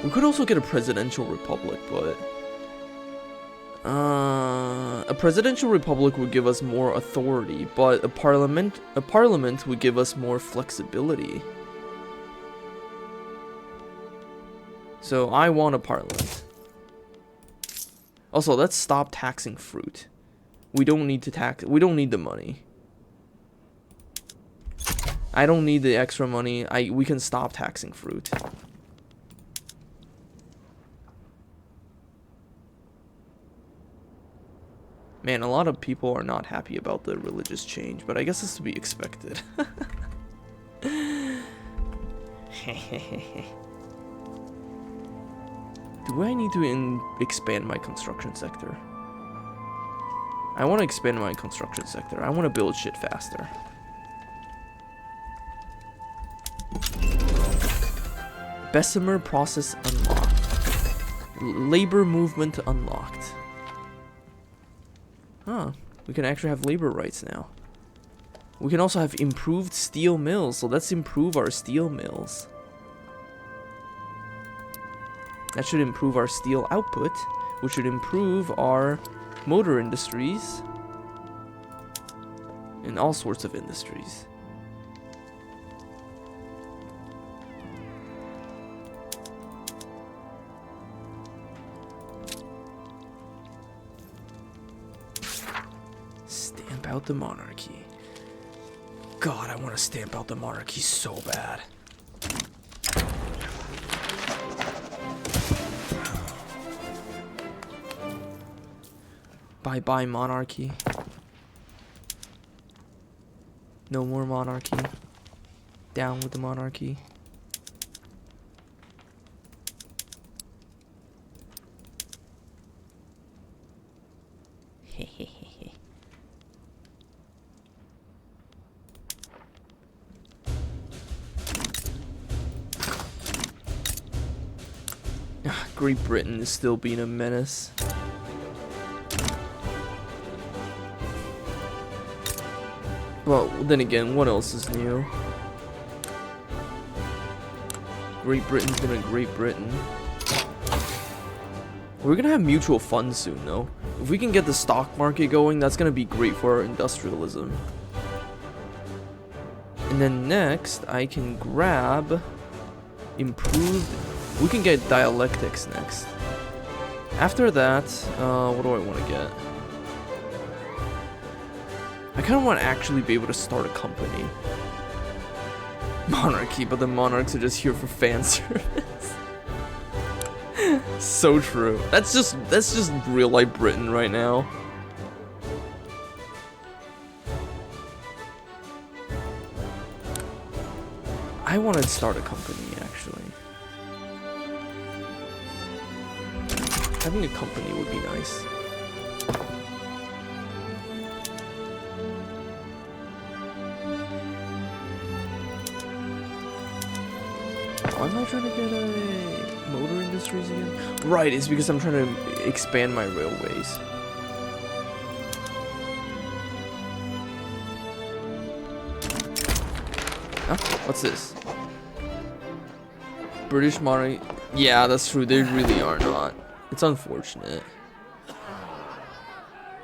We could also get a presidential republic, but a presidential republic would give us more authority, but a parliament would give us more flexibility. So I want a parliament. Also, let's stop taxing fruit. We don't need to tax. We don't need the money. I don't need the extra money. We can stop taxing fruit. Man, a lot of people are not happy about the religious change, but I guess it's to be expected. Do I need to expand my construction sector? I want to expand my construction sector. I want to build shit faster. Bessemer process unlocked. Labor movement unlocked. Huh. We can actually have labor rights now. We can also have improved steel mills, so let's improve our steel mills. That should improve our steel output, which should improve our motor industries and all sorts of industries. out the monarchy. God, I want to stamp out the monarchy so bad. Bye-bye, monarchy. No more monarchy. Down with the monarchy. Great Britain is still being a menace. Well, then again, what else is new? Great Britain's gonna Great Britain. We're gonna have mutual funds soon, though. If we can get the stock market going, that's gonna be great for our industrialism. And then next, I can grab improved. We can get dialectics next. After that, what do I want to get? I kind of want to actually be able to start a company. Monarchy, but the monarchs are just here for fan service. So true. That's just real life Britain right now. I want to start a company, actually. Having a company would be nice. Why am I trying to get a motor industries again? Right, it's because I'm trying to expand my railways. Huh? What's this? British monarchy. Yeah, that's true. They really are not. It's unfortunate.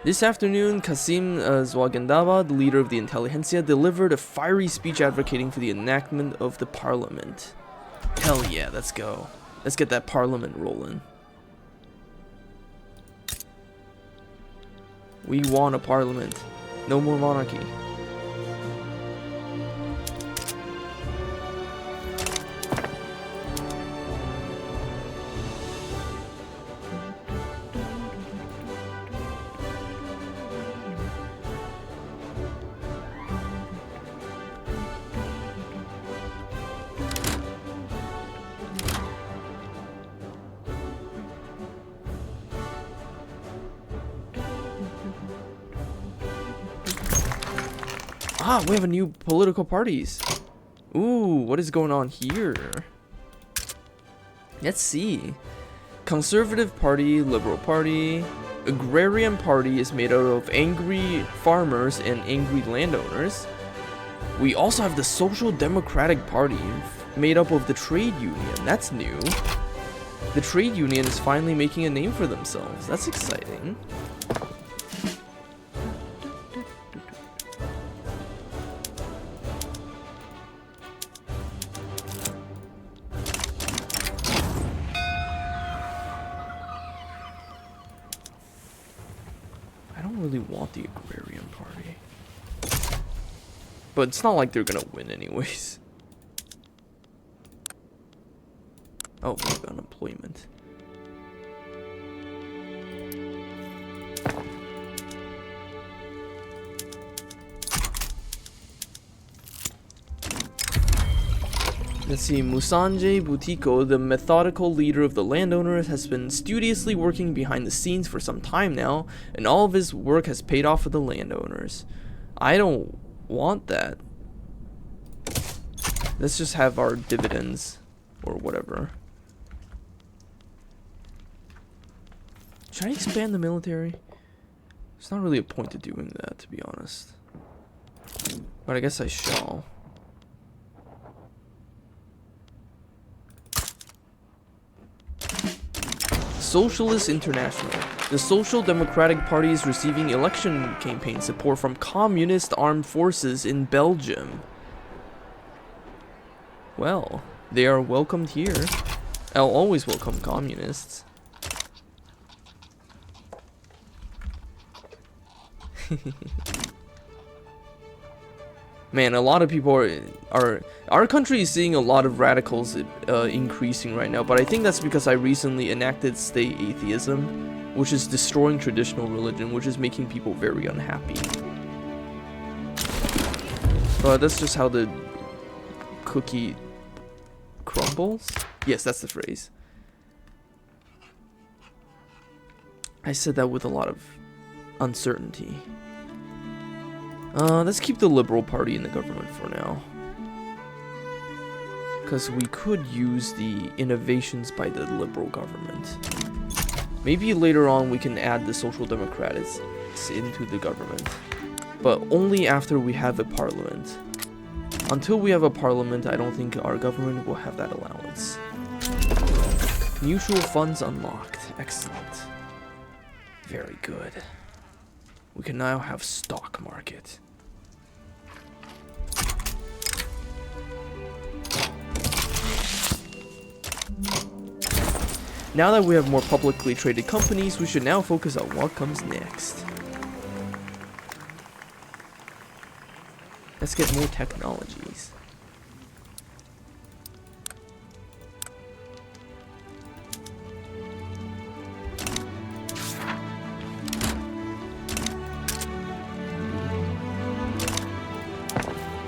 This afternoon, Qasim Zwagendaba, the leader of the intelligentsia, delivered a fiery speech advocating for the enactment of the parliament. Hell yeah, let's go. Let's get that parliament rolling. We want a parliament. No more monarchy. Ah, we have a new political parties. Ooh, what is going on here? Let's see. Conservative Party, Liberal Party, Agrarian Party is made out of angry farmers and angry landowners. We also have the Social Democratic Party, made up of the trade union. That's new. The trade union is finally making a name for themselves. That's exciting. Want the Agrarian Party, but it's not like they're gonna win anyways. Oh, unemployment. Let's see, Musanje Butiko, the methodical leader of the landowners, has been studiously working behind the scenes for some time now, and all of his work has paid off for the landowners. I don't want that. Let's just have our dividends, or whatever. Should I expand the military? There's not really a point to doing that, to be honest. But I guess I shall. Socialist International. The Social Democratic Party is receiving election campaign support from communist armed forces in Belgium. Well, they are welcomed here. I'll always welcome communists. Man, a lot of people are our country is seeing a lot of radicals increasing right now, but I think that's because I recently enacted state atheism, which is destroying traditional religion, which is making people very unhappy. But that's just how the cookie crumbles? Yes, that's the phrase. I said that with a lot of uncertainty. Let's keep the Liberal Party in the government for now. Because we could use the innovations by the Liberal government. Maybe later on we can add the Social Democrats into the government. But only after we have a parliament. Until we have a parliament, I don't think our government will have that allowance. Mutual funds unlocked. Excellent. Very good. We can now have stock market. Now that we have more publicly traded companies, we should now focus on what comes next. Let's get more technologies.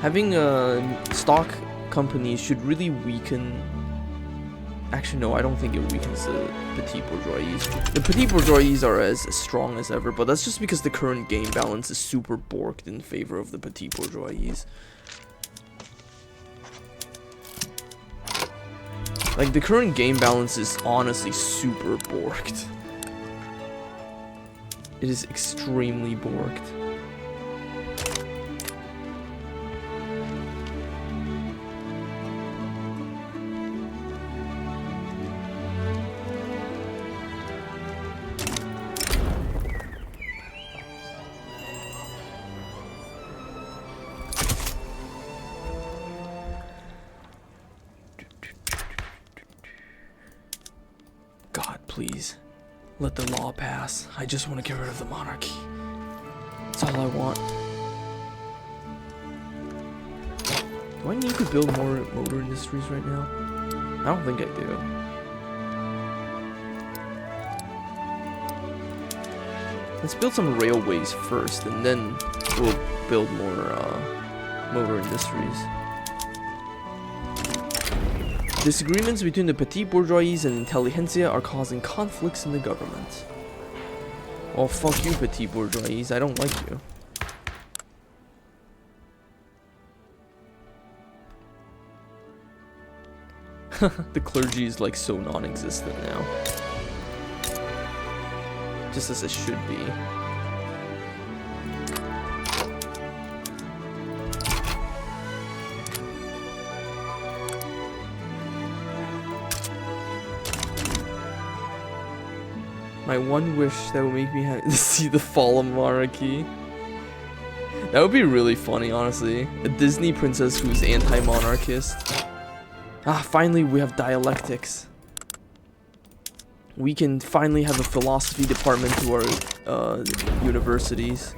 Having stock companies should really weaken. Actually, no, I don't think it weakens the petit bourgeois. The petit bourgeois are as strong as ever, but that's just because the current game balance is super borked in favor of the petit bourgeois. Like, the current game balance is honestly super borked. It is extremely borked. Please, let the law pass. I just want to get rid of the monarchy. That's all I want. Do I need to build more motor industries right now? I don't think I do. Let's build some railways first, and then we'll build more motor industries. Disagreements between the petit bourgeois and intelligentsia are causing conflicts in the government. Well, fuck you, petit bourgeois. I don't like you. The clergy is like so non-existent now. Just as it should be. My one wish that would make me happy to see the fall of monarchy. That would be really funny, honestly. A Disney princess who's anti-monarchist. Ah, finally we have dialectics. We can finally have a philosophy department to our universities.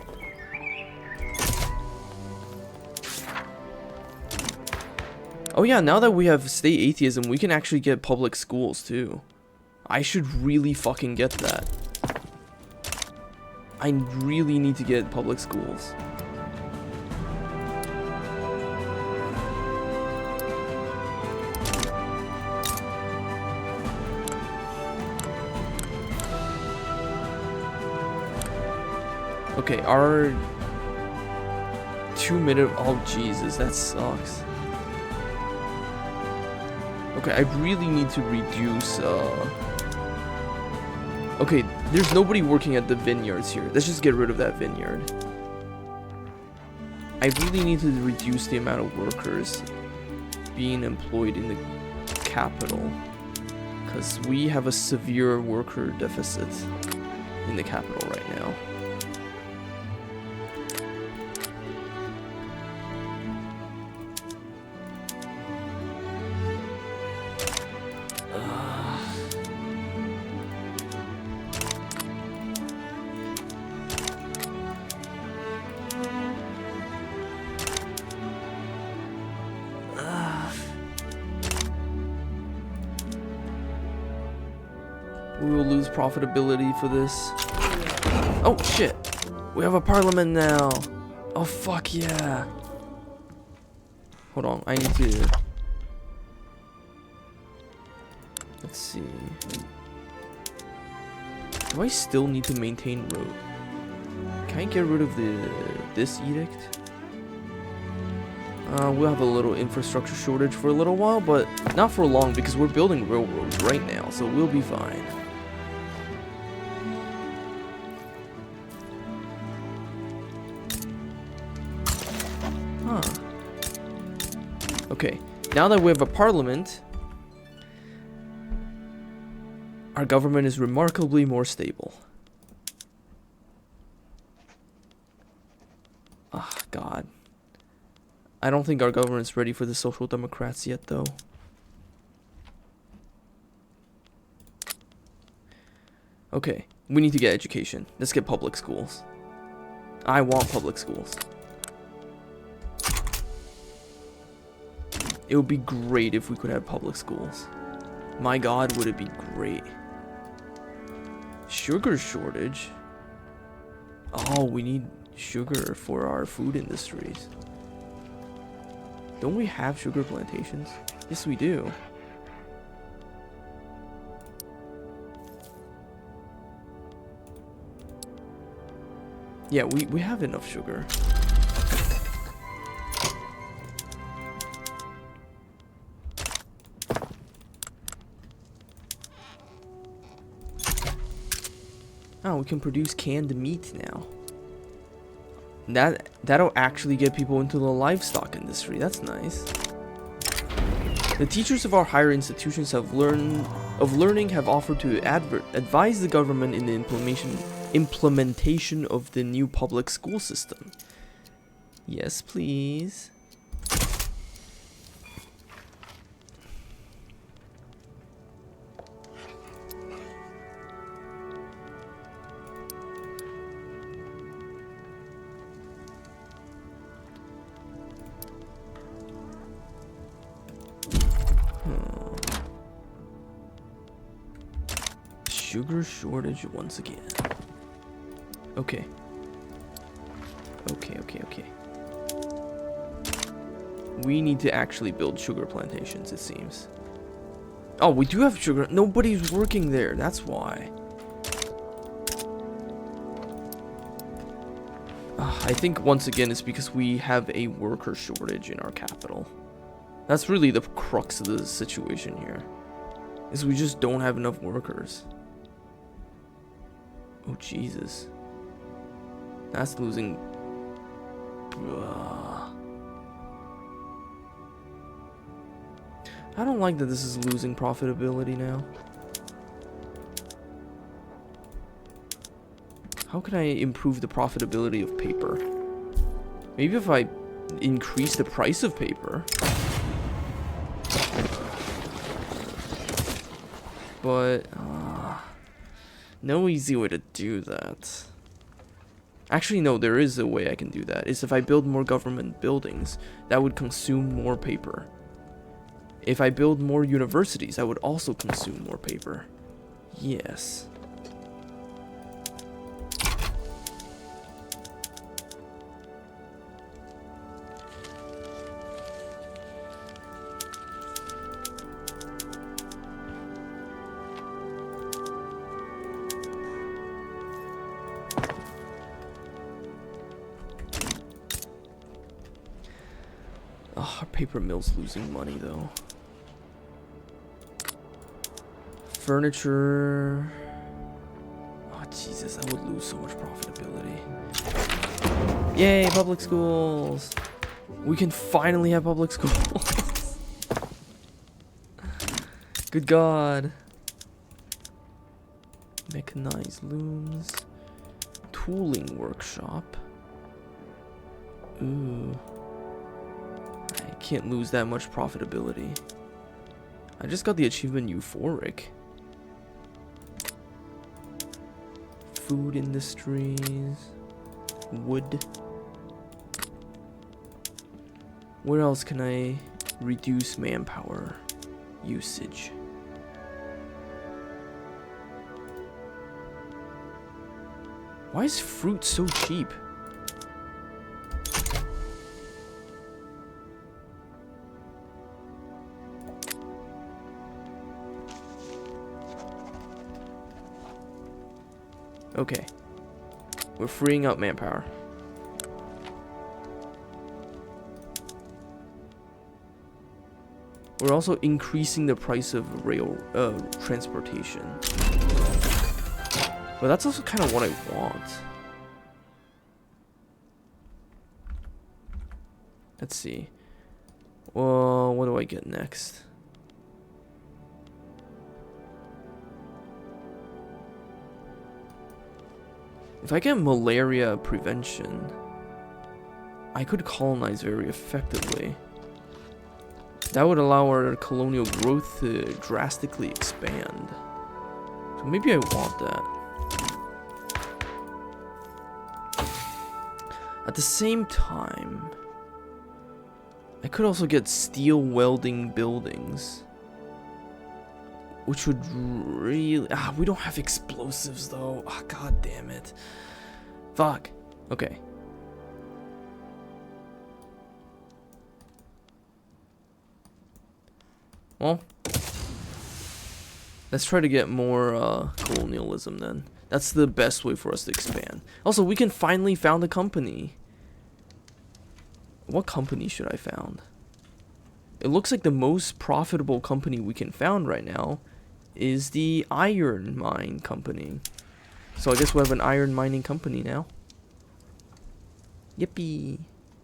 Oh yeah, now that we have state atheism, we can actually get public schools too. I should really fucking get that. I really need to get public schools. Okay, our 2-minute... Oh, Jesus, that sucks. Okay, I really need to reduce, Okay, there's nobody working at the vineyards here. Let's just get rid of that vineyard. I really need to reduce the amount of workers being employed in the capital. Because we have a severe worker deficit in the capital right now. We will lose profitability for this. Oh, shit. We have a parliament now. Oh, fuck yeah. Hold on, I need to... Let's see. Do I still need to maintain road? Can I get rid of this edict? We'll have a little infrastructure shortage for a little while, but not for long because we're building railroads right now, so we'll be fine. Huh. Okay, now that we have a parliament, our government is remarkably more stable. Ah, God. I don't think our government's ready for the Social Democrats yet, though. Okay, we need to get education. Let's get public schools. I want public schools. It would be great if we could have public schools. My God, would it be great. Sugar shortage? Oh, we need sugar for our food industries. Don't we have sugar plantations? Yes, we do. Yeah, we have enough sugar. Oh, we can produce canned meat now. That'll actually get people into the livestock industry. That's nice. The teachers of our higher institutions have learning have offered to advise the government in the implementation of the new public school system. Yes, please. Sugar shortage once again. Okay. Okay. We need to actually build sugar plantations, it seems. Oh, we do have sugar. Nobody's working there. That's why. I think once again it's because we have a worker shortage in our capital. That's really the crux of the situation here. Is we just don't have enough workers. Oh, Jesus. That's losing... I don't like that this is losing profitability now. How can I improve the profitability of paper? Maybe if I increase the price of paper. But... no easy way to do that. Actually, no, there is a way I can do that. It's if I build more government buildings, that would consume more paper. If I build more universities, I would also consume more paper. Yes. Oh, our paper mill's losing money though. Furniture. Oh Jesus, I would lose so much profitability. Yay, public schools! We can finally have public schools. Good God. Mechanized looms. Tooling workshop. Ooh. I can't lose that much profitability. I just got the achievement euphoric. Food industries. Wood. Where else can I reduce manpower usage? Why is fruit so cheap? Okay. We're freeing up manpower. We're also increasing the price of rail transportation. But that's also kind of what I want. Let's see. Well, what do I get next? If I get malaria prevention, I could colonize very effectively. That would allow our colonial growth to drastically expand. So maybe I want that. At the same time, I could also get steel welding buildings. Which would really... we don't have explosives though. God damn it. Fuck. Okay. Well, let's try to get more colonialism then. That's the best way for us to expand. Also, we can finally found a company. What company should I found? It looks like the most profitable company we can found right now is the iron mine company. So I guess we have an iron mining company now. Yippee!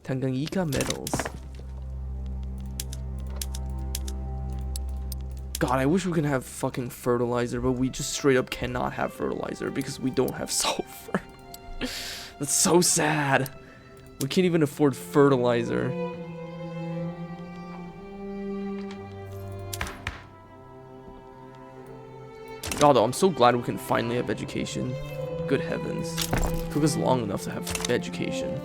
Tanganyika metals. God, I wish we could have fucking fertilizer, but we just straight up cannot have fertilizer because we don't have sulfur. That's so sad. We can't even afford fertilizer. God, though, I'm so glad we can finally have education. Good heavens. It took us long enough to have education.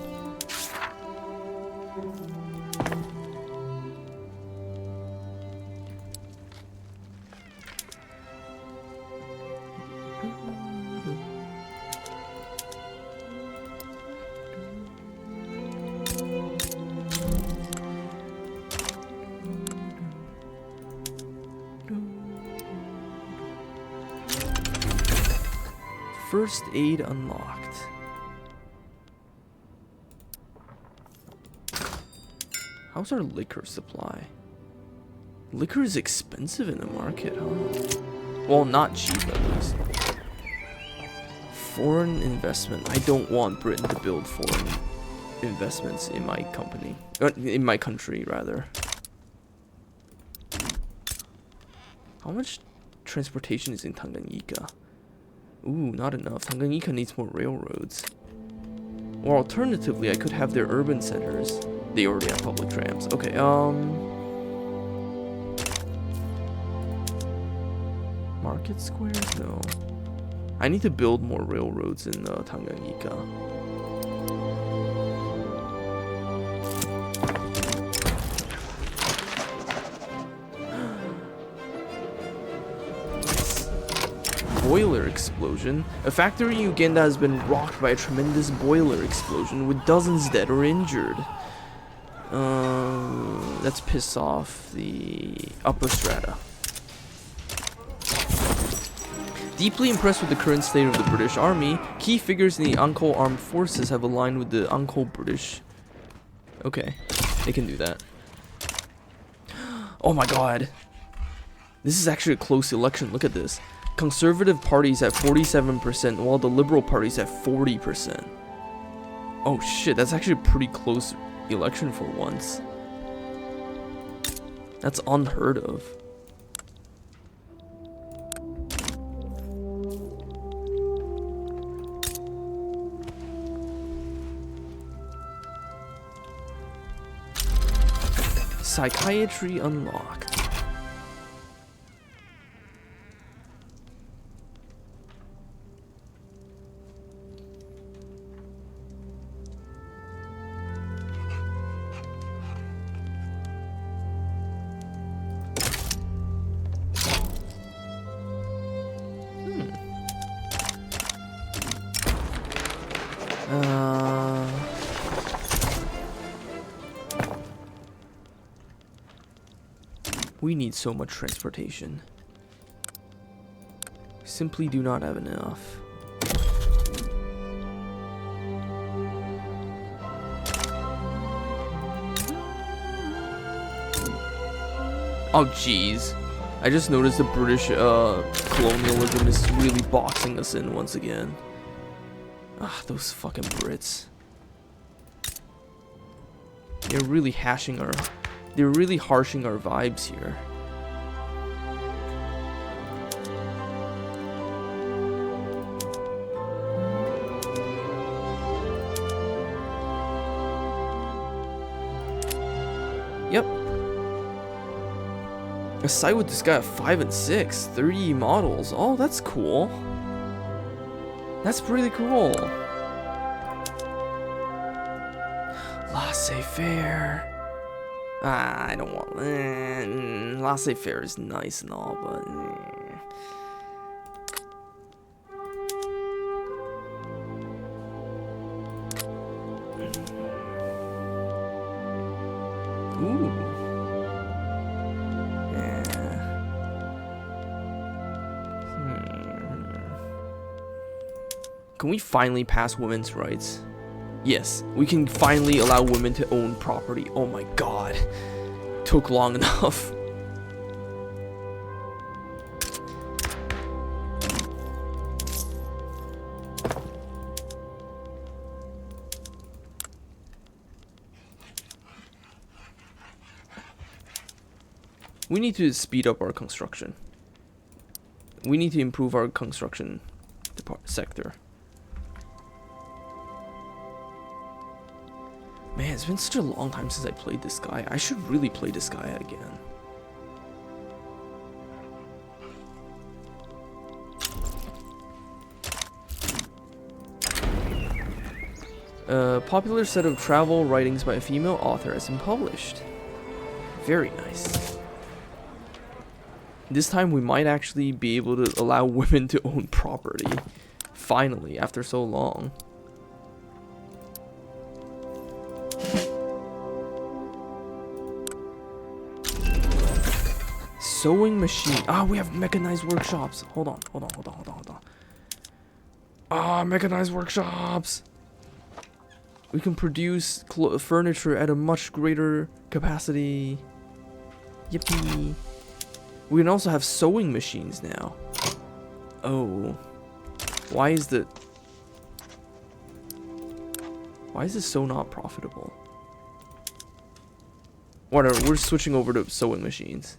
First aid unlocked. How's our liquor supply? Liquor is expensive in the market, huh? Well, not cheap at least. Foreign investment. I don't want Britain to build foreign investments in my company. In my country, rather. How much transportation is in Tanganyika? Ooh, not enough. Tanganyika needs more railroads. Or alternatively, I could have their urban centers. They already have public trams. Okay, Market squares? No. I need to build more railroads in Tanganyika. Boiler explosion. A factory in Uganda has been rocked by a tremendous boiler explosion with dozens dead or injured. Let's piss off the upper strata. Deeply impressed with the current state of the British Army, key figures in the Ankole armed forces have aligned with the Ankole British. Okay, they can do that. Oh my god. This is actually a close election. Look at this. Conservative parties at 47%, while the Liberal party's at 40%. Oh shit, that's actually a pretty close election for once. That's unheard of. Psychiatry unlocked. We need so much transportation. Simply do not have enough. Oh jeez. I just noticed the British colonialism is really boxing us in once again. Ah, those fucking Brits. They're really harshing our vibes here. Yep. A site with this guy at 5 and 6, 30 models. Oh, that's cool. That's really cool. Laissez-faire. Ah, I don't want. Laissez-faire is nice and all, but. Ooh. Can we finally pass women's rights? Yes, we can finally allow women to own property. Oh my god. Took long enough. We need to speed up our construction. We need to improve our construction sector. Man, it's been such a long time since I played this guy. I should really play this guy again. Popular set of travel writings by a female author has been published. Very nice. This time we might actually be able to allow women to own property. Finally, after so long. Sewing machine. Ah, we have mechanized workshops. Hold on. Ah, mechanized workshops. We can produce furniture at a much greater capacity. Yippee. We can also have sewing machines now. Oh. Why is this so not profitable? Whatever, we're switching over to sewing machines.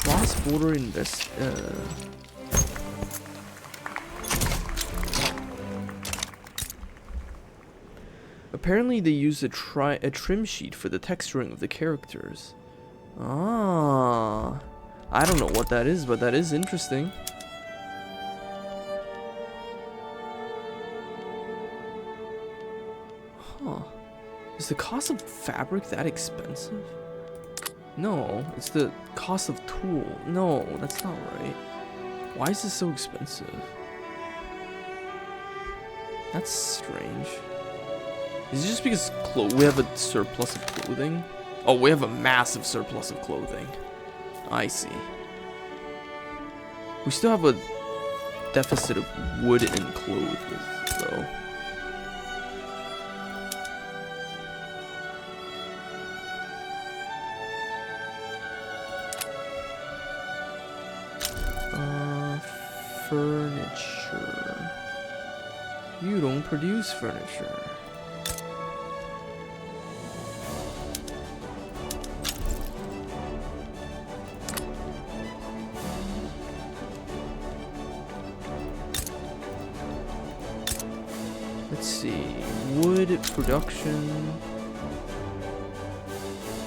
Cross-border Apparently they use a trim sheet for the texturing of the characters. Ah, I don't know what that is, but that is interesting. Huh. Is the cost of fabric that expensive? No, it's the cost of tool. No, that's not right. Why is this so expensive? That's strange. Is it just because we have a surplus of clothing? Oh, we have a massive surplus of clothing. I see. We still have a deficit of wood and clothes, though. Furniture. You don't produce furniture. Let's see. Wood production.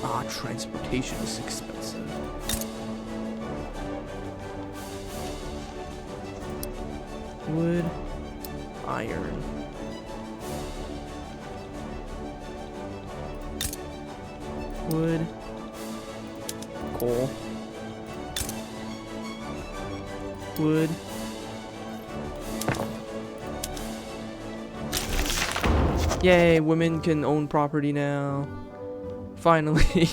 Ah, transportation is expensive. Wood, iron. Wood, coal. wood. Yay, women can own property now. Finally.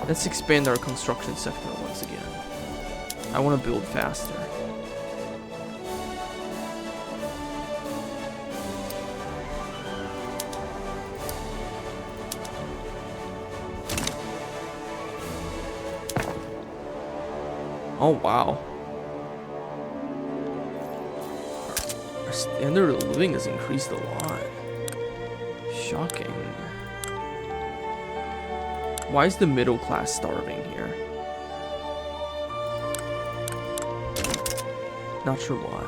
Let's expand our construction sector once again. I want to build faster. Oh wow. Our standard of living has increased a lot. Shocking. Why is the middle class starving here? Not sure why.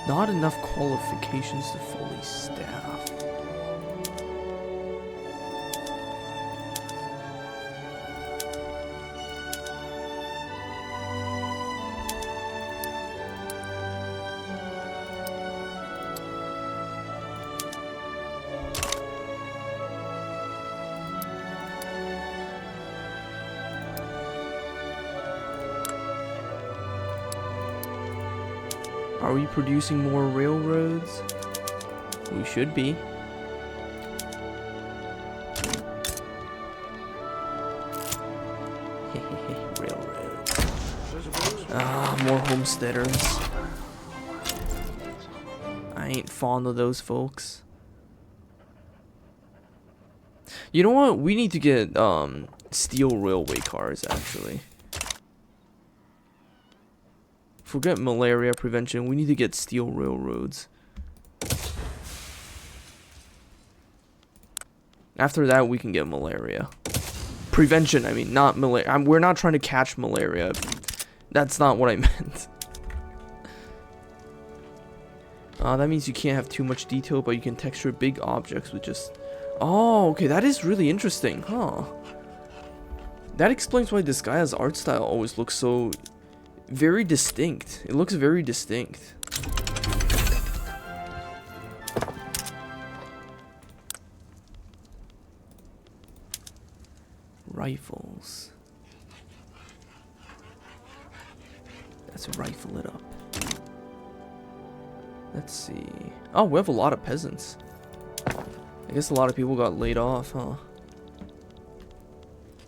Not enough qualifications to fully staff. Are we producing more railroads? We should be. Railroads. Ah, more homesteaders. I ain't fond of those folks. You know what? We need to get steel railway cars actually. Forget malaria prevention, we need to get steel railroads. After that, we can get malaria. Prevention, I mean, not malaria. We're not trying to catch malaria. That's not what I meant. That means you can't have too much detail, but you can texture big objects with just... Oh, okay, that is really interesting, huh? That explains why this guy's art style always looks so... very distinct. It looks very distinct. Rifles. Let's rifle it up. Let's see. Oh, we have a lot of peasants. I guess a lot of people got laid off, huh?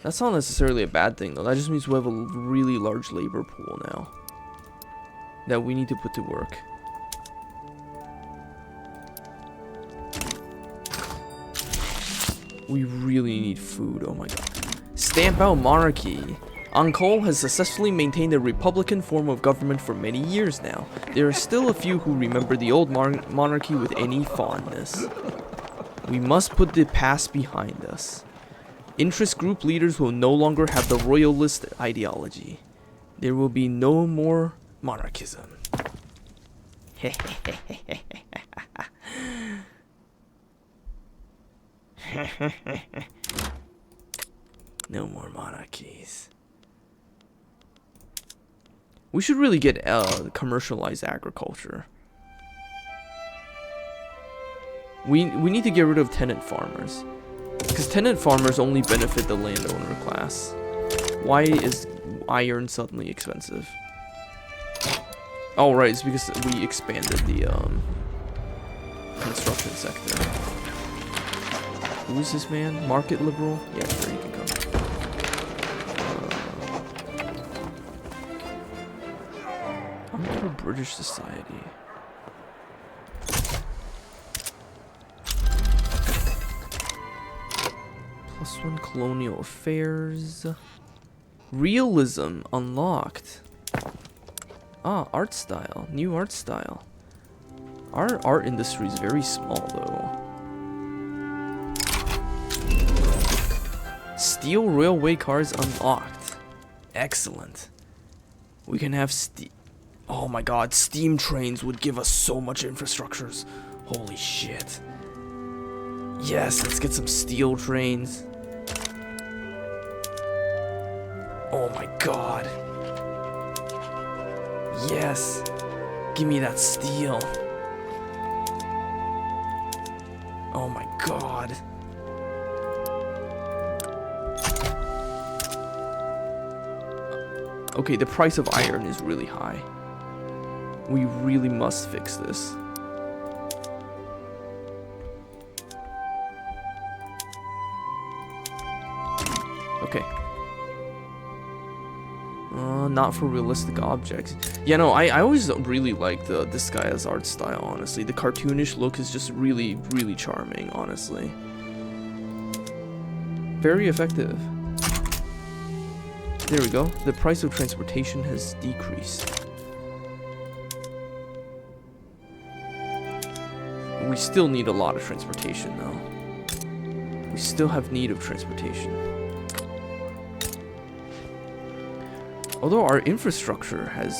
That's not necessarily a bad thing, though. That just means we have a really large labor pool now that we need to put to work. We really need food. Oh my god. Stamp out monarchy. Ankole has successfully maintained a republican form of government for many years now. There are still a few who remember the old monarchy with any fondness. We must put the past behind us. Interest group leaders will no longer have the royalist ideology. There will be no more monarchism. No more monarchies. We should really get commercialized agriculture. We need to get rid of tenant farmers. Because tenant farmers only benefit the landowner class. Why is iron suddenly expensive? Oh, right, it's because we expanded the construction sector. Who is this man? Market liberal? Yeah, sure, you can come. I'm for British society. +1 colonial affairs. Realism unlocked. Ah, art style. New art style. Our art industry is very small though. Steel railway cars unlocked. Excellent. We can have oh my god, steam trains would give us so much infrastructures. Holy shit. Yes, let's get some steel trains. Oh my god. Yes. Give me that steel. Oh my god. Okay, the price of iron is really high. We really must fix this. Okay. Not for realistic objects. Yeah, no, I always really like this guy's art style, honestly. The cartoonish look is just really, really charming, honestly. Very effective. There we go. The price of transportation has decreased. We still need a lot of transportation, though. We still have need of transportation. Although our infrastructure is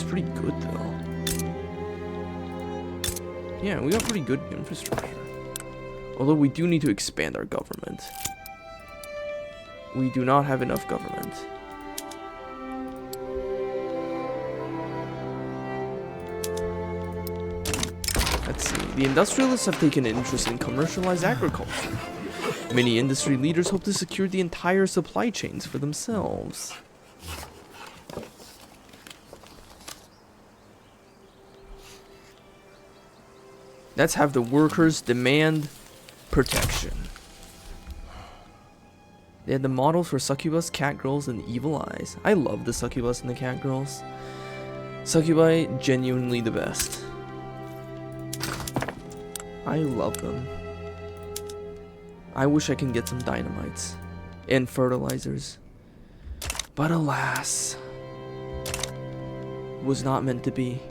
pretty good, though. Yeah, we got pretty good infrastructure. Although we do need to expand our government. We do not have enough government. Let's see. The industrialists have taken an interest in commercialized agriculture. Many industry leaders hope to secure the entire supply chains for themselves. Let's have the workers demand protection. They had the models for succubus, cat girls, and evil eyes. I love the succubus and the cat girls. Succubi, genuinely the best. I love them. I wish I can get some dynamites and fertilizers. But alas, was not meant to be.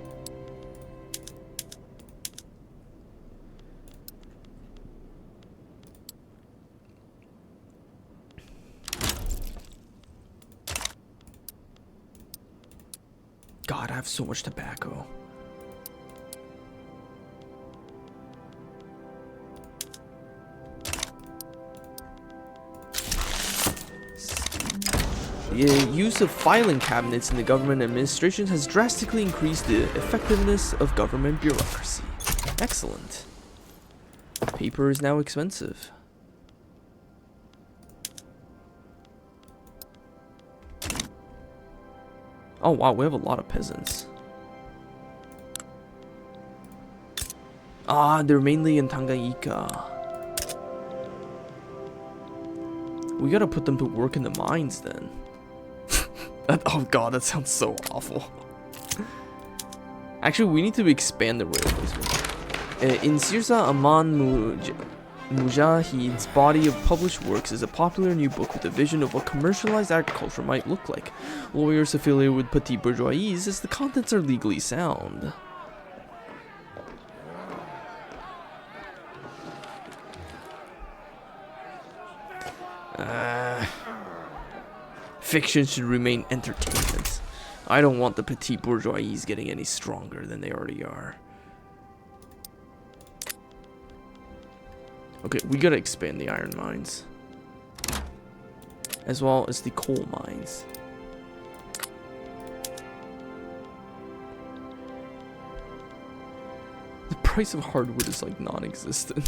God, I have so much tobacco. The use of filing cabinets in the government administration has drastically increased the effectiveness of government bureaucracy. Excellent. Paper is now expensive. Oh wow, we have a lot of peasants. Ah, they're mainly in Tanganyika. We gotta put them to work in the mines then. Oh god, that sounds so awful. Actually, we need to expand the railways. In Sirsa Aman Mujahid's body of published works is a popular new book with a vision of what commercialized agriculture might look like. Lawyers affiliated with petite bourgeoisie, as the contents are legally sound. Fiction should remain entertainment. I don't want the petite bourgeoisie getting any stronger than they already are. Okay, we gotta expand the iron mines. As well as the coal mines. The price of hardwood is like non-existent.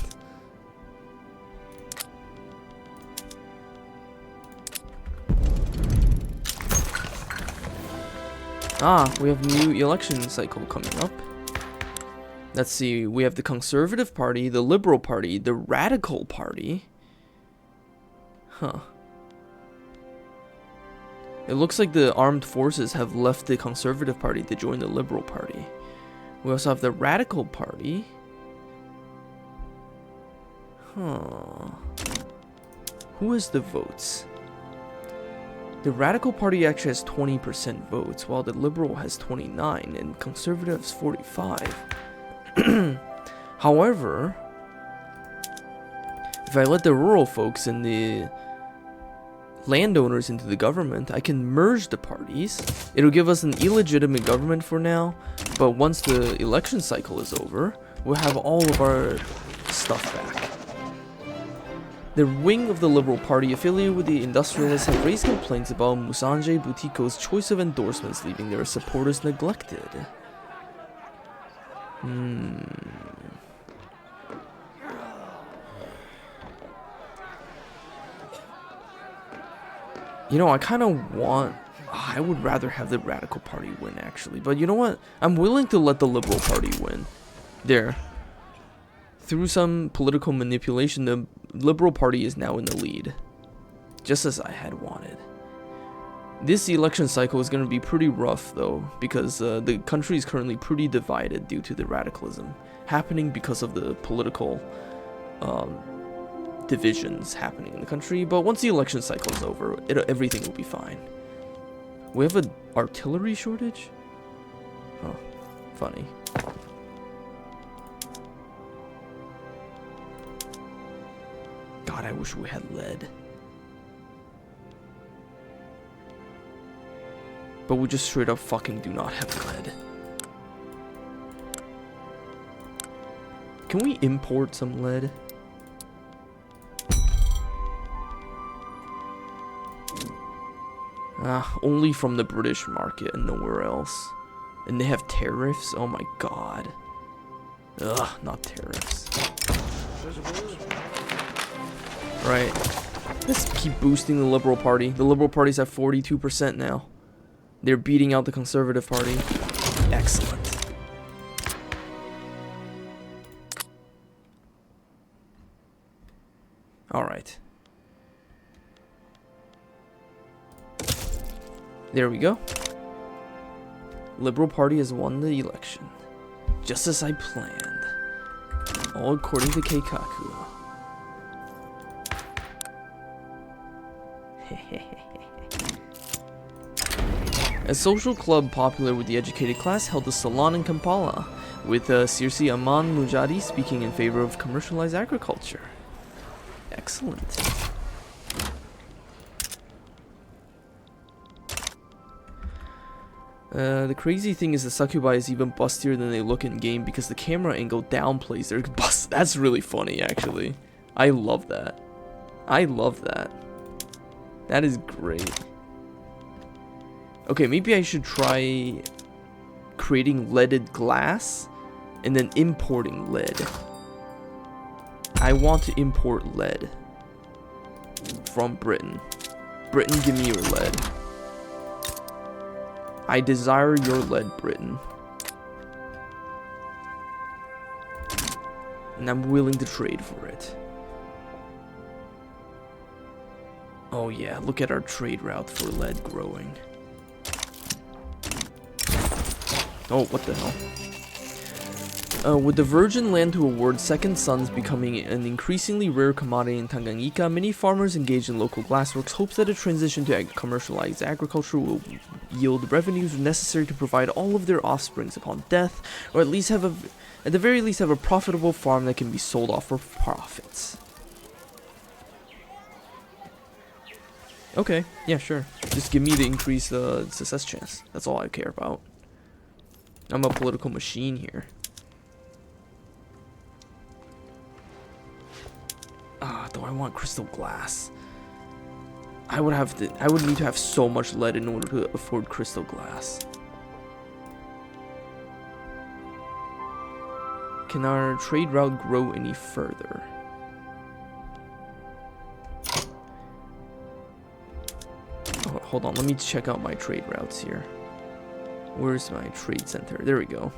Ah, we have a new election cycle coming up. Let's see, we have the Conservative Party, the Liberal Party, the Radical Party. Huh. It looks like the armed forces have left the Conservative Party to join the Liberal Party. We also have the Radical Party. Huh. Who has the votes? The Radical Party actually has 20% votes, while the Liberal has 29 and Conservative has 45. However, If I let the rural folks and the landowners into the government, I can merge the parties. It'll give us an illegitimate government for now, but once the election cycle is over, we'll have all of our stuff back. The wing of the Liberal Party affiliated with the industrialists have raised complaints about Musanje Butiko's choice of endorsements, leaving their supporters neglected. You know, I kind of want... I would rather have the Radical Party win, actually. But you know what? I'm willing to let the Liberal Party win. There. Through some political manipulation, the Liberal Party is now in the lead. Just as I had wanted. This election cycle is going to be pretty rough, though, because the country is currently pretty divided due to the radicalism happening because of the political divisions happening in the country. But once the election cycle is over, everything will be fine. We have an artillery shortage? Oh, funny. God, I wish we had lead. But we just straight up fucking do not have lead. Can we import some lead? Only from the British market and nowhere else. And they have tariffs? Oh my god. Ugh, not tariffs. Right. Let's keep boosting the Liberal Party. The Liberal Party's at 42% now. They're beating out the Conservative Party. Excellent. Alright. There we go. Liberal Party has won the election. Just as I planned. All according to Keikaku. A social club popular with the educated class held a salon in Kampala, with Sirsi Aman Mujadi speaking in favor of commercialized agriculture. Excellent. The crazy thing is the succubi is even bustier than they look in game because the camera angle downplays their bust. That's really funny, actually. I love that. I love that. That is great. Okay, maybe I should try creating leaded glass and then importing lead. I want to import lead from Britain. Britain, give me your lead. I desire your lead, Britain. And I'm willing to trade for it. Oh yeah, look at our trade route for lead growing. Oh, what the hell? With the virgin land to award second sons becoming an increasingly rare commodity in Tanganyika, many farmers engaged in local glassworks hopes that a transition to commercialized agriculture will yield revenues necessary to provide all of their offsprings upon death, or at the very least have a profitable farm that can be sold off for profits. Okay, yeah, sure. Just give me the increased success chance. That's all I care about. I'm a political machine here. Do I want crystal glass? I would need to have so much lead in order to afford crystal glass. Can our trade route grow any further? Oh, hold on, let me check out my trade routes here. Where's my trade center? There we go.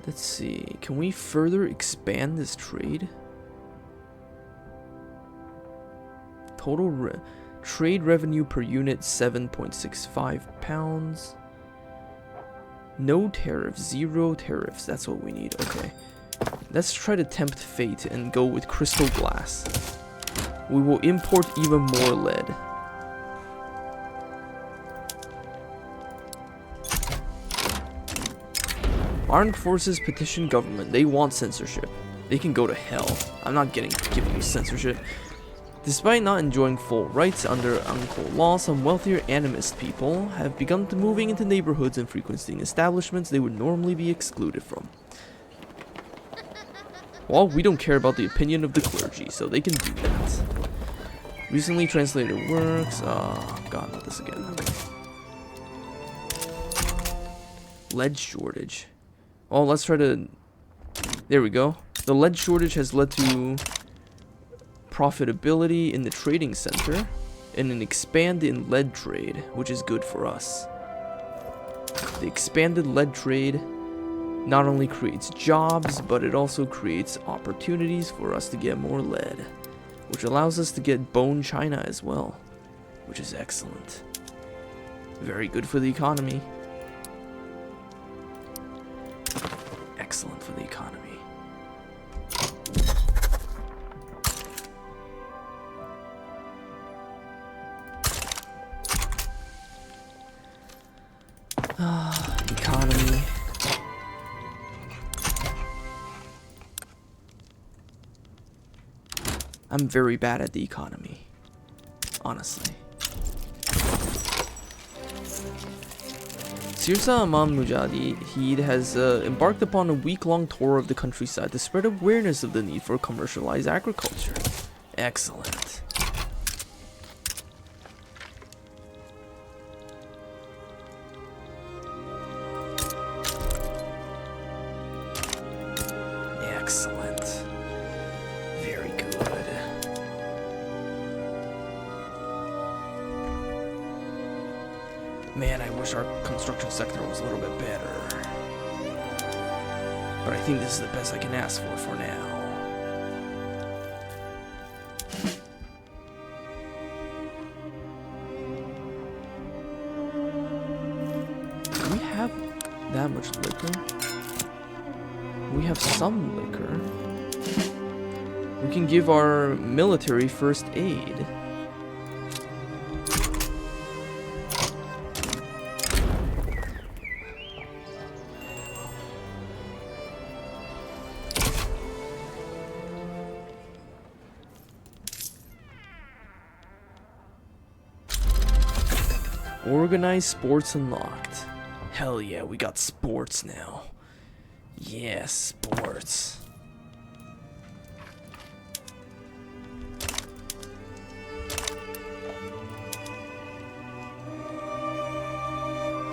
Let's see. Can we further expand this trade? Total trade revenue per unit 7.65 pounds. No tariffs, 0 tariffs. That's what we need. Okay. Let's try to tempt fate and go with crystal glass. We will import even more lead. Armed forces petition government. They want censorship. They can go to hell. I'm not giving you censorship. Despite not enjoying full rights under Ankole law, some wealthier animist people have begun to moving into neighborhoods and frequenting establishments they would normally be excluded from. Well, we don't care about the opinion of the clergy, so they can do that. Recently translated works. Oh, God, not this again. Okay. Lead shortage. Oh, let's try to... There we go. The lead shortage has led to profitability in the trading center and an expand in lead trade, which is good for us. The expanded lead trade not only creates jobs, but it also creates opportunities for us to get more lead, which allows us to get bone china as well, which is excellent. Very good for the economy. Excellent for the economy. Economy. I'm very bad at the economy, honestly. Sirsa Aman Mujahid has embarked upon a week-long tour of the countryside to spread awareness of the need for commercialized agriculture. Excellent. Excellent. Very good. Man, I wish our construction sector was a little bit better. But I think this is the best I can ask for now. Do we have that much liquor? We have some liquor. We can give our military first aid. Organized sports unlocked. Hell yeah, we got sports now. Yeah, sports.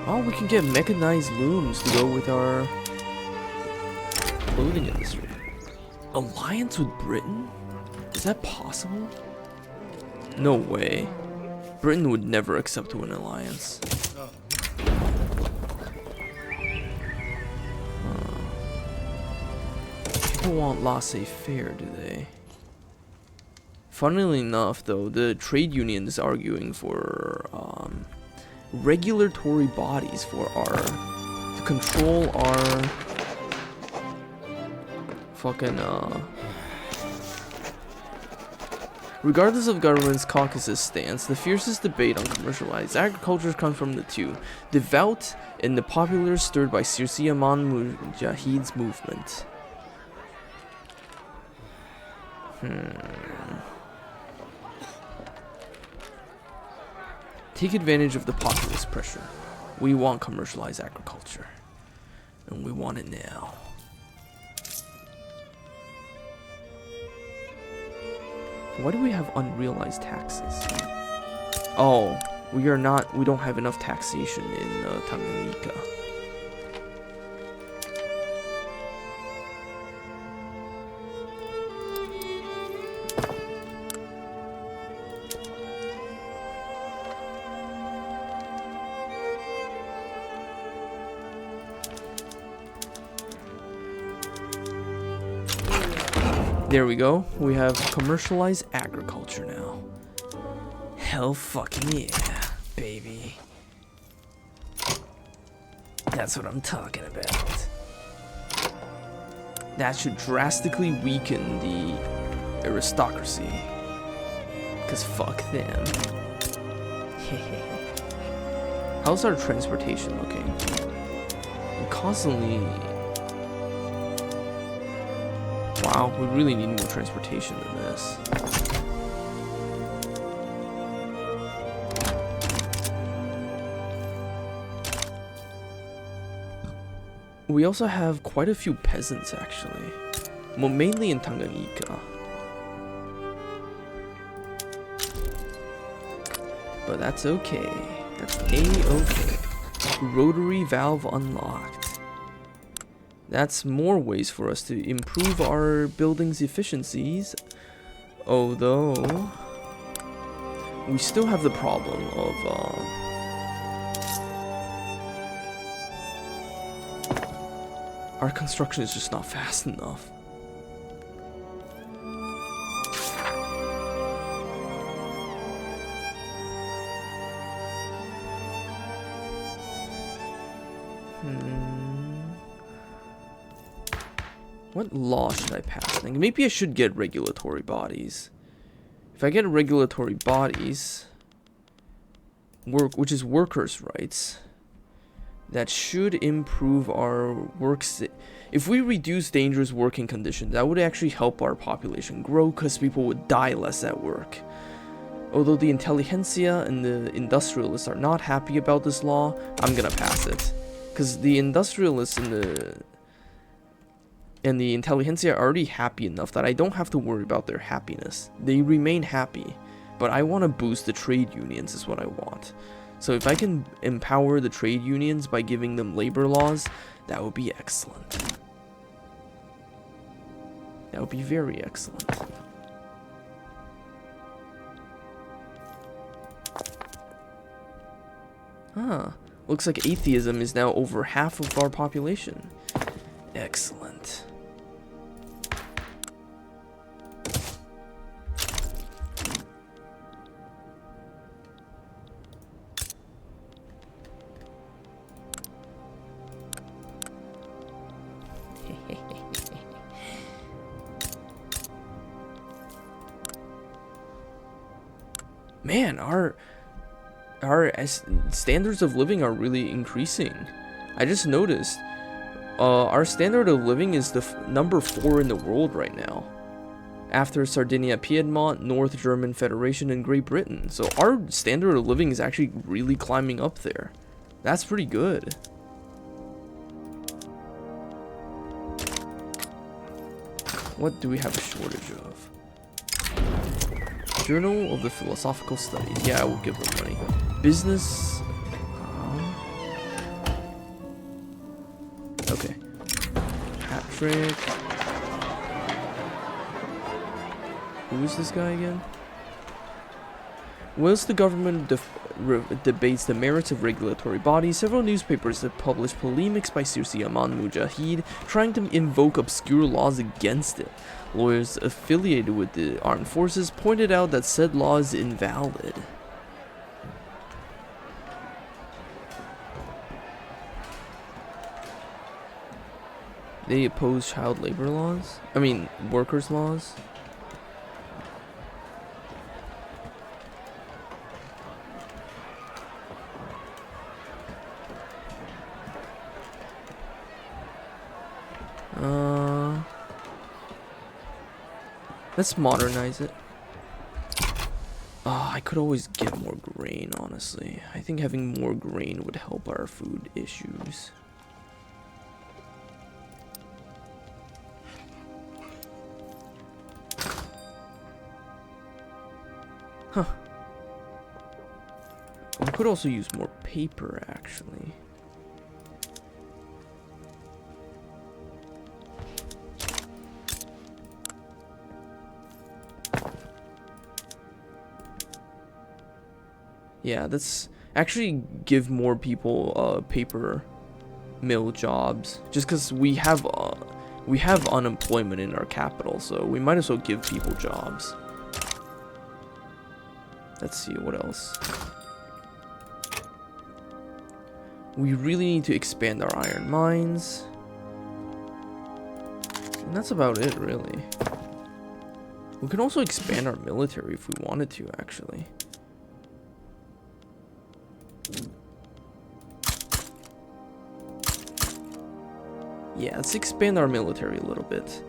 Oh, we can get mechanized looms to go with our clothing industry. Alliance with Britain? Is that possible? No way. Britain would never accept to an alliance. People want laissez-faire, do they? Funnily enough, though, the trade union is arguing for regulatory bodies for to control our fucking Regardless of government's caucus's stance, the fiercest debate on commercialized agriculture comes from the two, devout and the popular stirred by Sirsi Aman Mujahid's movement. Take advantage of the populist pressure. We want commercialized agriculture. And we want it now. Why do we have unrealized taxes? Oh, we don't have enough taxation in Tanganyika. There we go. We have commercialized agriculture now. Hell fucking yeah, baby. That's what I'm talking about. That should drastically weaken the aristocracy. Cause fuck them. How's our transportation looking? I'm constantly... Wow, Wow, we really need more transportation than this. We also have quite a few peasants, actually. Well, mainly in Tanganyika. But that's okay. That's A-okay. Rotary valve unlocked. That's more ways for us to improve our building's efficiencies. Although, we still have the problem of, our construction is just not fast enough. What law should I pass? Maybe I should get regulatory bodies. If I get regulatory bodies, which is workers' rights, that should improve our works. If we reduce dangerous working conditions, that would actually help our population grow because people would die less at work. Although the intelligentsia and the industrialists are not happy about this law, I'm gonna pass it. Because the industrialists and the intelligentsia are already happy enough that I don't have to worry about their happiness. They remain happy, but I want to boost the trade unions is what I want. So if I can empower the trade unions by giving them labor laws, that would be excellent. That would be very excellent. Huh. Looks like atheism is now over half of our population. Excellent. Man, our standards of living are really increasing. I just noticed our standard of living is the number 4 in the world right now, after Sardinia, Piedmont, North German Federation, and Great Britain. So our standard of living is actually really climbing up there. That's pretty good. What do we have a shortage of? Journal of the Philosophical Studies. Yeah, I will give them money. Business. Okay. Patrick. Who is this guy again? Whilst the government debates the merits of regulatory bodies, several newspapers have published polemics by Sirsi Aman Mujahid trying to invoke obscure laws against it. Lawyers affiliated with the armed forces pointed out that said law is invalid. They oppose child labor laws? I mean, workers' laws? Let's modernize it. I could always get more grain, honestly. I think having more grain would help our food issues. Huh. We could also use more paper, actually. Yeah, let's actually give more people paper mill jobs, just because we have unemployment in our capital, so we might as well give people jobs. Let's see, what else? We really need to expand our iron mines. And that's about it, really. We can also expand our military if we wanted to, actually. Yeah, let's expand our military a little bit.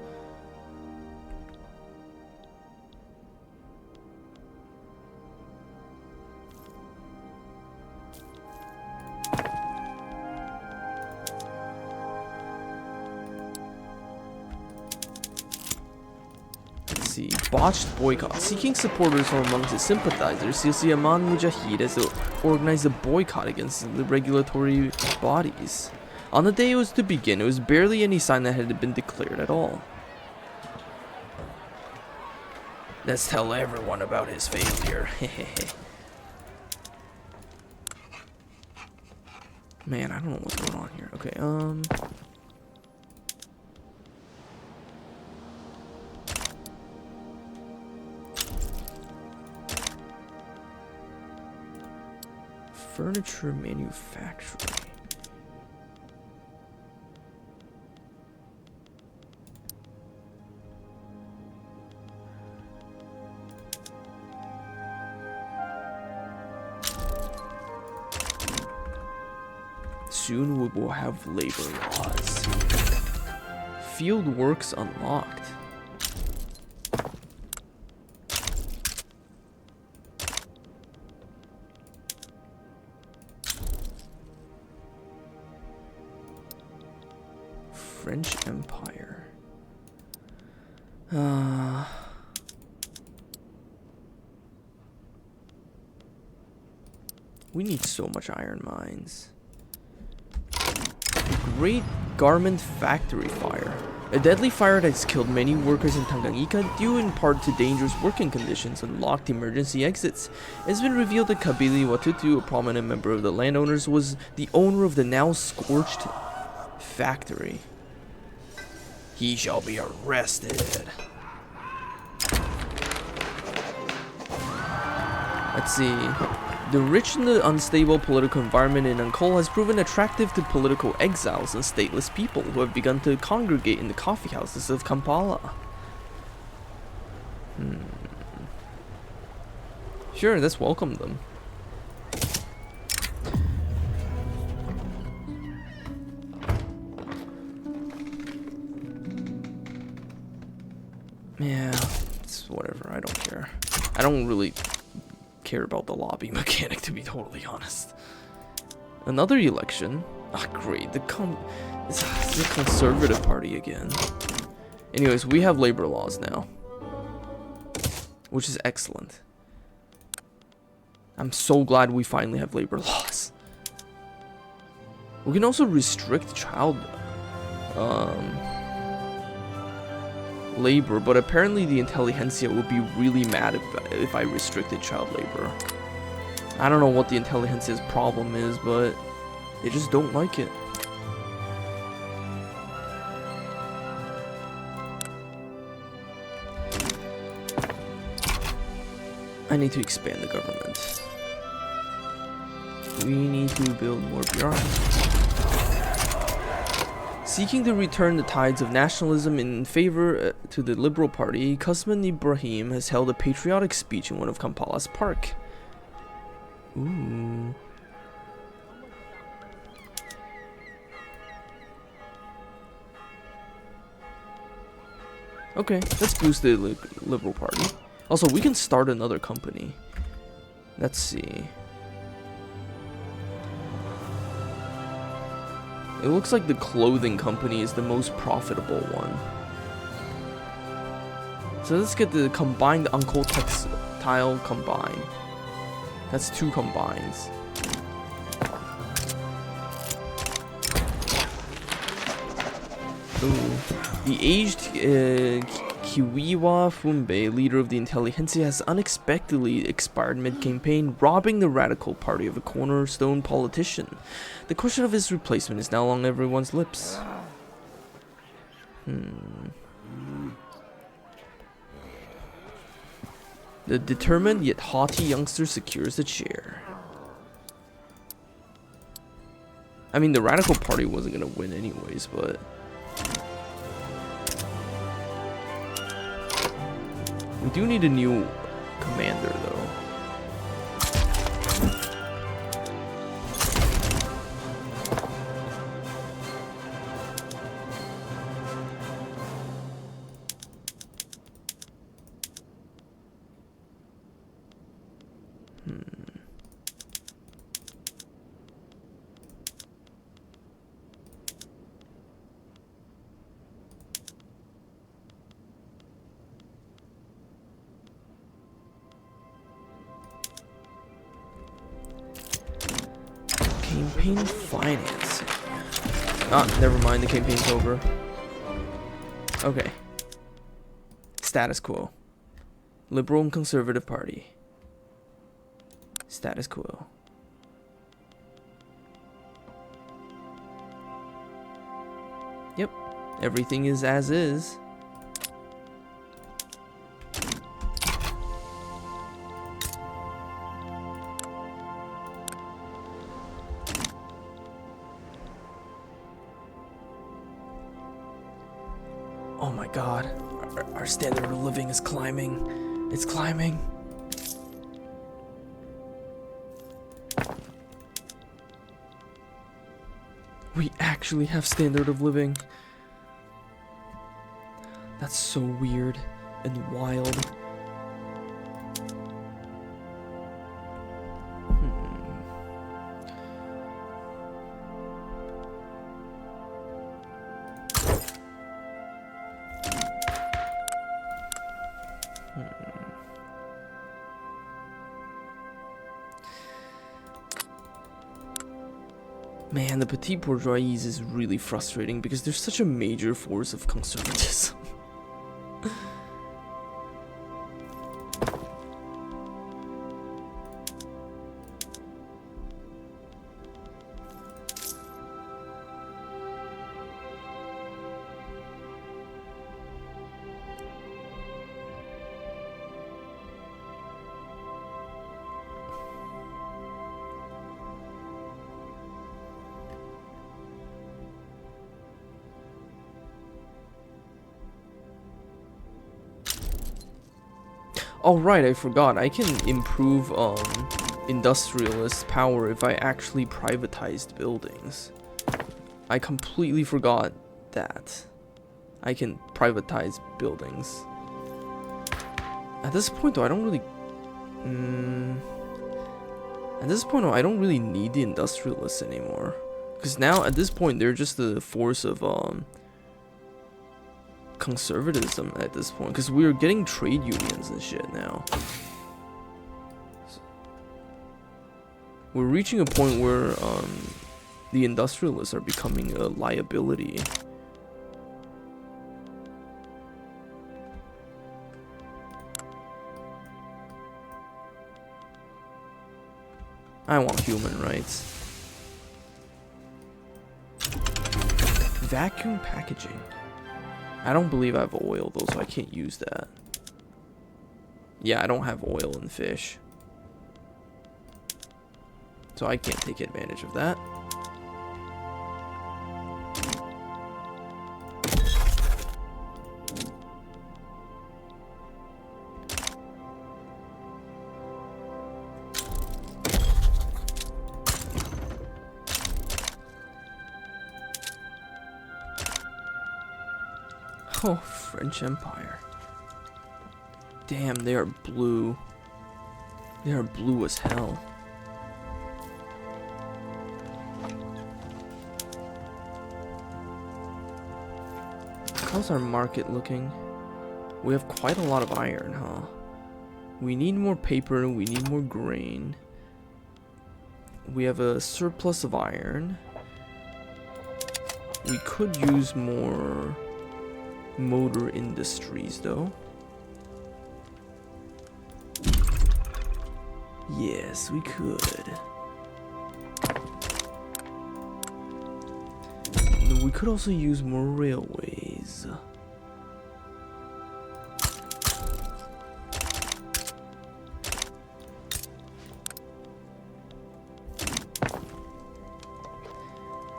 see. Botched boycott. Seeking supporters from amongst his sympathizers, Sisi Aman Mujahid has organized a boycott against the regulatory bodies. On the day it was to begin, it was barely any sign that had been declared at all. Let's tell everyone about his failure. Man, I don't know what's going on here. Okay, furniture manufacturing. Soon we will have labor laws. Field works unlocked. French Empire. We need so much iron mines. Great Garment Factory Fire. A deadly fire that has killed many workers in Tanganyika due in part to dangerous working conditions and locked emergency exits. It has been revealed that Kabili Watutu, a prominent member of the landowners, was the owner of the now scorched factory. He shall be arrested. Let's see. The rich and the unstable political environment in Ankole has proven attractive to political exiles and stateless people who have begun to congregate in the coffee houses of Kampala. Sure, let's welcome them. Yeah, it's whatever, I don't care. I don't really care about the lobby mechanic, to be totally honest. Another election? Ah, great, it's the Conservative Party again. Anyways, we have labor laws now, which is excellent. I'm so glad we finally have labor laws. We can also restrict child labor, but apparently the intelligentsia would be really mad if I restricted child labor. I don't know what the intelligentsia's problem is, but they just don't like it. I need to expand the government. We need to build more bureaucracy. Seeking to return the tides of nationalism in favor to the Liberal Party, Qasman Ibrahim has held a patriotic speech in one of Kampala's park. Ooh. Okay, let's boost the Liberal Party. Also, we can start another company. Let's see. It looks like the clothing company is the most profitable one. So let's get the combined Ankole textile combine. That's 2 combines. Ooh. The aged Kiwiwa Fumbe, leader of the intelligentsia, has unexpectedly expired mid-campaign, robbing the Radical Party of a cornerstone politician. The question of his replacement is now on everyone's lips. The determined yet haughty youngster secures the chair. I mean, the Radical Party wasn't gonna win anyways, but... we do need a new commander, though. Campaign financing. Ah, never mind, the campaign's over. Okay. Status quo. Liberal and Conservative Party. Status quo. Yep. Everything is as is. Oh my god. Our standard of living is climbing. It's climbing. We actually have standard of living. That's so weird and wild. Man, the petit bourgeois is really frustrating because they're such a major force of conservatism. Oh right, I forgot. I can improve industrialist power if I actually privatized buildings. I completely forgot that. I can privatize buildings. At this point though, I don't really... At this point though, I don't really need the industrialists anymore. Because now, at this point, they're just the force of conservatism at this point, because we're getting trade unions and shit now. We're reaching a point where the industrialists are becoming a liability. I want human rights. Vacuum packaging. I don't believe I have oil though, so I can't use that. Yeah, I don't have oil and fish, so I can't take advantage of that. Oh, French Empire. Damn, they are blue. They are blue as hell. How's our market looking? We have quite a lot of iron, huh? We need more paper, we need more grain. We have a surplus of iron. We could use more motor industries though. Yes, we could. We could also use more railways.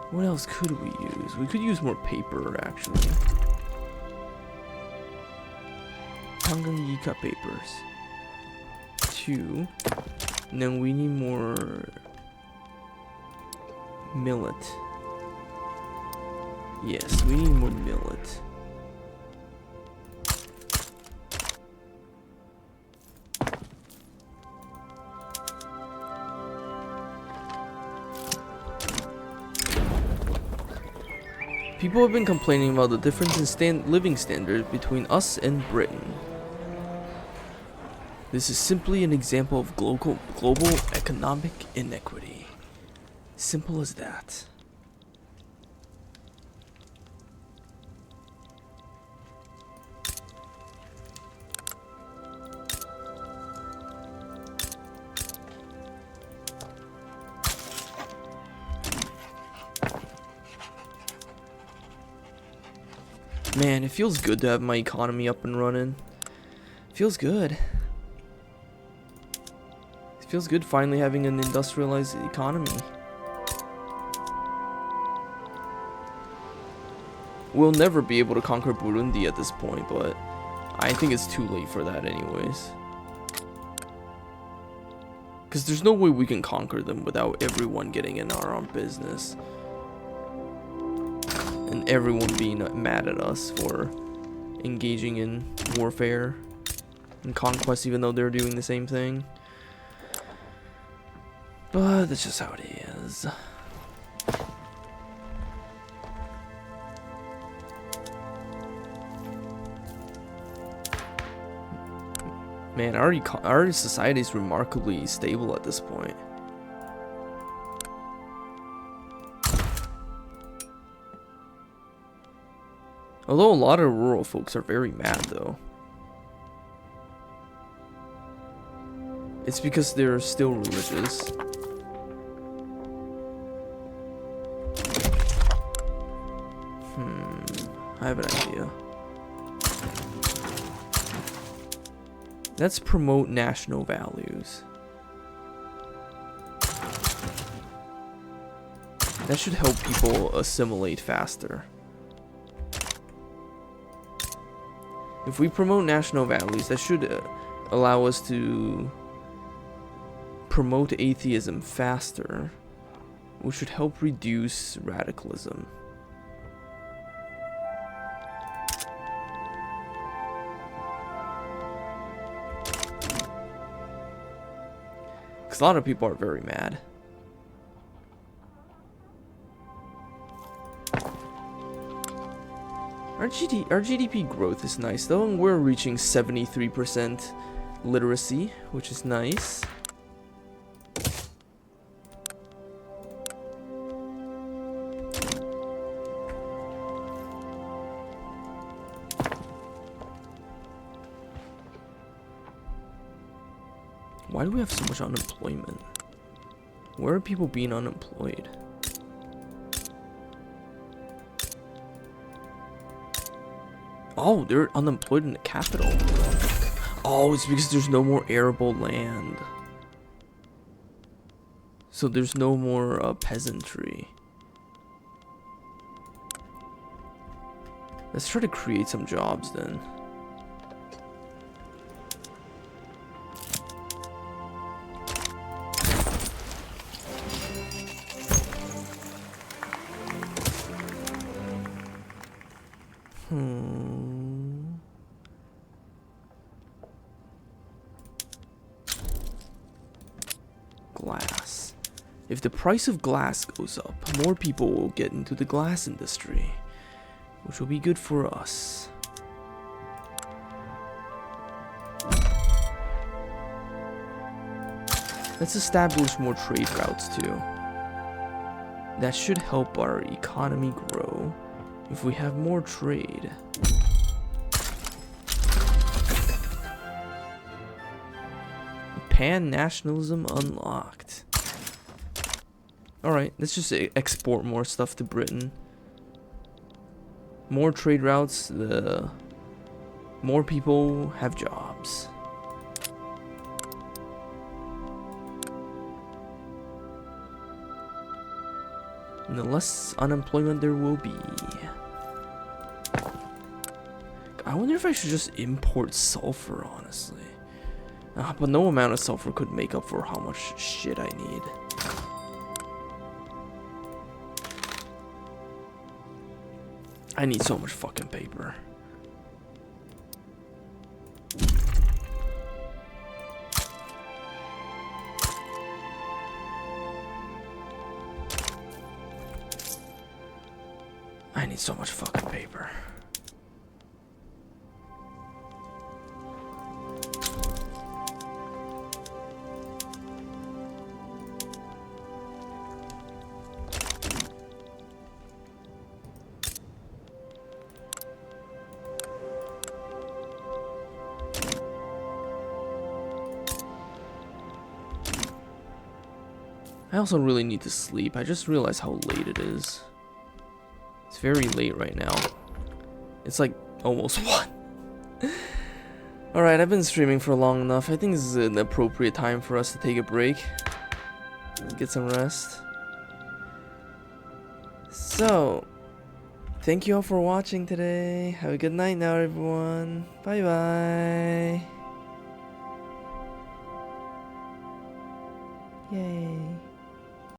What else could we use? We could use more paper actually. Tanganyika papers. 2. And then we need more millet. Yes, we need more millet. People have been complaining about the difference in living standards between us and Britain. This is simply an example of global economic inequity. Simple as that. Man, it feels good to have my economy up and running. Feels good. It feels good finally having an industrialized economy. We'll never be able to conquer Burundi at this point, but I think it's too late for that anyways. Because there's no way we can conquer them without everyone getting in our own business. And everyone being mad at us for engaging in warfare and conquest, even though they're doing the same thing. But that's just how it is. Man, our society is remarkably stable at this point. Although a lot of rural folks are very mad, though. It's because they're still religious. I have an idea. Let's promote national values. That should help people assimilate faster. If we promote national values, that should allow us to promote atheism faster, which should help reduce radicalism. Because a lot of people are very mad. Our GDP growth is nice though, and we're reaching 73% literacy, which is nice. Why do we have so much unemployment? Where are people being unemployed? Oh, they're unemployed in the capital. Oh, it's because there's no more arable land. So there's no more peasantry. Let's try to create some jobs then. Glass. If the price of glass goes up, more people will get into the glass industry, which will be good for us. Let's establish more trade routes too. That should help our economy grow if we have more trade. Pan-nationalism unlocked. Alright, let's just export more stuff to Britain. More trade routes, the more people have jobs. And the less unemployment there will be. I wonder if I should just import sulfur, honestly. But no amount of sulfur could make up for how much shit I need. I need so much fucking paper. I need so much fucking paper. I also really need to sleep. I just realized how late it is. It's very late right now. It's like almost 1. Alright, I've been streaming for long enough. I think this is an appropriate time for us to take a break. Get some rest. So, thank you all for watching today. Have a good night now, everyone. Bye bye. Yay.